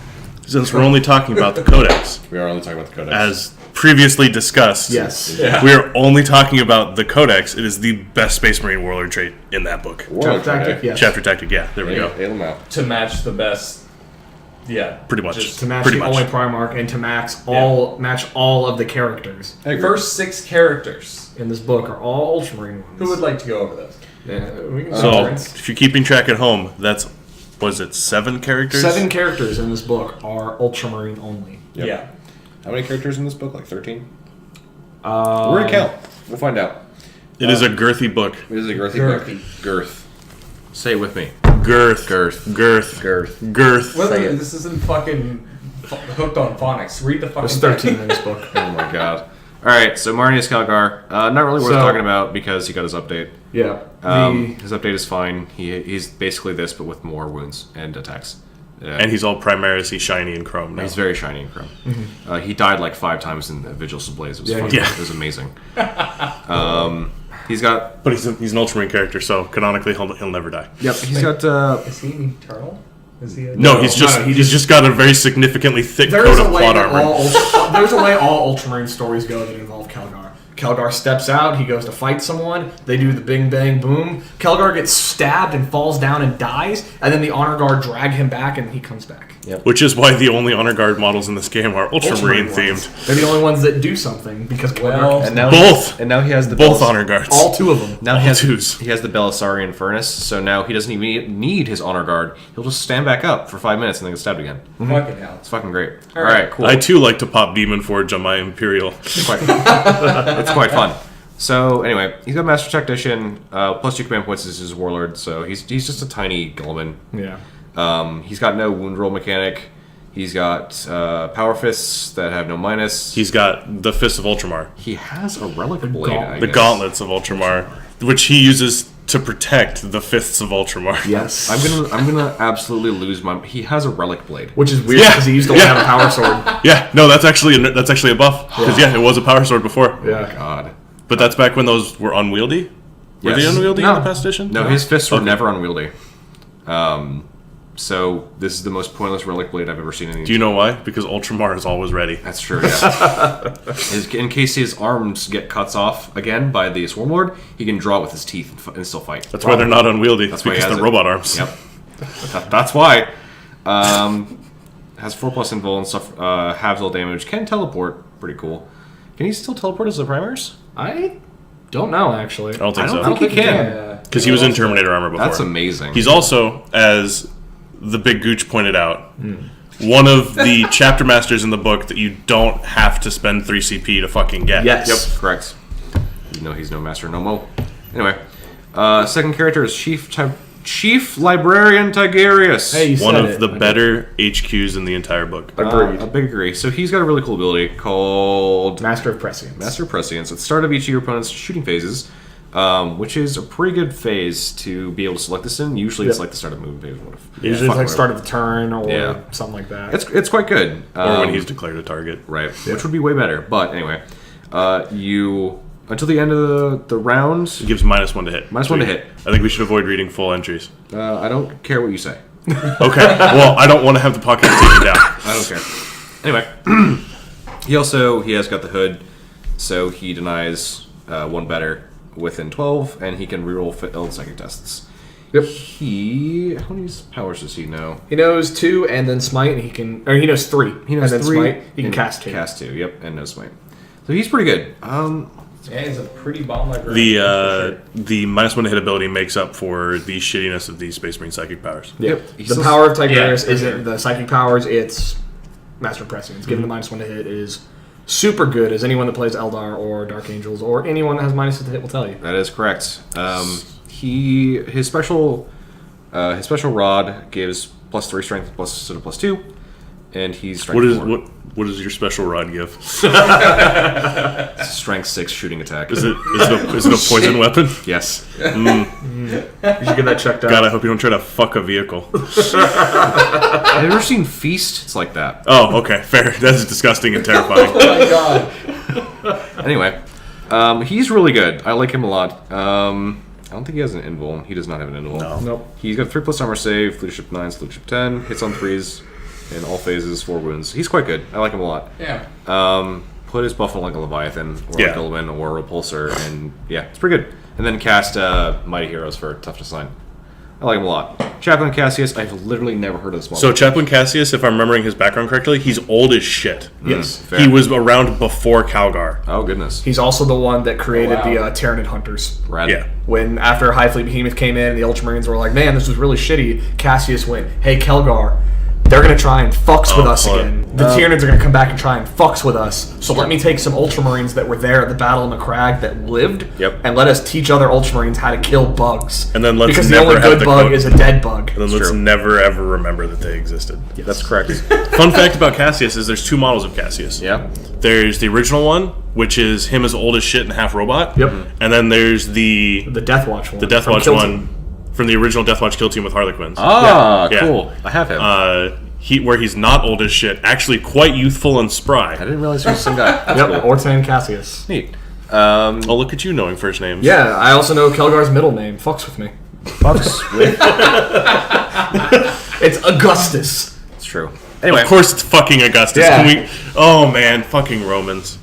Since we're only talking about the Codex, We are only talking about the Codex. as previously discussed, yes. we are only talking about the Codex. It is the best Space Marine warlord trait in that book. Warlord Chapter tactic, trait. yes. Chapter tactic, yeah, there we go. Hail them out. To match the best. Yeah. Pretty much. Just To match Pretty the much. only Primarch and to match all of the characters First 6 characters. in this book are all Ultramarine ones. Who would like to go over this? Yeah, we can So, go. if you're keeping track at home, that's was it 7 characters? 7 characters in this book are Ultramarine only. Yep. Yeah. How many characters in this book? Like 13? We're Uh, gonna count. We'll find out. It is a girthy book. It is a girthy Girthy. book. Girth. Say it with me. Girth. Girth. Girth. Girth. Girth. Well, Say it. this isn't fucking hooked on phonics. Read the fucking. There's 13 in this book. Oh my god. Alright, so Marnius Calgar. Not really worth So- talking about because he got his update. Yeah. His update is fine. He's basically this, but with more wounds and attacks. And he's all Primaris, shiny and chrome now. He's very shiny and chrome. He died like 5 times in the Vigils of Blaze. It was fun. Yeah. It was amazing. He's got. But he's an Ultramarine character, so canonically he'll never die. Yep. He's got. Is he an eternal? Is he? No, he's just got a very significantly thick There's coat a of way plot that armor. there's a way all Ultramarine stories go that involve Calgar. Calgar steps out, he goes to fight someone, they do the bing bang boom. Calgar gets stabbed and falls down and dies, and then the honor guard drag him back and he comes back. Which is why the only honor guard models in this game are Ultramarine themed. ones. They're the only ones that do something because Well, And now Both. And now he has the Both Belis- honor guards. all 2 of them. Now All he has twos. he has the Belisarian Furnace, so now he doesn't even need his honor guard. He'll just stand back up for 5 minutes and then get stabbed again. Fucking hell. It's fucking great. All All right, right. cool. I too like to pop Demon Forge on my Imperial. It's quite it's quite fun. So anyway, he's got Master Tactician, plus 2 command points as his Warlord, so he's just a tiny Guilliman. Yeah. He's got no wound roll mechanic. He's got Power Fists that have no minus. He's got the Fists of Ultramar, He has a Relic Blade. I the guess. Gauntlets of Ultramar, which he uses to protect the Fists of Ultramar. Yes. I'm gonna absolutely lose my. He has a Relic Blade. Which is weird Yeah. because he used to only have a power sword. Yeah, no, that's actually a buff. Because it was a power sword before. Yeah. God. But that's back when those were unwieldy. Were they Yes. unwieldy No. in the past edition? No, his fists were Okay. never unwieldy. So this is the most pointless Relic Blade I've ever seen in these. Do you know why? Because Ultramar is always ready. That's true, yeah. In case his arms get cuts off again by the Swarmlord, he can draw it with his teeth and still fight. That's why they're not unwieldy. That's why he because has they're it. robot arms. Yep. That's why. Has 4+ invul and stuff, halves all damage, can teleport, pretty cool. Can he still teleport as the Primaris? I don't know, actually. I don't think I don't so. think he can. Yeah. Because he was in Terminator armor before. That's amazing. He's also, as the Big Gooch pointed out, one of the chapter masters in the book that you don't have to spend 3 CP to fucking get. Yes. Yep, correct. You know he's no master no mo. Anyway, second character is Chief Librarian Tigerius. Hey, you One said of it. the better HQs in the entire book. Agreed. A big agree. So he's got a really cool ability called Master of Prescience. Master of Prescience. At the start of each of your opponent's shooting phases, which is a pretty good phase to be able to select this in. Usually it's Yep. like the start of the moving phase. What if? Usually it's Fuck like whatever. start of the turn or Yeah. something like that. It's quite good. Or when he's declared a target. right, which would be way better. But anyway, you until the end of the round. It gives -1 to hit. -1 to hit. I think we should avoid reading full entries. I don't care what you say. Okay. Well, I don't want to have the podcast taken down. I don't care. Anyway, he has got the hood, so he denies 1 better within 12, and he can reroll failed psychic tests. Yep. How many powers does he know? He knows 2 and then smite, and he knows 3. He knows and then 3. smite. He can and cast 2. Cast 2. Yep, and no smite. So he's pretty good. Yeah, he's a pretty bomb librarian. The -1 to hit ability makes up for the shittiness of these Space Marine psychic powers. Yep. He's The still- power of Tigerius for isn't sure. the psychic powers, it's Master of Prescience. Giving the -1 to hit is super good, as anyone that plays Eldar or Dark Angels or anyone that has -2 to hit will tell you. That is correct. His special rod gives +3 strength instead of +2, and he's strength 4. What does your special rod give? Strength 6 shooting attack. Is it a poison weapon? Yes. You should get that checked out. God, I hope you don't try to fuck a vehicle. Have you ever seen Feast? It's like that. Oh, okay, fair. That's disgusting and terrifying. Oh my god. Anyway, he's really good. I like him a lot. I don't think he has an invul. He does not have an invul. No. Nope. He's got 3+ armor save, leadership 9, leadership 10, hits on 3s in all phases, 4 wounds. He's quite good. I like him a lot. Yeah. Put his buff on like a Leviathan or Yeah. a Guilliman or a Repulsor, and yeah, it's pretty good. And then cast Mighty Heroes for tough to sign. I like him a lot. Chaplain Cassius, I've literally never heard of this model. So Chaplain Cassius, if I'm remembering his background correctly, he's old as shit. Yes. Fair. He was around before Calgar. Oh, goodness. He's also the one that created Oh, wow. the Tyranid Hunters. Rad. Yeah. When after High Fleet Behemoth came in and the Ultramarines were like, man, this was really shitty, Cassius went, hey, Kelgar, they're going to try and fucks with us fun. again. The Tyranids are going to come back and try and fucks with us. So let me take some Ultramarines that were there at the Battle of Macragge that lived, Yep. and let us teach other Ultramarines how to kill bugs. And then let's because the never only have good the bug code. is a dead bug. And then let's true. never ever remember that they existed. That's correct. Fun fact about Cassius is there's 2 models of Cassius. Yeah. There's the original one, which is him as old as shit and half robot. Yep. And then there's the Death Watch one. Death from Watch Kill one Team. from the original Death Watch kill team with Harlequins. Ah, Yeah. cool. I have him. Where he's not old as shit, actually quite youthful and I spry. didn't realize he was the same guy. That's Yep, cool. Ortan Cassius. Neat. Oh, look at you knowing first names. Yeah, I also know Kelgar's middle name. Fucks with me. Fucks with. It's Augustus. It's true. Anyway. Of course it's fucking Augustus. Yeah. Can we? Oh man, fucking Romans.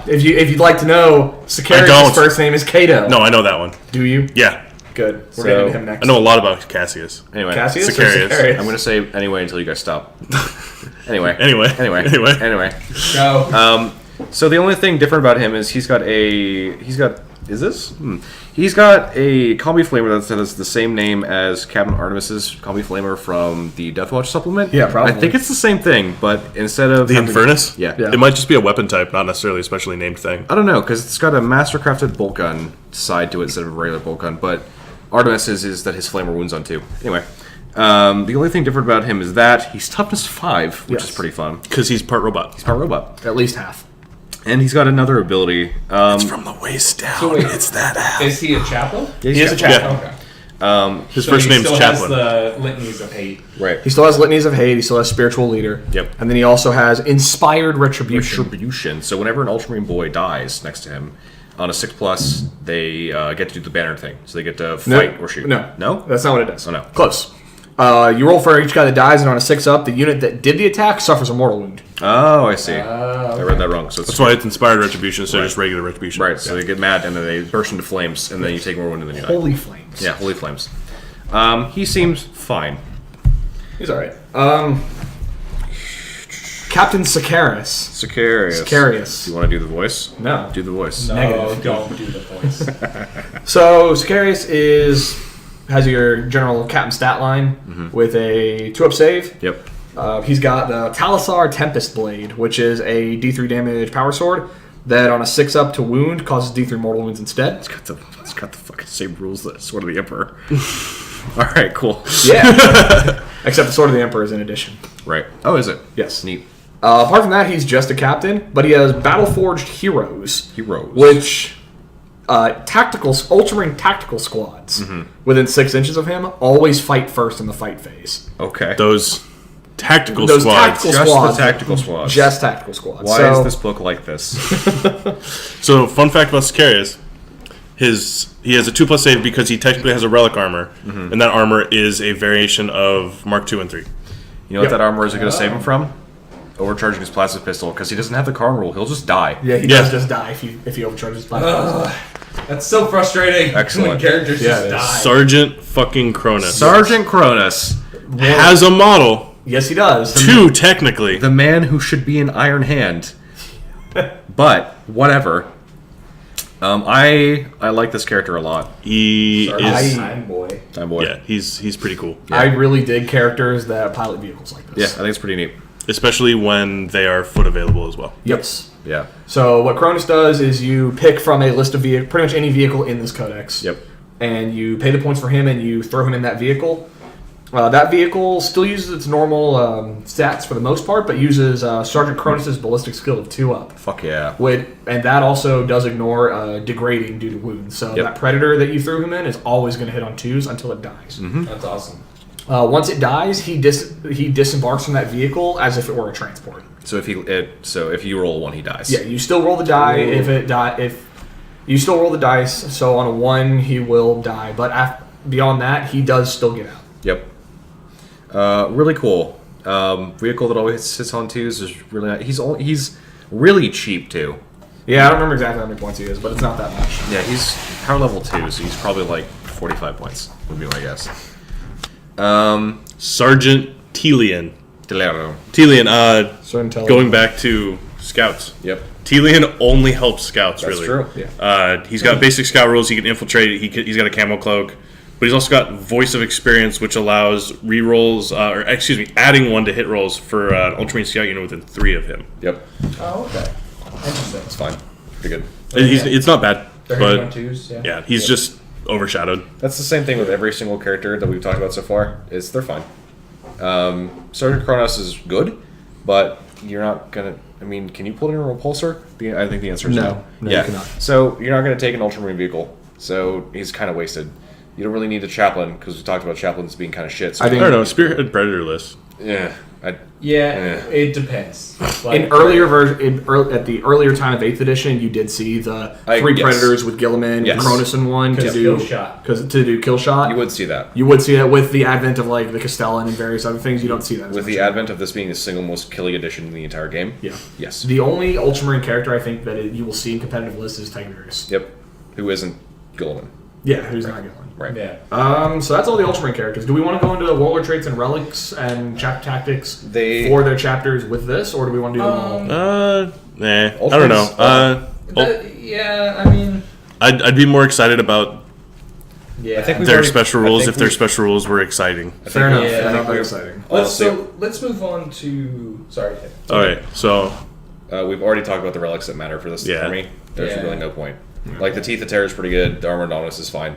If you'd like to know, I don't. Sicarius' first name is Cato. No, I know that one. Do you? Yeah. Good. We're So, getting to him next. I know a lot about Cassius. Anyway. Cassius or Sicarius. Sicarius? I'm going to say anyway until you guys stop. Anyway. Anyway. Go. So the only thing different about him is he's got a combi flamer that has the same name as Captain Artemis's combi flamer from the Death Watch supplement. Yeah, probably. I think it's the same thing, but instead of The having- Infernus? Yeah. Yeah. It might just be a weapon type, not necessarily a specially named thing. I don't know because it's got a mastercrafted bolt gun side to it instead of a regular bolt gun, but Artemis's is that his flamer wounds on 2. Anyway. The only thing different about him is that he's toughness 5, which Yes. is pretty fun. Because he's part robot. Power robot. At least half. And he's got another ability. From the waist down. So wait, it's that ass. Is he a chaplain? He is a chaplain. Okay. His So first he name's still Chaplain. has the litanies of hate. Right. He still has Litanies of Hate. He still has Spiritual Leader. Yep. And then he also has Inspired Retribution. Retribution. So whenever an Ultramarine boy dies next to him, on a 6+, they get to do the banner thing. So they get to fight or shoot. No. No? That's not what it does. Oh, no. Close. You roll for each guy that dies, and on a 6-up, the unit that did the attack suffers a mortal wound. Oh, I see. I read that wrong. So it's That's why it's inspired retribution instead of just regular retribution. right. So they get mad and then they burst into flames, and then you take more wound and then you die. Holy flames. Yeah, holy flames. He seems fine. He's alright. Captain Sicarius. Sicarius. Do you want to do the voice? No. Do the voice. No, Negative. don't do the voice. So Sicarius has your general captain stat line with a 2-up save. Yep. He's got the Talisar Tempest Blade, which is a D3 damage power sword that on a 6-up to wound causes D3 mortal wounds instead. It's got the fucking same rules that Sword of the Emperor. All right, cool. Yeah. Except the Sword of the Emperor is in addition. Right. Oh, is it? Yes. Neat. Apart from that, he's just a captain, but he has Battle Forged Heroes. Heroes. Which Ultramarine tactical squads within 6 inches of him always fight first in the fight phase. Okay. Those tactical Those squads. tactical Just squads. the tactical squads. Just tactical squads. Why So- is this book like this? So, fun fact about Sicarius. He has a 2+ save because he technically has a relic armor, and that armor is a variation of Mark 2 and 3. You know what that armor is going to save him from? Overcharging his plasma pistol, because he doesn't have the card rule. He'll just die. Yeah, he Yeah. does just die if he overcharges. That's so frustrating. Excellent. When characters Yeah, just it is. die. Sergeant fucking Cronus Sergeant Cronus, has a model, Yes, he does. 2 technically. the man who should be an Iron Hand. But, whatever. I like this character a lot. He is. Time boy. Time boy. Yeah, he's pretty cool. I really dig characters that pilot vehicles like Yeah, I this. think it's pretty neat. Especially when they are foot available as well. Yes. Yeah. So what Cronus does is you pick from a list of pretty much any vehicle in this codex. Yep. And you pay the points for him, and you throw him in that vehicle. That vehicle still uses its normal stats for the most part, but uses Sergeant Cronus's ballistic skill of 2-up. Fuck yeah. And that also does ignore degrading due to wounds. So Yep. that predator that you threw him in is always going to hit on 2s until it dies. That's awesome. Once it dies, he disembarks from that vehicle as if it were a transport. So if you roll 1, he dies. Yeah, you still roll the die if you still roll the dice. So on a 1, he will die, but beyond that, he does still get out. Yep. Really cool. Vehicle that always sits on 2s is really nice. He's really cheap too. Yeah, I don't remember exactly how many points he is, but it's not that much. Yeah, he's power level 2, so he's probably like 45 points would be my guess. Sergeant Telian. Delero. Telian, Certain going back to scouts. Yep. Telian only helps scouts, That's really. true. Yeah. He's got basic scout rules. He can infiltrate. He's got a camo cloak. But he's also got Voice of Experience, which allows rerolls, adding one to hit rolls for an Ultramarine Scout unit within 3 of him. Yep. Oh, okay. Interesting. It's fine. Pretty good. It's not bad, They're but on twos, yeah. yeah, he's just overshadowed. That's the same thing with every single character that we've talked about so far. Is they're fine. Sergeant Kronos is good, but you're not gonna. I mean, can you pull it in a repulsor? I think the answer is No, you yeah. cannot. So you're not gonna take an Ultramarine vehicle. So he's kind of wasted. You don't really need a chaplain because we talked about chaplains being kind of shit. So I I think don't know, Spearhead Predator list. yeah. Yeah, it depends. in earlier at the earlier time of 8th edition, you did see the 3 yes. Predators with Guilliman, Yes. Cronus in one to Because do kill shot. to do kill shot. You would see that. You would see that with the advent of like the Castellan and various other things. You don't see that as With much the anymore. advent of this being the single most killing edition in the entire game. Yeah. Yes. The only Ultramarine character I think that you will see in competitive lists is Tiberius. Yep. Who isn't Guilliman? Yeah, who's not Guilliman. Right. Yeah. So that's all the Ultramarine characters. Do we want to go into the warlord traits and relics and chapter tactics for their chapters with this, or do we want to do them all? I don't know. Yeah, I mean... I'd be more excited about Yeah. I think we've their already- special I rules think if their we- special rules were exciting. Fair enough. yeah, They're I not think that exciting. Let's move on to... Sorry. Alright, so We've already talked about the relics that matter for this Yeah. for me. There's Yeah. really no point. Like the Teeth of Terror is pretty good. The Armored Dominus is fine.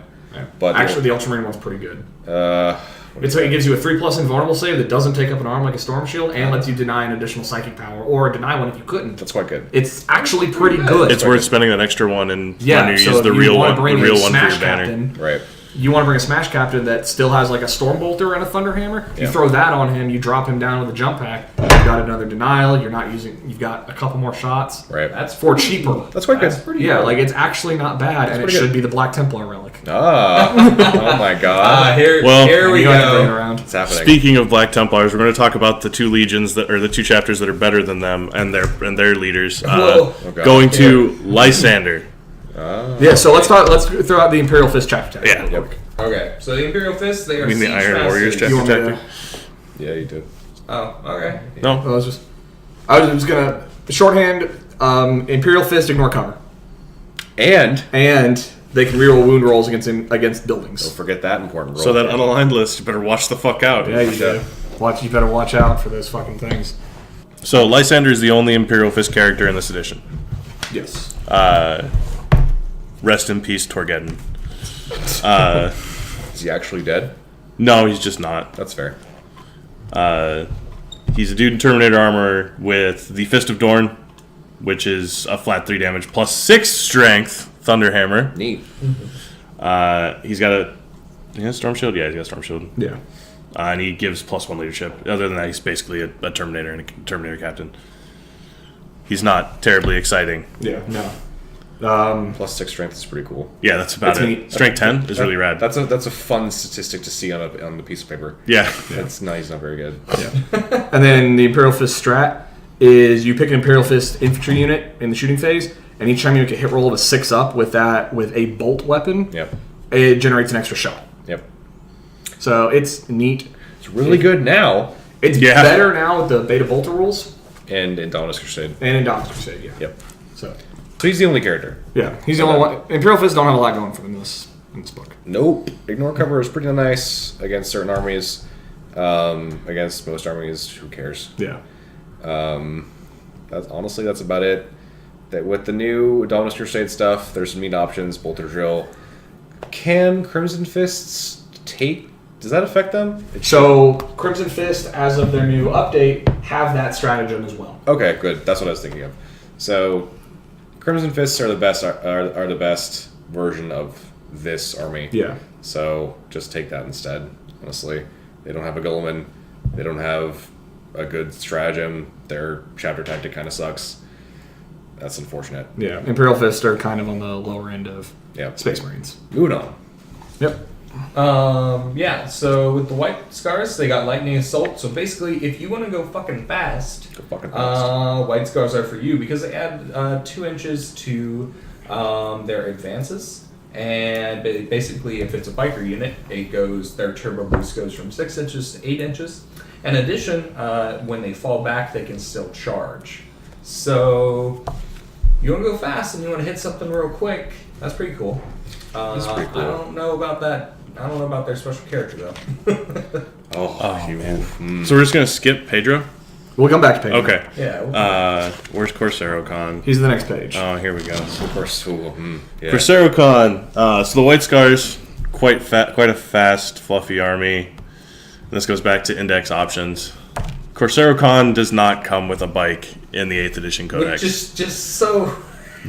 But Actually, the Ultramarine one's pretty good. it It gives you a 3+ invulnerable save that doesn't take up an arm like a Storm Shield and lets you deny an additional psychic power or deny one if you couldn't. that's quite good. It's actually pretty good. it's worth spending that extra one and yeah, when you so use the if you real want one, to bring the a real one for Smash your banner. Captain, Right. you want to bring a Smash Captain that still has like a Stormbolter and a Thunderhammer. You Yeah. throw that on him, you drop him down with a jump pack. You've got another denial. You've got a couple more shots. Right. That's For cheaper. That's quite good. pretty Yeah, good. like it's actually not bad, and it pretty should good. be the Black Templar relic. Ah. Oh my god. Here we You don't have to bring it go. around. It's happening. Speaking of Black Templars, we're going to talk about the 2 legions that are the 2 chapters that are better than them and their leaders. Whoa. Oh, God. Going to Lysander. Yeah, so let's throw out the Imperial Fist chapter. Yeah. Yep. Okay, so the Imperial Fists, they are I mean the siege Iron Warriors masters. You chapter want me tactic. Yeah, you did. Oh, okay. No. I was just gonna shorthand. Imperial Fist, ignore cover, And and they can reroll wound rolls against don't buildings. forget that important role. So that unaligned list, you better watch the fuck out. Yeah, you do. You better watch out for those fucking things. So Lysander is the only Imperial Fist character in this edition. Yes. Rest in peace, Torgeddon. Is he actually dead? No, he's just not. That's fair. He's a dude in Terminator armor with the Fist of Dorn, which is a flat 3 damage plus 6 strength Thunderhammer. Neat. He's got a Storm Shield? Yeah, he's got a Storm Shield. Yeah. And he gives +1 leadership. Other than that, he's basically a Terminator and a Terminator captain. He's not terribly exciting. Yeah. No. Plus 6 strength is pretty cool. Yeah, that's about That's it. neat. Strength 10 is really rad. That's a fun statistic to see on the piece of paper. Yeah. That's nice. He's not very good. And then the Imperial Fist strat is you pick an Imperial Fist infantry unit in the shooting phase, and each time you make a hit roll of a 6+ with a bolt weapon, Yep. it generates an extra shot. Yep. So it's neat. It's really good now. It's Yeah. better now with the Beta Bolter rules And in Dominus Crusade. and in Dominus Crusade. Yeah. Yep. So So he's the only character. yeah, he's the only one. Imperial Fists don't have a lot going for them in this book. Nope. Ignore cover is pretty nice against certain armies. Against most armies, who cares? Yeah. That's about it. That with the new Dominus Crusade stuff, there's some neat options. Bolter Drill. Can Crimson Fists take? Does that affect them? So Crimson Fist, as of their new update, have that stratagem as well. Okay, good. That's what I was thinking of. So, Crimson Fists are the best. Are the best version of this army. Yeah. So just take that instead. Honestly, they don't have a Guilliman. They don't have a good stratagem. Their chapter tactic kind of sucks. That's unfortunate. Yeah. Imperial Fists are kind of on the lower end of Yeah. Space Marines. Moving on. Yep. Yeah, so with the White Scars, they got Lightning Assault. So basically, if you want to go fucking fast, Go fucking fast. White Scars are for you because they add 2 inches to their advances. And basically, if it's a biker unit, their turbo boost goes from 6 inches to 8 inches. In addition, when they fall back, they can still charge. So you want to go fast and you want to hit something real quick. That's pretty cool. That's pretty cool. I don't know about that. I don't know about their special character though. Man. So we're just gonna skip Pedro. We'll come back to Pedro. Okay. Yeah. Where's Corsaro Con? He's the next page. Oh, here we go. Of course. Yeah. Corsaro Con. So the White Scars, quite a fast, fluffy army. This goes back to index options. Corsaro Con does not come with a bike in the 8th edition Codex. Just so.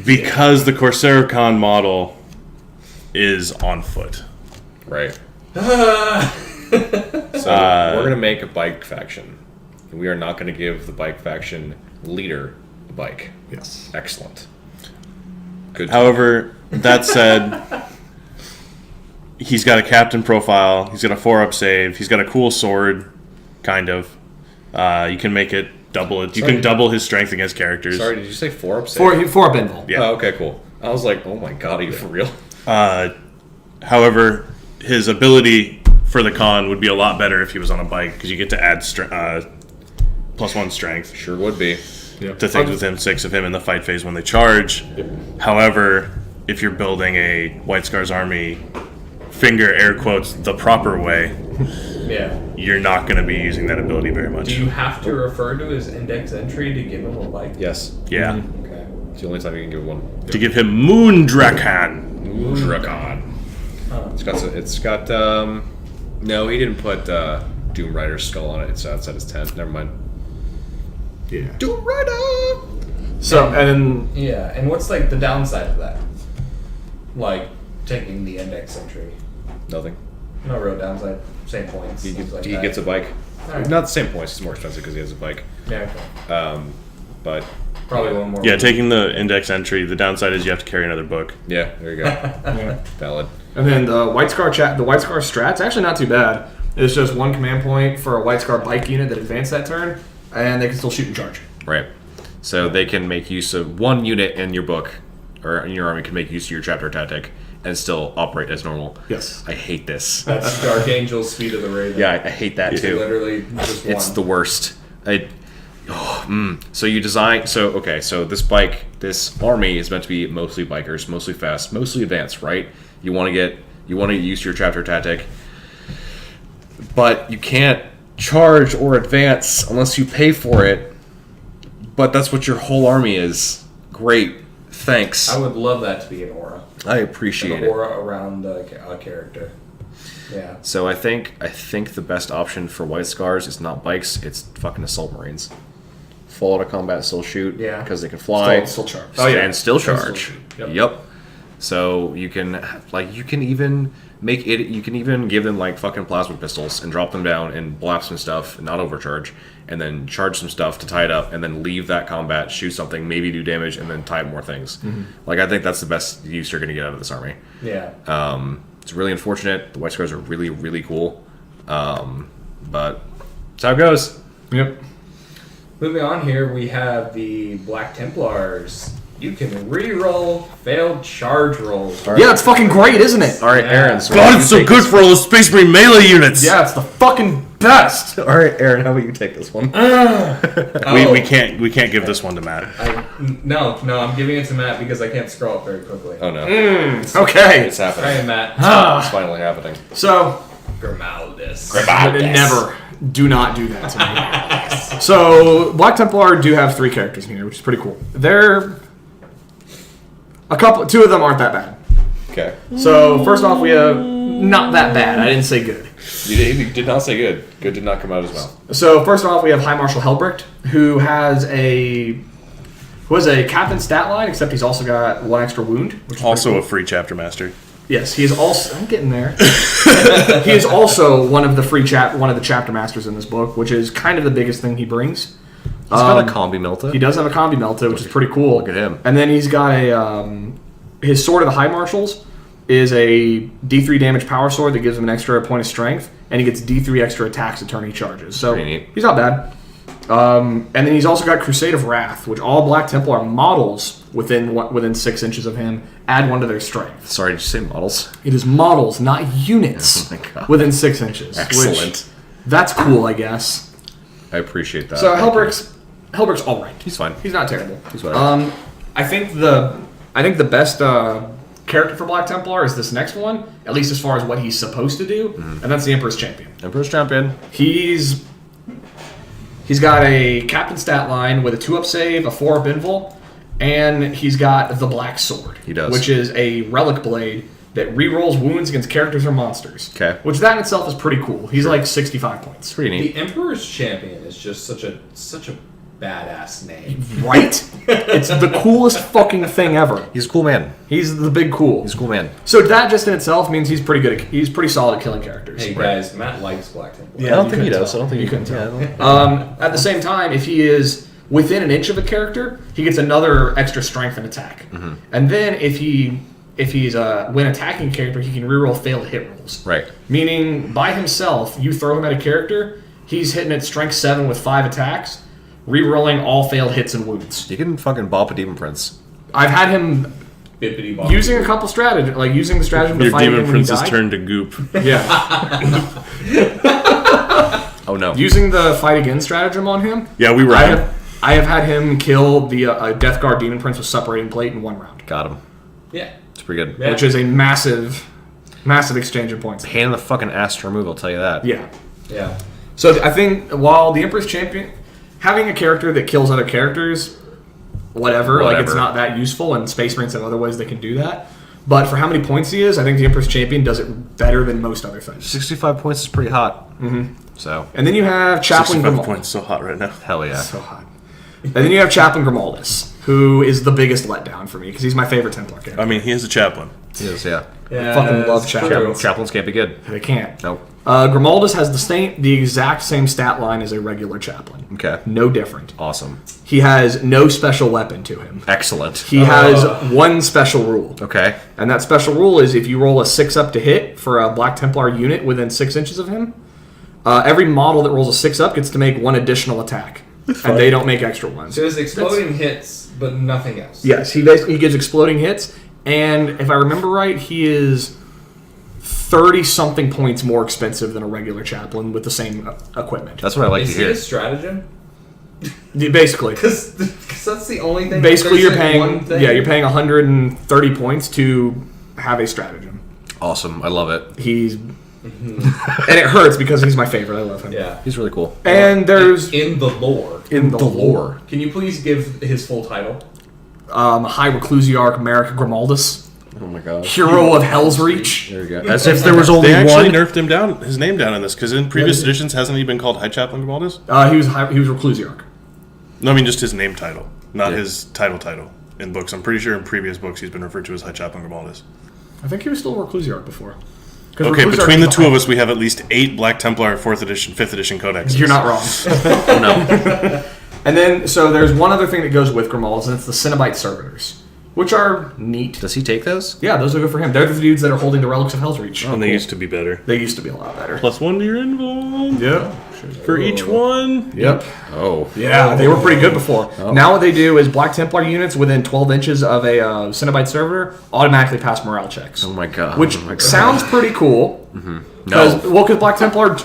Because the Corsaro Con model is on foot. Right. So we're gonna make a bike faction. We are not going to give the bike faction leader a bike. Yes. Excellent. Good. However, that said, he's got a captain profile. He's got a 4-up save. He's got a cool sword, kind of. You can make it double it. You can double his strength against characters. Sorry, did you say 4-up save? 4-up invul. Yeah. Oh, okay, cool. I was like, oh my god, are you for real? However, his ability for the con would be a lot better if he was on a bike because you get to add +1 strength. Sure would be. To things within 6 of him in the fight phase when they charge. However, if you're building a White Scars army, finger air quotes, the proper way, Yeah. you're not going to be using that ability very much. Do you have to refer to his index entry to give him a bike? Yes. Yeah. Okay. It's the only time you can give one. To give him Moondrakan. Dragon. It's got no, he didn't put Doom Rider's skull on it. It's outside his tent. Never mind. Yeah. Doom Rider! So, and Yeah, and what's like the downside of that? Like taking the index entry. Nothing. No real downside. Same points. He things like that. gets a bike. Alright. Not the same points. It's more expensive because he has a bike. Yeah, okay. But Probably one more. Yeah, taking the index entry, the downside is you have to carry another book. yeah, there you go. Valid. and then the White Scar strat's actually not too bad. It's just 1 command point for a White Scar bike unit that advanced that turn, and they can still shoot and charge. Right. So they can make use of 1 unit in your book, or in your army can make use of your chapter tactic and still operate as normal. Yes. I hate this. That's Dark Angel's Speed of the Raven. Yeah, I hate that It's too. literally just one. It's the worst. So you design. So this bike, this army is meant to be mostly bikers, mostly fast, mostly advanced, right? You want to use your chapter tactic, but you can't charge or advance unless you pay for it. But that's what your whole army is. Great, thanks. I would love that to be an aura. I appreciate An it. aura around a character. Yeah. So I think the best option for White Scars is not bikes, it's fucking assault marines. Fall out of combat, still shoot. Yeah. Because they can fly. Still charge. And still Still charge. shoot. Yep. So you can even make it. You can even give them like fucking plasma pistols and drop them down and blast some stuff and not overcharge, and then charge some stuff to tie it up, and then leave that combat, shoot something, maybe do damage, and then tie more things. Like I think that's the best use you're gonna get out of this army. Yeah. It's really unfortunate. The White Scars are really, really cool. But that's how it goes. Yep. Moving on here, we have the Black Templars. You can re-roll failed charge rolls. Yeah, it's fucking great, isn't it? All right, Yeah. Aaron. So God, it's so good for all the Space Marine melee units! Yeah, it's the fucking best. All right, Aaron. How about you take this one? We can't give this one to Matt. No, I'm giving it to Matt because I can't scroll up very quickly. Oh no, Okay. it's happening. Hey, Matt. It's finally happening. So, Grimaldus. never. Do not do that to me. So, Black Templar do have 3 characters in here, which is pretty cool. They're... 2 of them aren't that bad. Okay. So, first off, we have... Not that bad. I didn't say good. You did not say good. Good did not come out of his mouth. So, first off, we have High Marshal Helbricht, who has a captain stat line, except he's also got 1 extra wound. Which is Also pretty a free chapter master. Yes, he is also. I'm getting there. He is also one of the chapter masters in this book, which is kind of the biggest thing he brings. He's got a combi melta. He does have a combi melta, which is pretty cool. Look at him. And then he's got his Sword of the High Marshals is a D3 damage power sword that gives him an extra point of strength, and he gets D3 extra attacks a turn he charges. So Pretty neat. he's not bad. And then he's also got Crusade of Wrath, which all Black Templar models within 6 inches of him. Add 1 to their strength. Sorry, did you say models? It is models, not units, Oh my God. within 6 inches. Excellent. That's cool, I guess. I appreciate that. So Thank you. Hellbrick's all right. He's fine. He's not terrible. He's whatever. I think the best character for Black Templar is this next one, at least as far as what he's supposed to do, and that's the Emperor's Champion. Emperor's Champion. He's got a captain stat line with a 2-up save, a 4-up invul, and he's got the Black Sword. He does. Which is a relic blade that rerolls wounds against characters or monsters. Okay. Which that in itself is pretty cool. He's like 65 points. Pretty neat. The Emperor's Champion is just such a badass name. Right? It's the coolest fucking thing ever. He's a cool man. He's the big cool. He's a cool man. So that just in itself means he's pretty good. He's pretty solid at killing characters. Hey guys, Matt likes Black Templar. Yeah, you couldn't tell. You couldn't tell. At the same time, if he is within an inch of a character, he gets another extra strength and attack. And then if he's when attacking a character, he can reroll failed hit rolls. Right. Meaning, by himself, you throw him at a character, he's hitting at strength 7 with 5 attacks, rerolling all failed hits and wounds. You can fucking bop a Demon Prince. I've had him Bippity-bop. using a couple strategies, like using the stratagem to Your fight him Demon when he Prince's died. turn to goop. Yeah. Oh no. Using the fight again stratagem on him. Yeah, we ran. I have had him kill the Death Guard Demon Prince with separating plate in 1 round. Got him. Yeah. It's pretty good. Yeah. Which is a massive exchange of points. Pain in the fucking ass to remove, I'll tell you that. Yeah. Yeah. So I think while the Emperor's Champion, having a character that kills other characters, whatever, like it's not that useful, and Space Marines have other ways they can do that. But for how many points he is, I think the Emperor's Champion does it better than most other things. 65 points is pretty hot. So, And then you have Chaplain 65 Grimaldus. points, so hot right now. hell yeah. So hot. And then you have Chaplain Grimaldus, who is the biggest letdown for me because he's my favorite Templar character. I mean, he is a chaplain. Yes, yeah. Yeah. fucking love it's Chaplains. true. Chaplains can't be good. They can't. Nope. Grimaldus has the exact same stat line as a regular Chaplain. Okay. No different. Awesome. He has no special weapon to him. Excellent. He has 1 special rule. Okay. And that special rule is if you roll a 6-up to hit for a Black Templar unit within 6 inches of him, every model that rolls a 6-up gets to make 1 additional attack. And they don't make extra ones. So there's exploding hits, but nothing else. Yes, he basically gives exploding hits. And if I remember right, he is 30-something points more expensive than a regular Chaplain with the same equipment. That's what I like Is to he hear. a stratagem? Basically. Because that's the only thing. Basically, there's you're like paying one thing. you're paying 130 points to have a stratagem. Awesome. I love it. He's and it hurts because he's my favorite. I love him. Yeah. He's really cool. And there's in the lore. in the lore, Can you please give his full title? High Reclusiarch Merrick Grimaldus, Oh my god. Hero of Hell's Reach. There you go. As if there was only They actually one. nerfed him down, his name down in this, because in previous editions, hasn't he been called High Chaplain Grimaldus? He was Reclusiarch. No, I mean just his name title, not Yeah. his title in books. I'm pretty sure in previous books he's been referred to as High Chaplain Grimaldus. I think he was still Reclusiarch before. 'Cause Okay, Reclusiarch between is the two of us, we have at least 8 Black Templar 4th edition, 5th edition Codex. You're not wrong. Oh no. And then, so there's one other thing that goes with Grimaldus, and it's the Cenobite Servitors, which are neat. Does he take those? Yeah, those are good for him. They're the dudes that are holding the Relics of Hell's Reach. And they used to be better. They used to be a lot better. +1 to your invul Yep. for each one. Yep. Oh. Yeah, they were pretty good before. Now what they do is Black Templar units within 12 inches of a Cenobite Servitor automatically pass morale checks. Oh my god. Which Oh my god. sounds pretty cool. No. Because Black Templar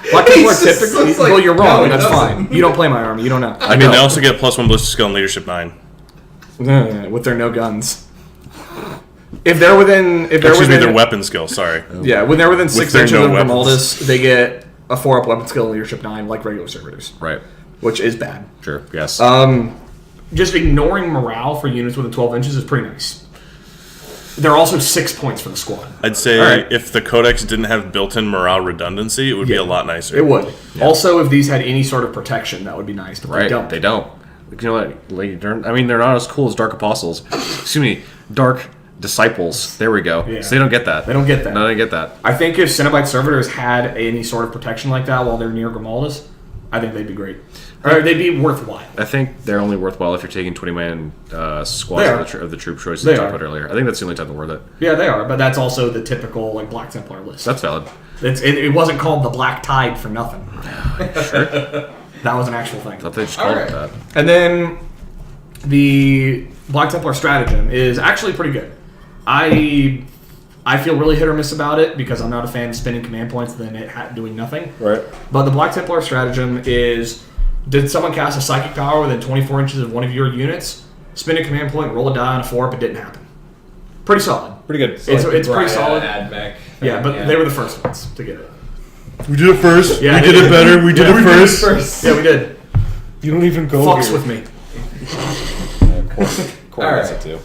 It's just- typically... it's like, well, you're no, wrong. it That's doesn't. fine. You don't play my army. You don't know. I mean, they also get +1 ballistic skill and leadership 9. With their no guns. If they're within... Excuse me, their weapon skill, sorry. Yeah, when they're within 6 their inches no of weapons. Grimaldus, they get a 4-up weapon skill and leadership 9 like regular servitors. Right. Which is bad. Sure. Yes. Just ignoring morale for units within 12 inches is pretty nice. They're also 6 points for the squad. I'd say Alright. if the Codex didn't have built-in morale redundancy, it would be a lot nicer. It would. Also, if these had any sort of protection, that would be nice, but right. they don't. They don't. You know what? Like, they're not as cool as Dark Apostles. Excuse me. Dark Disciples. There we go. Yeah. So they don't get that. They don't get that. No, they don't get that. I think if Cenobite Servitors had any sort of protection like that while they're near Grimaldus, I think they'd be great. Or they'd be worthwhile. I think they're only worthwhile if you're taking 20-man squads They of the troop choices They I talked are. about earlier. I think that's the only time they're worth it. Yeah, they are, but that's also the typical like Black Templar list. That's valid. It wasn't called the Black Tide for nothing. That was an actual thing. I thought they just called it Alright. that. And then the Black Templar Stratagem is actually pretty good. I feel really hit or miss about it because I'm not a fan of spending command points and then it doing nothing. Right. But the Black Templar Stratagem is, did someone cast a psychic power within 24 inches of one of your units, spend a command point, roll a die on a 4-up, it didn't happen. Pretty solid. Pretty good. It's pretty solid. Admech. Yeah, but they were the first ones to get it. We did it first. Yeah, we did it better. We did it first. Yeah, we did. You don't even go Fucks here. with me. Corey All does right. it too.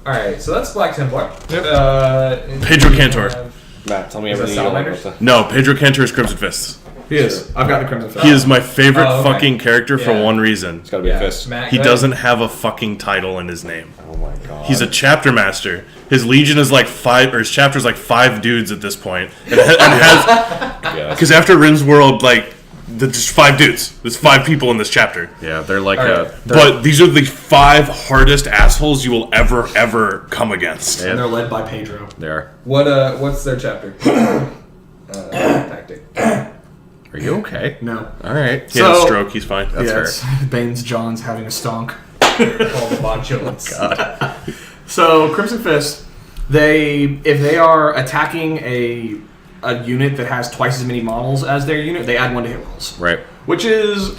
Alright, so that's Black Templar. Pedro Cantor. Matt, tell me Is that everything you like Salamanders? about the... No, Pedro Cantor is Crimson Fist. He is. I've got the Crimson Fist. He is my favorite Oh, okay. fucking character for Yeah. one reason. It's gotta be a fist. Matt, He go ahead. doesn't have a fucking title in his name. Oh my god. He's a chapter master. His legion is like 5, or his chapter is like 5 dudes at this point. And has, Yeah, because after Rin's World, like, there's just 5 dudes. There's 5 people in this chapter. yeah, they're like Alright. But these are the 5 hardest assholes you will ever come against. And they're led by Pedro. They are. What's their chapter? Tactic. Are you okay? No. Alright. He had a So- stroke. He's fine. That's fair. Yes. Baines John's having a stonk. All the Bonchillants. So Crimson Fist, if they are attacking a unit that has twice as many models as their unit, they add 1 to hit rolls, Right. which is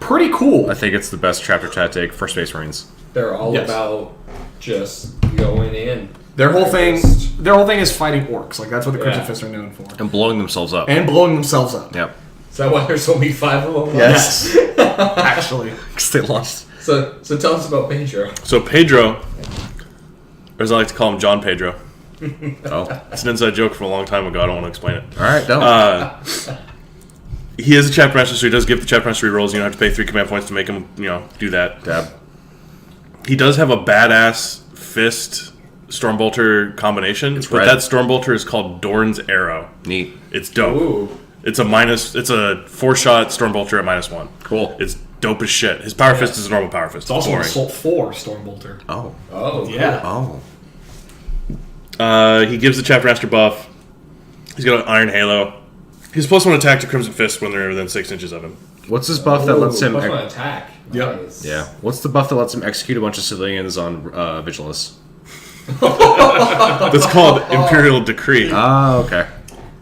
pretty cool. I think it's the best chapter tactic for Space Marines. They're all Yes. about just going in. Their whole thing Fist. is fighting orcs. Like that's what the Crimson Yeah. Fists are known for, And blowing themselves up. and blowing themselves up. Yep. Is that why there's only 5 of them? Yes. Actually, Because they lost. So tell us about Pedro. So Pedro, or as I like to call him, John Pedro. Oh. It's an inside joke from a long time ago. I don't want to explain it. Alright, don't. He is a chapter master, so he does give the chapter master rerolls. You don't have to pay 3 command points to make him, do that. Dab. He does have a badass fist Stormbolter combination, but red. that Stormbolter is called Dorn's Arrow. Neat. It's dope. Ooh. It's a 4-shot Stormbolter at -1. Cool. It's dope as shit. His power fist is a normal power fist. it's also an boring. Assault 4 Stormbolter. Oh. Oh, cool. Yeah. Oh. He gives the chapter master buff. He's got an Iron Halo. He's +1 attack to Crimson Fist when they're within 6 inches of him. What's his buff that lets him... Plus 1 attack. Yep. Nice. Yeah. What's the buff that lets him execute a bunch of civilians on Vigilance? That's called Imperial Decree. Oh, okay.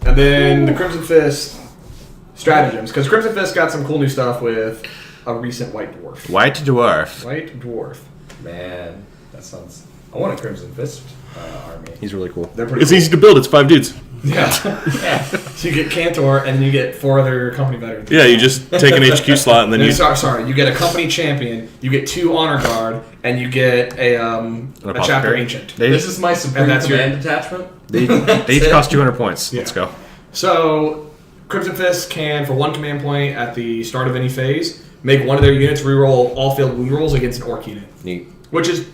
And then the Crimson Fist stratagems, because Crimson Fist got some cool new stuff with a recent White Dwarf. White Dwarf. White Dwarf. Man, that sounds... I want a Crimson Fist army. He's really cool. They're pretty It's cool. easy to build. It's 5 dudes. Yeah. So you get Cantor, and then you get 4 other company veterans. Yeah, you just take an HQ slot and then you... Sorry, you get a company champion, you get 2 honor guard, and you get a chapter apothecary. ancient. They, This is my Supreme that's your- Command detachment. they each cost 200 points. Yeah. Let's go. So Crimson Fist can, for 1 command point at the start of any phase, make one of their units reroll all failed wound rolls against an orc unit, Neat. which is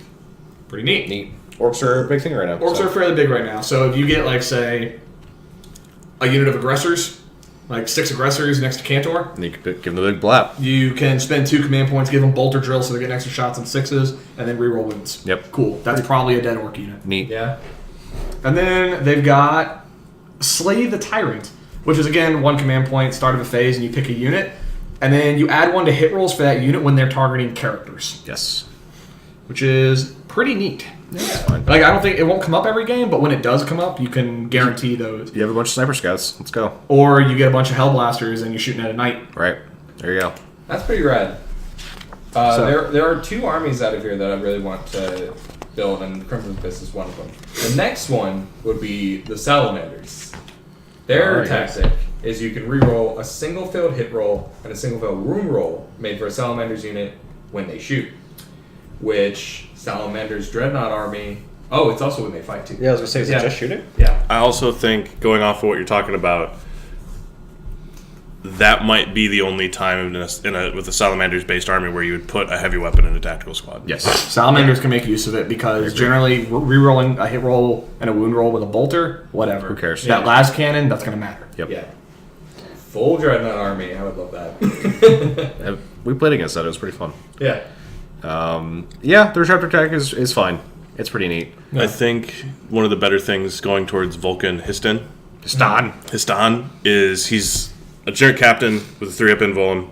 pretty neat. Neat. Orcs are a big thing right now. Orcs so. are fairly big right now, so if you get, like, say, a unit of aggressors, like 6 aggressors next to Cantor, And you could give them the big blap. you can spend 2 command points, give them bolter drill so they get extra shots on 6s, and then reroll wounds. Yep. Cool. That's probably a dead orc unit. Neat. Yeah. And then they've got Slay the Tyrant, which is, again, 1 command point, start of a phase, and you pick a unit, and then you add 1 to hit rolls for that unit when they're targeting characters, Yes. which is pretty neat. That's fine. Like, I don't think it won't come up every game, but when it does come up, you can guarantee those. You have a bunch of sniper scouts. Let's go. Or you get a bunch of Hellblasters and you're shooting at a knight. Right. There you go. That's pretty rad. There are 2 armies out of here that I really want to build, and Crimson Fist is one of them. The next one would be the Salamanders. Their Oh, yes. tactic is you can reroll a single failed hit roll and a single failed wound roll made for a Salamander's unit when they shoot. Which Salamander's Dreadnought army... Oh, it's also when they fight too. Yeah, I was going to say, is Yeah. it just shooting? Yeah. I also think, going off of what you're talking about, that might be the only time with a Salamanders-based army where you would put a heavy weapon in a tactical squad. Yes. Salamanders can make use of it because generally rerolling a hit roll and a wound roll with a bolter, whatever. Who cares? That Yeah. last cannon, that's going to matter. Yep. Yeah. Full Dreadnought army. I would love that. We played against that. It was pretty fun. Yeah. Yeah, their chapter attack is fine. It's pretty neat. I think one of the better things going towards Vulcan Histon Stan. is he's a generic captain with a 3-up invuln,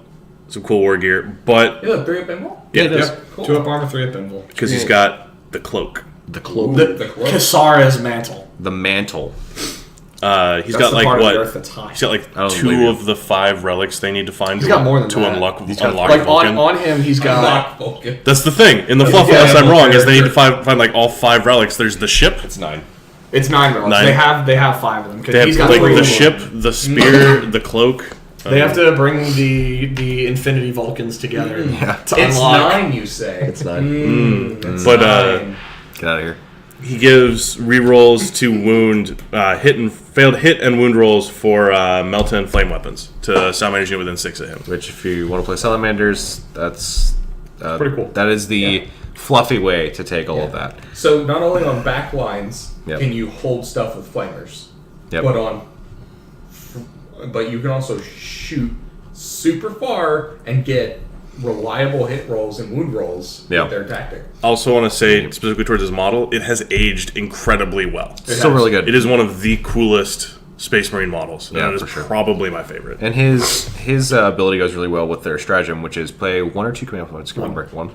some cool war gear, but You look 3 up pinball? yeah, it is Yep. Cool. 2 up armor, 3 up invul. because he's got the cloak. The cloak. The cloak. Kasara's mantle. The mantle. He's That's got the like part of what? the earth that's high. He's got like I don't believe 2 you. of the 5 relics they need to find He's got more than to that. unlock got- Like Vulcan. on him, he's got. Lock Vulcan. That's the thing. In the fluff, Yeah, unless I'm yeah, wrong, is they need to character. find like all 5 relics. There's the ship. It's 9. It's 9 relics. 9. They have 5 of them. 'Cause They he's have got like 3 the of them. ship, the spear, the cloak. They have to bring the Infinity Vulcans together to It's unlock. 9, you say? It's 9. It's But 9. Get out of here. he gives rerolls to wound, failed hit and wound rolls for Melta and flame weapons to salamanders within 6 of him. Which, if you want to play Salamanders, that's Pretty cool. That is the fluffy way to take all of that. So not only on back lines Yep. can you hold stuff with flamers, Yep. but you can also shoot super far and get reliable hit rolls and wound rolls Yeah. with their tactic. Also, want to say specifically towards his model, it has aged incredibly well. It's still really good. It is one of the coolest Space Marine models. Yeah, and it is for sure. probably my favorite. And his ability goes really well with their stratagem, which is play 1 or 2 command points, one,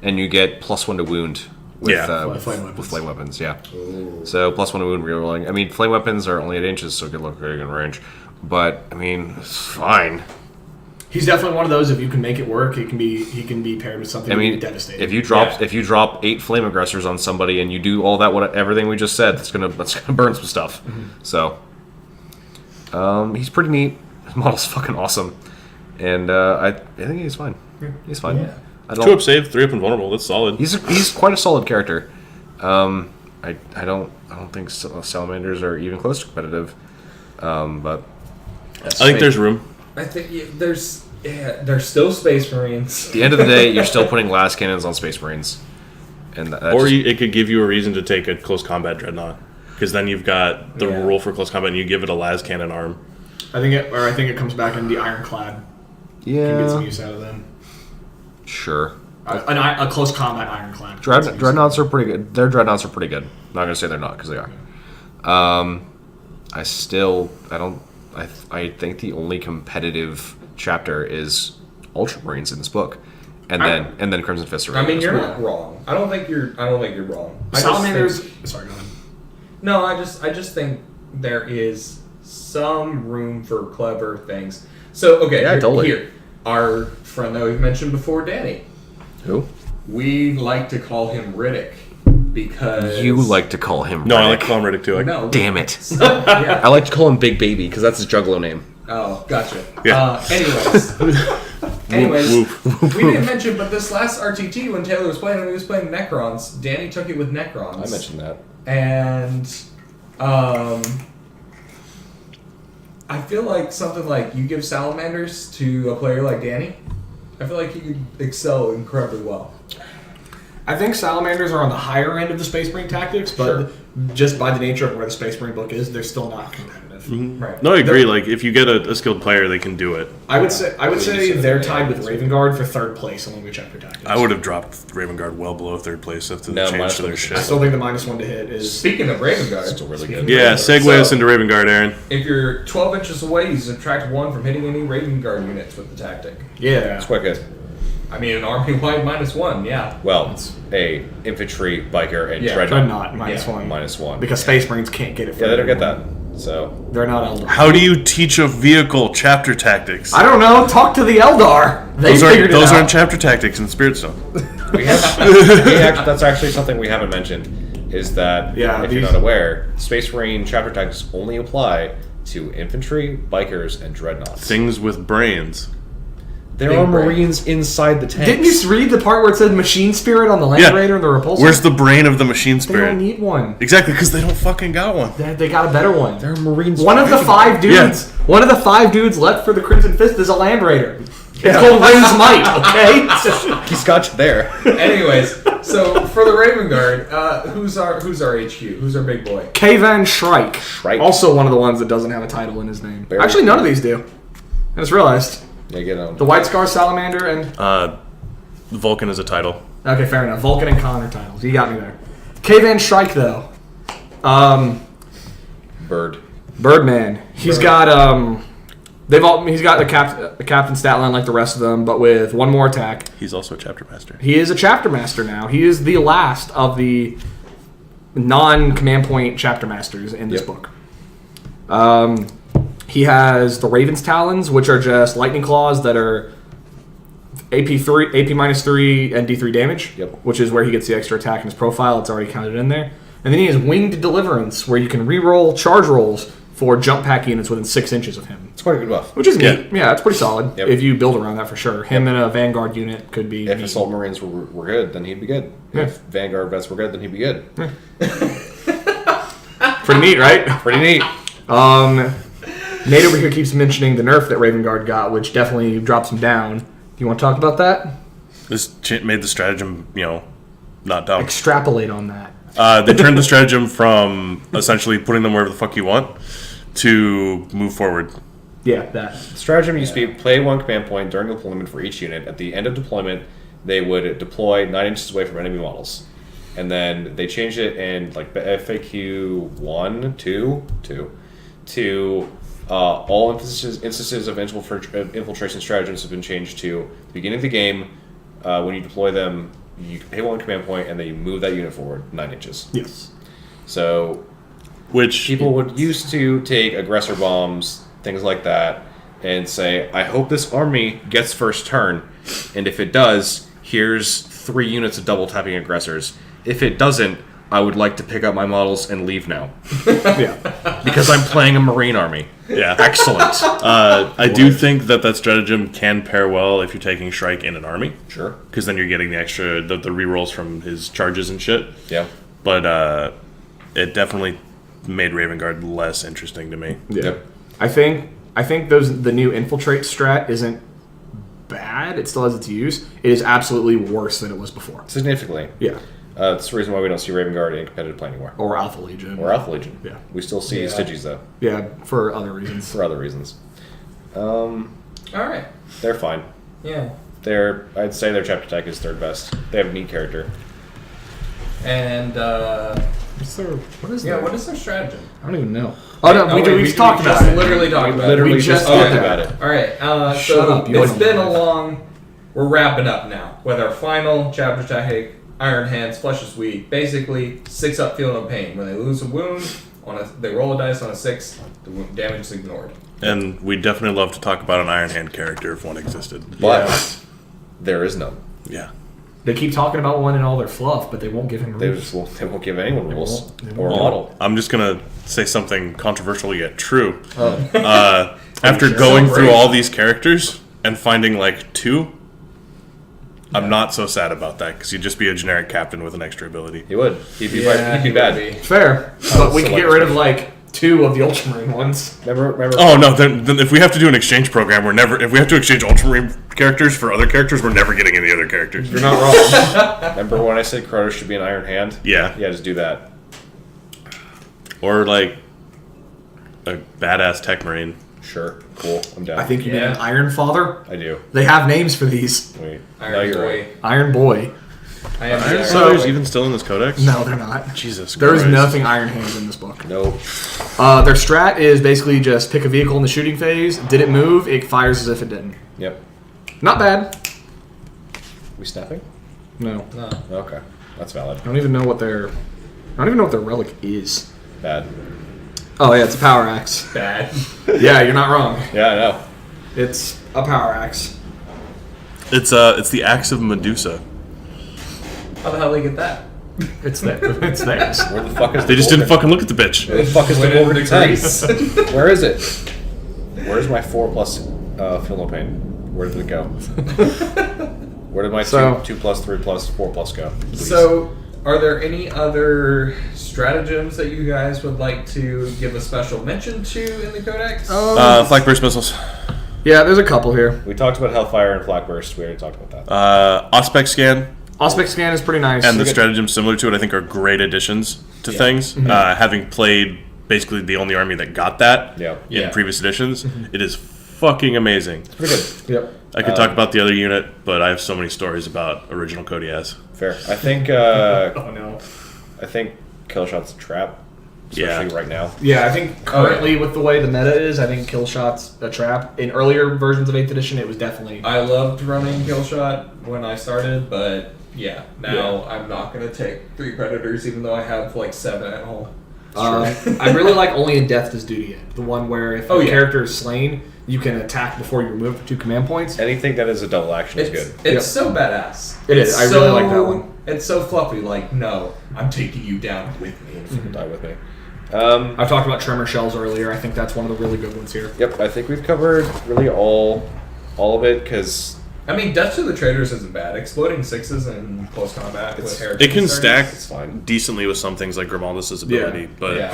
and you get +1 to wound with, Yeah. With flame weapons. with flame weapons. Yeah. So +1 to wound rerolling. I mean, flame weapons are only at inches, so good luck getting in range. But I mean, it's fine. He's definitely one of those. If you can make it work, he can be paired with something I mean, devastating. if you drop 8 flame aggressors on somebody and you do all that, everything we just said, that's gonna burn some stuff. So, he's pretty neat. His model's fucking awesome, and I think he's fine. He's fine. Yeah. I 2 up don't. save, 3 up invulnerable. That's solid. He's quite a solid character. I don't think salamanders are even close to competitive. But I think there's room. I think there's still Space Marines. at the end of the day, you're still putting las cannons on Space Marines, and that Or just- it could give you a reason to take a close combat dreadnought. Because then you've got the Yeah. rule for close combat and you give it a las cannon arm. I think it comes back in the ironclad. You can get some use out of them. sure. A close combat ironclad. Dreadnoughts are pretty good. Their dreadnoughts are pretty good. I'm not gonna say they're not because they are. I think the only competitive chapter is Ultramarines in this book, and then Crimson Fists. I mean, you're not wrong. I don't think you're wrong. Salamanders. Sorry, go ahead. No, I just think there is some room for clever things. So okay, Yeah, totally. here, our friend that we've mentioned before, Danny. Who? We like to call him Riddick because You like to call him? No, I Riddick. like to call him Riddick too. no. Damn it! Yeah. I like to call him Big Baby because that's his Juggalo name. Oh, gotcha. Yeah. Anyways, Whoop. we didn't mention, but this last RTT when Taylor was playing, when he was playing Necrons, Danny took it with Necrons. I mentioned that. And I feel like something like you give salamanders to a player like Danny, I feel like he could excel incredibly well. I think salamanders are on the higher end of the Space Marine tactics, but Sure. just by the nature of where the Space Marine book is, they're still not competitive. Right. No, I agree. Like, if you get a skilled player, they can do it. I would say they're tied with Raven Guard for third place among the chapter tactics. I would have dropped Raven Guard well below third place after the No, change minus to their one. shit. I still think the -1 to hit is. Speaking of Raven Guard, Still really good. Yeah, segue So- us into Raven Guard, Aaron. if you're 12 inches away, you subtract 1 from hitting any Raven Guard units with the tactic. Yeah. It's quite good. I mean, an army-wide -1, yeah. Well, a infantry, biker, and Yeah, dreadnought. Dreadnought -1. -1. Because Space Marines can't get it. Yeah, they don't get that. So They're not Eldar. How do you teach a vehicle chapter tactics? I don't know. Talk to the Eldar. They figured Those it out. aren't chapter tactics in Spirit Stone. that's actually something we haven't mentioned. Is that Yeah, if you're these- not aware, Space Marine chapter tactics only apply to infantry, bikers, and dreadnoughts. Things with brains. There Big are brain. Marines inside the tanks. Didn't you read the part where it said Machine Spirit on the Land Yeah. Raider and the Repulsor? Where's the brain of the machine They spirit? don't need one. Exactly, because they don't fucking got one. They got a better one. There are Marines. One of the fighting. 5 dudes. One of the 5 dudes left for the Crimson Fist is a Land Raider. It's called Ring's Might. Okay. He's got you there. Anyways, so for the Raven Guard, who's our HQ? Who's our big boy? Kavan Shrike. Shrike. Also one of the ones that doesn't have a title in his name. Very Actually, cool. none of these do. I just realized. Yeah, get on. The White Scar Salamander and... Vulcan is a title. Okay, fair enough. Vulcan and Khan are titles. You got me there. Kavan Shrike, though. Bird. Birdman. He's got He's got a captain stat line like the rest of them, but with one more attack. He's also a chapter master. He is a chapter master now. He is the last of the non-command point chapter masters in this book. He has the Raven's Talons, which are just lightning claws that are AP minus 3 and D3 damage, which is where he gets the extra attack in his profile. It's already counted in there. And then he has Winged Deliverance, where you can re-roll charge rolls for jump pack units within 6 inches of him. It's quite a good buff. Which is neat. Yeah, it's pretty solid. Yep. If you build around that for sure. Him and a Vanguard unit could be... If Assault Marines were good, then he'd be good. Yeah. If Vanguard vets were good, then he'd be good. Pretty neat, right? Pretty neat. Nate over here keeps mentioning the nerf that Raven Guard got, which definitely drops him down. You want to talk about that? This made the stratagem, not dumb. Extrapolate on that. They turned the stratagem from essentially putting them wherever the fuck you want to move forward. Yeah, that. Stratagem used to be play one command point during deployment for each unit. At the end of deployment, they would deploy 9 inches away from enemy models. And then they changed it in like FAQ 1, 2 to all instances of infiltration stratagems have been changed to the beginning of the game. When you deploy them, you pay one command point and then you move that unit forward 9 inches. Yes. So, which people would used to take aggressor bombs, things like that, and say, I hope this army gets first turn, and if it does, here's 3 units of double tapping aggressors. If it doesn't, I would like to pick up my models and leave now. Yeah. Because I'm playing a Marine army. Yeah. Excellent. I do think that stratagem can pair well if you're taking Shrike in an army. Sure. Because then you're getting the extra, the rerolls from his charges and shit. Yeah. But it definitely made Raven Guard less interesting to me. Yeah. Yep. I think the new infiltrate strat isn't bad. It still has its use. It is absolutely worse than it was before. Significantly. Yeah. That's the reason why we don't see Raven Guard in competitive play anymore. Or Alpha Legion. Or Alpha Legion. Yeah. We still see Stygies, though. Yeah, for other reasons. For other reasons. All right. They're fine. Yeah. I'd say their chapter tech is third best. They have a neat character. And What is what is their stratagem? I don't even know. Oh no, we just talked about it. Literally talked about it. Literally We just talked talked about about it. All right. Shut So up, you it's don't been know a that. long. We're wrapping up now with our final chapter tactic. Iron Hands, Flesh is Weak. Basically, 6 up, feel no pain. When they lose a wound, they roll a dice on a 6. The damage is ignored. And we'd definitely love to talk about an Iron Hand character if one existed. But there is none. Yeah. They keep talking about one in all their fluff, but they won't give him They rules. won't give anyone rules They or a won't. model. I'm just going to say something controversial yet true. Oh. After going through all these characters and finding like 2, I'm not so sad about that because he'd just be a generic captain with an extra ability. He would. He'd be he bad. would be. Fair, but we so can get rid of like 2 of the Ultramarine ones. Remember? Oh no! Then if we have to do an exchange program, if we have to exchange Ultramarine characters for other characters, we're never getting any other characters. You're not wrong. Remember when I said Crotos should be an Iron Hand? Yeah. Yeah, just do that. Or like a badass Tech Marine. Sure. Cool. I'm down. I think you mean an Iron Father. I do. They have names for these. Wait. No, Iron you're Boy. right. Iron Boy. I am Iron sorry. Brothers even still in this codex? No, they're not. Jesus There is Christ. nothing Iron Hands in this book. Nope. Their strat is basically just pick a vehicle in the shooting phase. Did it move? It fires as if it didn't. Yep. Not bad. We snapping? No, No. Okay. That's valid. I don't even know what their relic is. Bad. Oh yeah, it's a power axe. Bad. Yeah, you're not wrong. Yeah, I know. It's a power axe. It's the axe of Medusa. How the hell did they get that? It's there. It's theirs. Where the fuck is They the just didn't golden- fucking look at the bitch. Where the fuck is the Went in golden the dice? grease. Where is it? Where's my 4 plus feel no pain? Where did it go? Where did my So- 2 plus 3 plus 4 plus go? Please. So, are there any other stratagems that you guys would like to give a special mention to in the Codex? Flak burst missiles. Yeah, there's a couple here. We talked about Hellfire and Flak Burst. We already talked about that. Auspex scan Auspex scan is pretty nice. and the stratagems similar to it, I think, are great additions to things. Having played basically the only army that got that Yeah. in Yeah. previous editions, it is fucking amazing. Pretty good. Yep. I could talk about the other unit, but I have so many stories about original Codias. Fair. I think Oh no. I think Killshot's a trap. especially right now. Yeah, I think currently with the way the meta is, I think kill shot's a trap. In earlier versions of 8th edition, it was definitely. I loved running kill shot when I started, but yeah, now I'm not gonna take 3 predators, even though I have like 7 at home. I really like Only in Death Does Duty End. The one where if the character is slain, you can attack before you remove 2 command points. Anything that is a double action is good. It's so badass. It is. I really like that one. It's so fluffy. Like, no, I'm taking you down with me. Die with me. I talked about Tremor Shells earlier. I think that's one of the really good ones here. Yep, I think we've covered really all of it, because... I mean, Death to the Traitors isn't bad. Exploding 6s in close combat with Heritage. It can stack It's fine. decently with some things like Grimaldus' ability, but Yeah.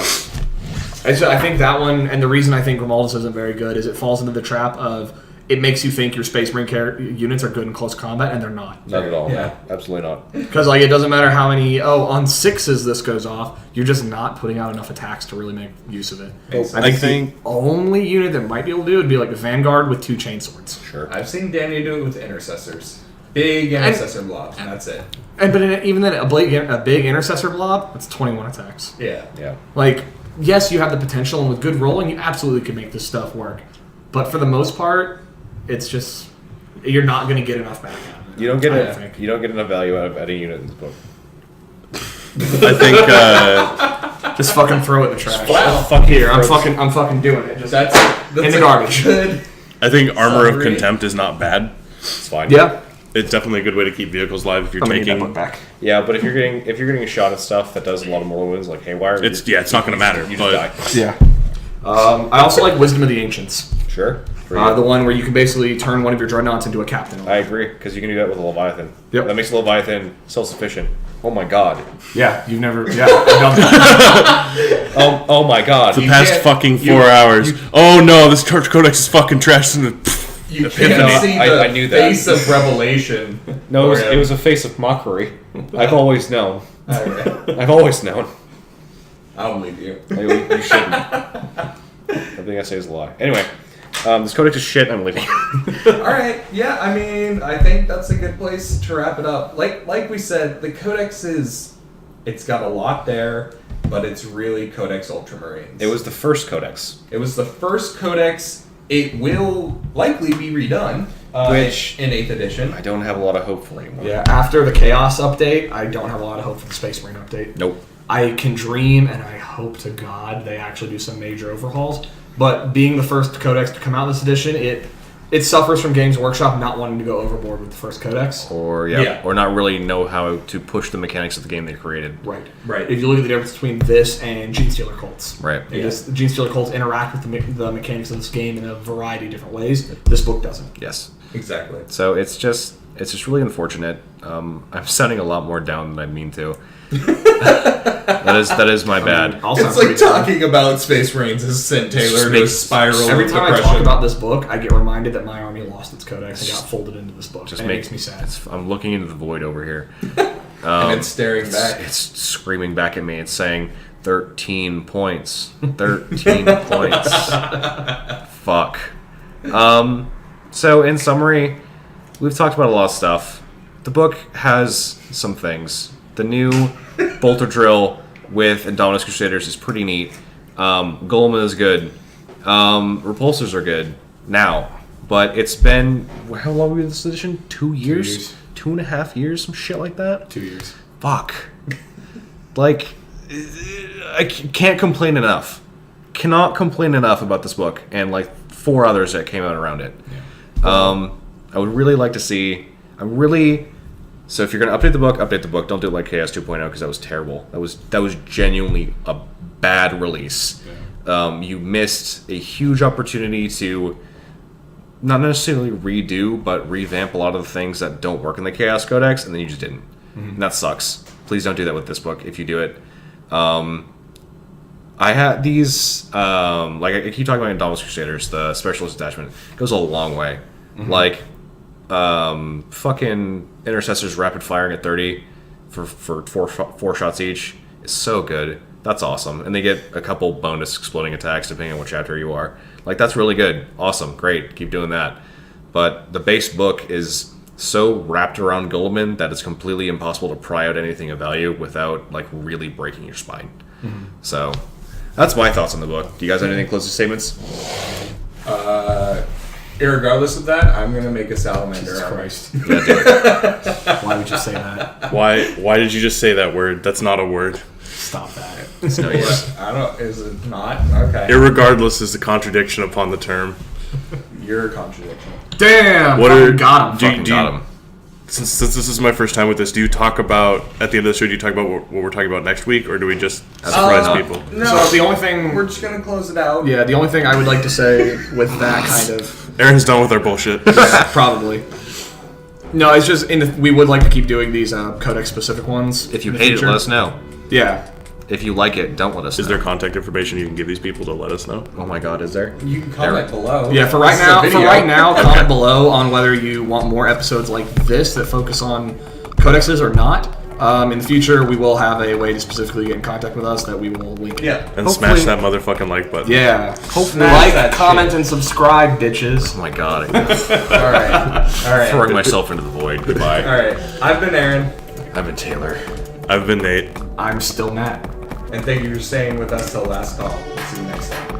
I think that one, and the reason I think Grimaldus isn't very good is it falls into the trap of it makes you think your Space Marine units are good in close combat, and they're not. Not at all. Yeah. Absolutely not. Because like it doesn't matter how many on 6s this goes off, you're just not putting out enough attacks to really make use of it. I think the only unit that might be able to do it would be like the Vanguard with 2 chainswords. Sure. I've seen Danny do it with Intercessors. Big Intercessor blobs, and that's it. And but even then, a big intercessor blob, that's 21 attacks. Yeah. Yeah. Like, yes, you have the potential, and with good rolling, you absolutely can make this stuff work. But for the most part, it's just you're not going to get enough back out of it. You don't get I it. think. You don't get enough value out of any unit in this book. I think Just fucking throw it in the trash. Wow. Fuck here, I'm fucking doing it. Just That's in the garbage. Good. I think Armor of Summary. Contempt is not bad. It's fine. Yeah, It's definitely a good way to keep vehicles live if you're I'm gonna need that taking. book back. Yeah, but if you're getting a shot at stuff that does a lot of mortal wounds, like Haywire, It's not going to matter. you But just die. Yeah. I also like Wisdom of the Ancients. Sure. The one where you can basically turn one of your dreadnoughts into a captain. I agree, because you can do that with a Leviathan. Yep. That makes a Leviathan self-sufficient. Oh my god. Yeah, you've never. Yeah, I've done that. Oh my god. the past can't- fucking 4 hours. Oh no, this Church Codex is fucking trash. And You Epiphany. can't see the I knew that. face of revelation. No, for him. it was a face of mockery. I've always known. Alright. I've always known. I'll leave you. You shouldn't. Everything I say is a lie. Anyway, this codex is shit. I'm leaving. Alright, yeah, I mean, I think that's a good place to wrap it up. Like we said, the Codex it's got a lot there, but it's really Codex Ultramarines. It was the first codex. It was the first Codex. It will likely be redone, Which- in 8th edition. I don't have a lot of hope for anymore. Yeah, after the Chaos update, I don't have a lot of hope for the Space Marine update. Nope. I can dream, and I hope to God they actually do some major overhauls. But being the first Codex to come out this edition, it suffers from Games Workshop not wanting to go overboard with the first Codex. Or or not really know how to push the mechanics of the game they created. Right. Right. If you look at the difference between this and Gene Stealer Cults. Right. The Gene Stealer Cults interact with the mechanics of this game in a variety of different ways. This book doesn't. Yes. Exactly. So it's just really unfortunate. I'm sounding a lot more down than I mean to. that is my bad. I'll sound It's like pretty down. talking about Space Marines as sent Taylor Just to a makes- spiral Every of time I depression. talk about this book, I get reminded that my army lost its Codex and got folded into this book. Just and it makes makes me sad. I'm looking into the void over here. and it's staring back. It's screaming back at me. It's saying 13 points. 13 points. Fuck. So in summary, we've talked about a lot of stuff. The book has some things. The new bolter drill with Indominus Crusaders is pretty neat. Guilliman is good. Repulsors are good now. But it's been, how long were we in this edition? 2 years? 2 years. 2.5 years? Some shit like that? 2 years. Fuck. Like, I can't complain enough. Cannot complain enough about this book and like 4 others that came out around it. Yeah. I would really like to see. So if you're gonna update the book. Don't do it like Chaos 2.0 because that was terrible. That was genuinely a bad release. Yeah. You missed a huge opportunity to not necessarily redo, but revamp a lot of the things that don't work in the Chaos Codex, and then you just didn't. Mm-hmm. And that sucks. Please don't do that with this book if you do it. I had these, like I keep talking about Indominus Crusaders, the specialist attachment goes a long way. Mm-hmm. Like, fucking Intercessors rapid firing at 30 for four shots each is so good. That's awesome. And they get a couple bonus exploding attacks depending on what chapter you are. Like, that's really good. Awesome. Great. Keep doing that. But the base book is so wrapped around Guilliman that it's completely impossible to pry out anything of value without, like, really breaking your spine. Mm-hmm. So, That's my thoughts on the book. Do you guys have anything close to statements? Irregardless of that, I'm gonna make a salamander. Jesus armor. Christ. Yeah, do it. Why would you say that? Why did you just say that word? That's not a word. Stop that. It's no use. I don't. Is it not? Okay. Irregardless is a contradiction upon the term. You're a contradiction. Damn! What fucking are- got him. do you- Fucking got him. Since this is my first time with this, do you talk about at the end of the show? Do you talk about what we're talking about next week, or do we just surprise people? No. So the only thing, We're just gonna close it out. yeah, the only thing I would like to say with that kind of, Aaron's done with our bullshit. probably. No, it's just we would like to keep doing these Codex specific ones. If you in the hate it, future. let us know. Yeah. If you like it, don't let us Is know. there contact information you can give these people to let us know? Oh my god, is there? You can comment below. Yeah, for right This is a now, video. comment below on whether you want more episodes like this that focus on codexes or not. In the future, we will have a way to specifically get in contact with us that we will link. Yeah. And Hopefully- smash that motherfucking like button. Yeah. Hopefully, Smash that like, comment, shit. and subscribe, bitches. Oh my god. All right. All right. Throwing myself into the void. Goodbye. All right. I've been Aaron, I've been Taylor. I've been Nate. I'm still Matt. and thank you for staying with us till last call. See you next time.